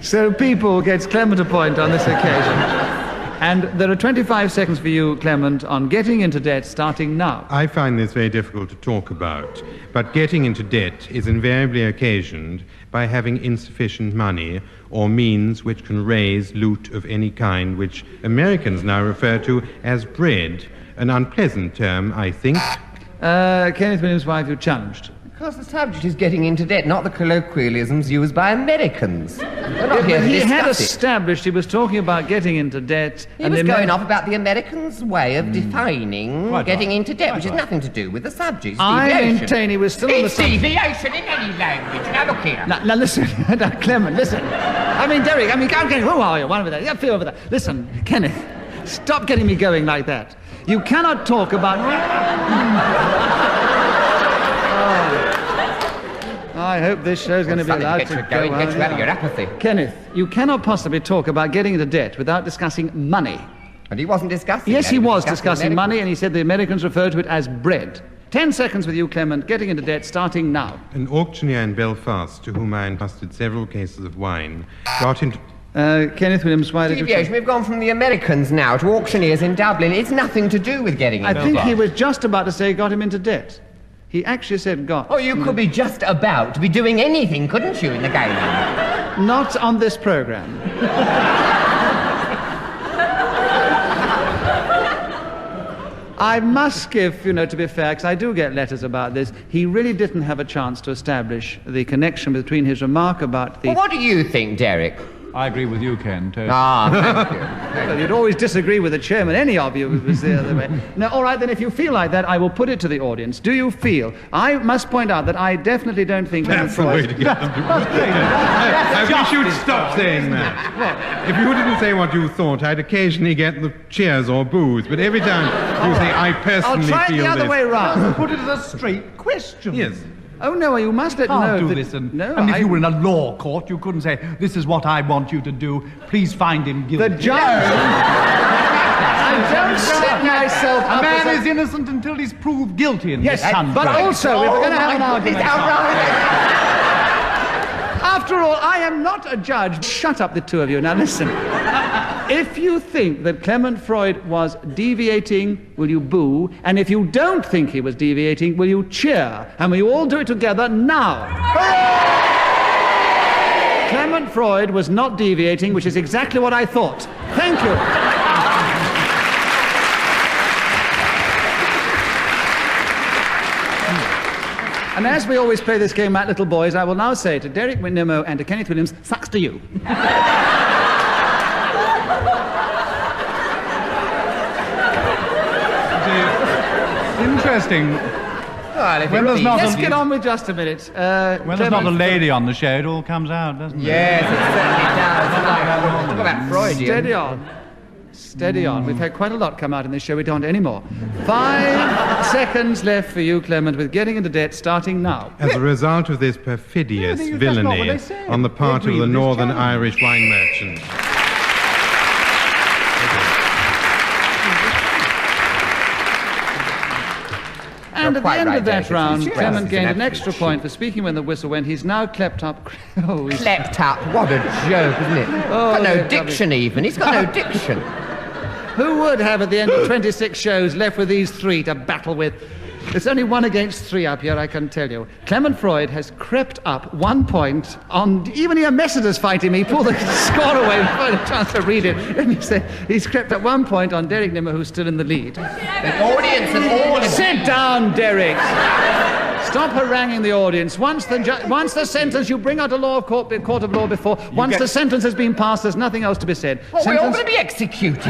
So people gets Clement a point on this occasion. And there are 25 seconds for you, Clement, on getting into debt, starting now. I find this very difficult to talk about, but getting into debt is invariably occasioned by having insufficient money or means which can raise loot of any kind, which Americans now refer to as bread, an unpleasant term, I think. Kenneth Williams, why have you challenged? Because the subject is getting into debt, not the colloquialisms used by Americans. They're not here to He had discuss it. established he was talking about getting into debt. He was going off about the Americans' way of defining getting into debt, which has nothing to do with the subject. It's I deviation. maintain he was still on the It's subject. deviation in any language. Now look here. Now listen, Clement, listen. Derek, Kenneth, who are you? One over there. Yeah, feel over there. Listen, Kenneth, stop getting me going like that. You cannot talk about... I hope this show's going to be allowed to go on. Get you out of your apathy. Kenneth, you cannot possibly talk about getting into debt without discussing money. And he wasn't discussing Yes, that. he was discussing Americans. money, and he said the Americans refer to it as bread. 10 seconds with you, Clement, getting into debt, starting now. An auctioneer in Belfast, to whom I entrusted several cases of wine, got into... Kenneth Williams, why did you... Deviation. We've gone from the Americans now to auctioneers in Dublin. It's nothing to do with getting into I think debt. he was just about to say got him into debt. He actually said got. Oh, you could be just about to be doing anything, couldn't you, in the game? Not on this program. I must give, to be fair, because I do get letters about this, he really didn't have a chance to establish the connection between his remark about the... Well, what do you think, Derek? I agree with you, Ken. Totally. Thank you. Well, you'd always disagree with the chairman, any of you, if it was the other way. Now, all right, then, if you feel like that, I will put it to the audience. Do you feel? I must point out that I definitely don't think... That's the way to get them to I wish you'd stop saying that. What? If you didn't say what you thought, I'd occasionally get the cheers or boos, but every time you say, I personally I'll try it feel the other this. way round. Put it as a straight question. Yes. Oh, no, you must let me know. Can't do that- this. And I- if you were in a law court, you couldn't say, this is what I want you to do. Please find him guilty. The judge... I don't set myself up A man as is innocent until he's proved guilty in this country. but also, if we're going to have an argument... After all, I am not a judge. Shut up, the two of you. Now listen. If you think that Clement Freud was deviating, will you boo? And if you don't think he was deviating, will you cheer? And will you all do it together now? Clement Freud was not deviating, which is exactly what I thought. Thank you. And as we always play this game, little boys, I will now say to Derek Nimmo and to Kenneth Williams, sucks to you. Interesting. Well, When there's not Let's a, get on with just a minute. when there's not a lady on the show, it all comes out, doesn't it? Yes, it certainly does. Talk about Freudian. Steady on. Steady on. We've had quite a lot come out in this show. We don't anymore. 5 seconds left for you, Clement, with getting into debt starting now. As a result of this perfidious Yeah, that's not what villainy they said. on the part They of the agreed with Northern this challenge. Irish wine merchant. And at the quite end right, of that Derek. round, It's Clement an gained an absolute extra point for speaking when the whistle went. He's now clept up... Oh, he's... Slept up. What a joke, isn't it? Got no dear, diction even. He's got no diction. Who would have, at the end of 26 shows, left with these 3 to battle with? It's only 1 against 3 up here, I can tell you. Clement Freud has crept up 1 point on... Even your Messrs fighting me. Pull the score away before I had a chance to read it. Let me say, he's crept up 1 point on Derek Nimmo, who's still in the lead. The audience and all... Sit down, Derek. Stop haranguing the audience. Once the sentence, you bring out a court of law before. Once the sentence has been passed, there's nothing else to be said. Well, we're all going to be executed.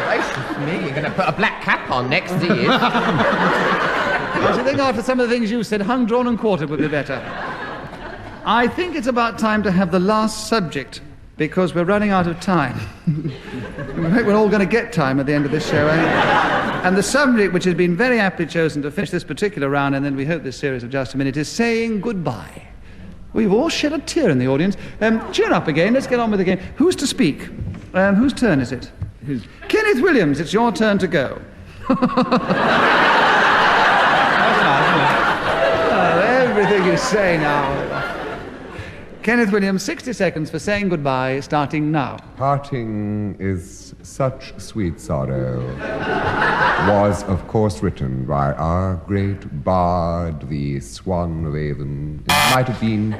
Gracious me, you're going to put a black cap on next year. I think after some of the things you said, hung, drawn and quartered would be better. I think it's about time to have the last subject, because we're running out of time. We're all going to get time at the end of this show, And the subject, which has been very aptly chosen to finish this particular round, and then we hope this series of Just a Minute, is saying goodbye. We've all shed a tear in the audience. Cheer up again. Let's get on with the game. Who's to speak? Whose turn is it? Kenneth Williams, it's your turn to go. Everything you say now. Kenneth Williams, 60 seconds for saying goodbye, starting now. Parting is such sweet sorrow was, of course, written by our great bard, the Swan of Avon. It might have been...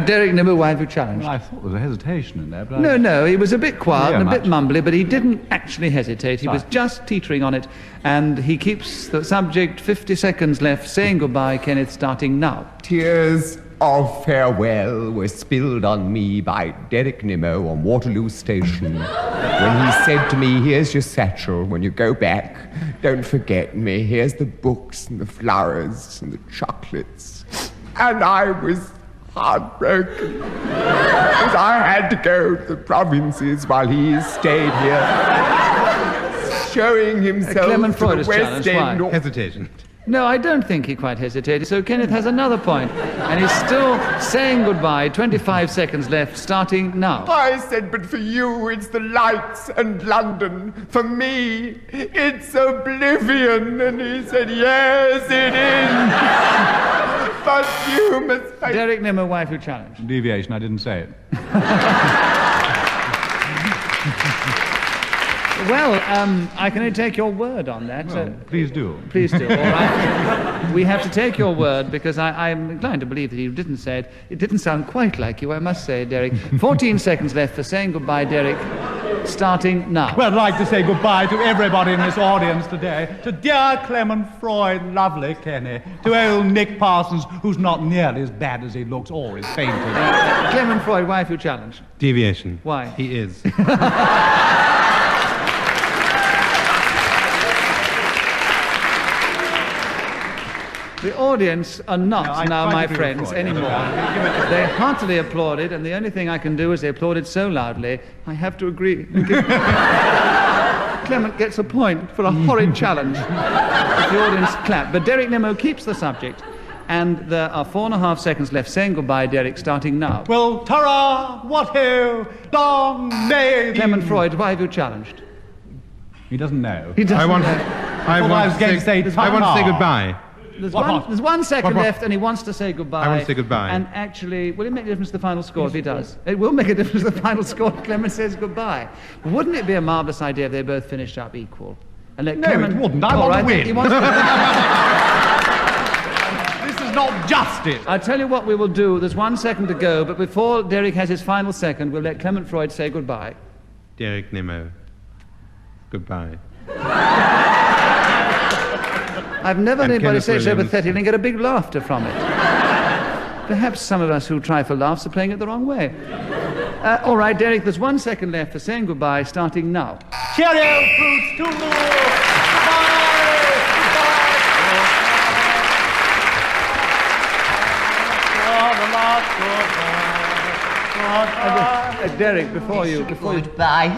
Derek Nimmo, why have you challenged? Well, I thought there was a hesitation in there, but No, he was a bit quiet Yeah, and a bit much. mumbly, but he didn't actually hesitate. He was Right. just teetering on it, and he keeps the subject 50 seconds left, saying goodbye, Kenneth, starting now. Tears of farewell were spilled on me by Derek Nimmo on Waterloo Station when he said to me, "Here's your satchel. When you go back, don't forget me. Here's the books and the flowers and the chocolates." And I was heartbroken because I had to go to the provinces while he stayed here, showing himself Clement to Freud the is West challenged. End. Why? Hesitation. No, I don't think he quite hesitated, so Kenneth has another point, and he's still saying goodbye. 25 seconds left, starting now. I said, but for you, it's the lights and London. For me, it's oblivion. And he said, yes, it is. But you must... Derek Nimmo, wife who challenged. deviation, I didn't say it. Well, I can only take your word on that. Well, please do. Please do, all right. We have to take your word, because I'm inclined to believe that you didn't say it. It didn't sound quite like you, I must say, Derek. 14 seconds left for saying goodbye, Derek, starting now. Well, I'd like to say goodbye to everybody in this audience today. To dear Clement Freud, lovely Kenny. To old Nick Parsons, who's not nearly as bad as he looks or is fainting. Clement Freud, wife who challenged. Deviation. Why? He is. The audience are not No, I now tried my to be friends Freud. anymore. They heartily applauded, and the only thing I can do is they applauded so loudly, I have to agree. Clement gets a point for a horrid challenge. If the audience clap. But Derek Nimmo keeps the subject. And there are 4.5 seconds left. Saying goodbye, Derek, starting now. Well, ta-ra, what-ho, long may the... Clement Freud, why have you challenged? He doesn't know. He doesn't I want know. to say goodbye. There's 1 second left, and he wants to say goodbye. I want to say goodbye. And actually, will it make a difference to the final score if he does? It will make a difference to the final score if Clement says goodbye. Wouldn't it be a marvellous idea if they both finished up equal? And let Clement... it wouldn't. I want to win. He wants This is not justice. I'll tell you what we will do. There's 1 second to go, but before Derek has his final second, we'll let Clement Freud say goodbye. Derek Nimmo, goodbye. I've never had And anybody Kenneth say so Williams. pathetically and get a big laughter from it. Perhaps some of us who try for laughs are playing it the wrong way. All right, Derek, there's 1 second left for saying goodbye, starting now. Cheerio, fruits, toodle-oo. Derek, before you... Goodbye,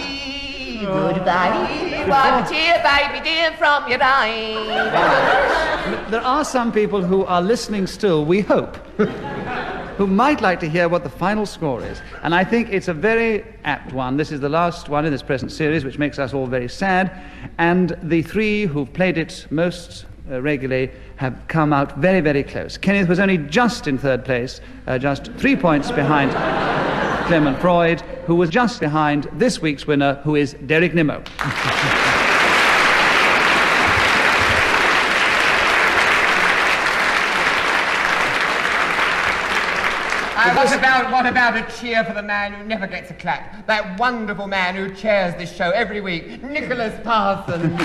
goodbye, wipe a tear, baby dear, from your eye. There are some people who are listening still, we hope, who might like to hear what the final score is. And I think it's a very apt one. This is the last one in this present series, which makes us all very sad. And the three who've played it most regularly have come out very, very close. Kenneth was only just in third place, just 3 points behind Clement Freud, who was just behind this week's winner, who is Derek Nimmo. What about a cheer for the man who never gets a clap? That wonderful man who chairs this show every week, Nicholas Parsons.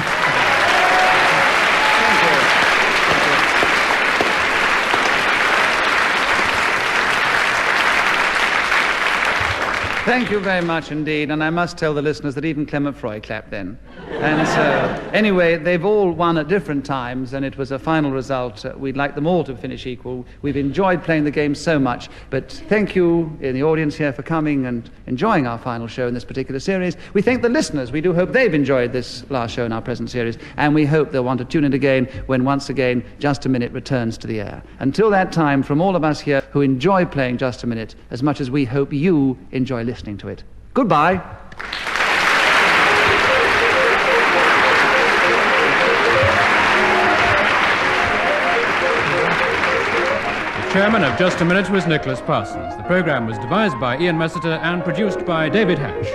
Thank you very much indeed, and I must tell the listeners that even Clement Freud clapped then. And so, anyway, they've all won at different times, and it was a final result. We'd like them all to finish equal. We've enjoyed playing the game so much, but thank you in the audience here for coming and enjoying our final show in this particular series. We thank the listeners. We do hope they've enjoyed this last show in our present series, and we hope they'll want to tune in again when once again Just a Minute returns to the air. Until that time, from all of us here who enjoy playing Just a Minute as much as we hope you enjoy listening to it. Goodbye. The chairman of Just a Minute was Nicholas Parsons. The program was devised by Ian Messiter and produced by David Hatch.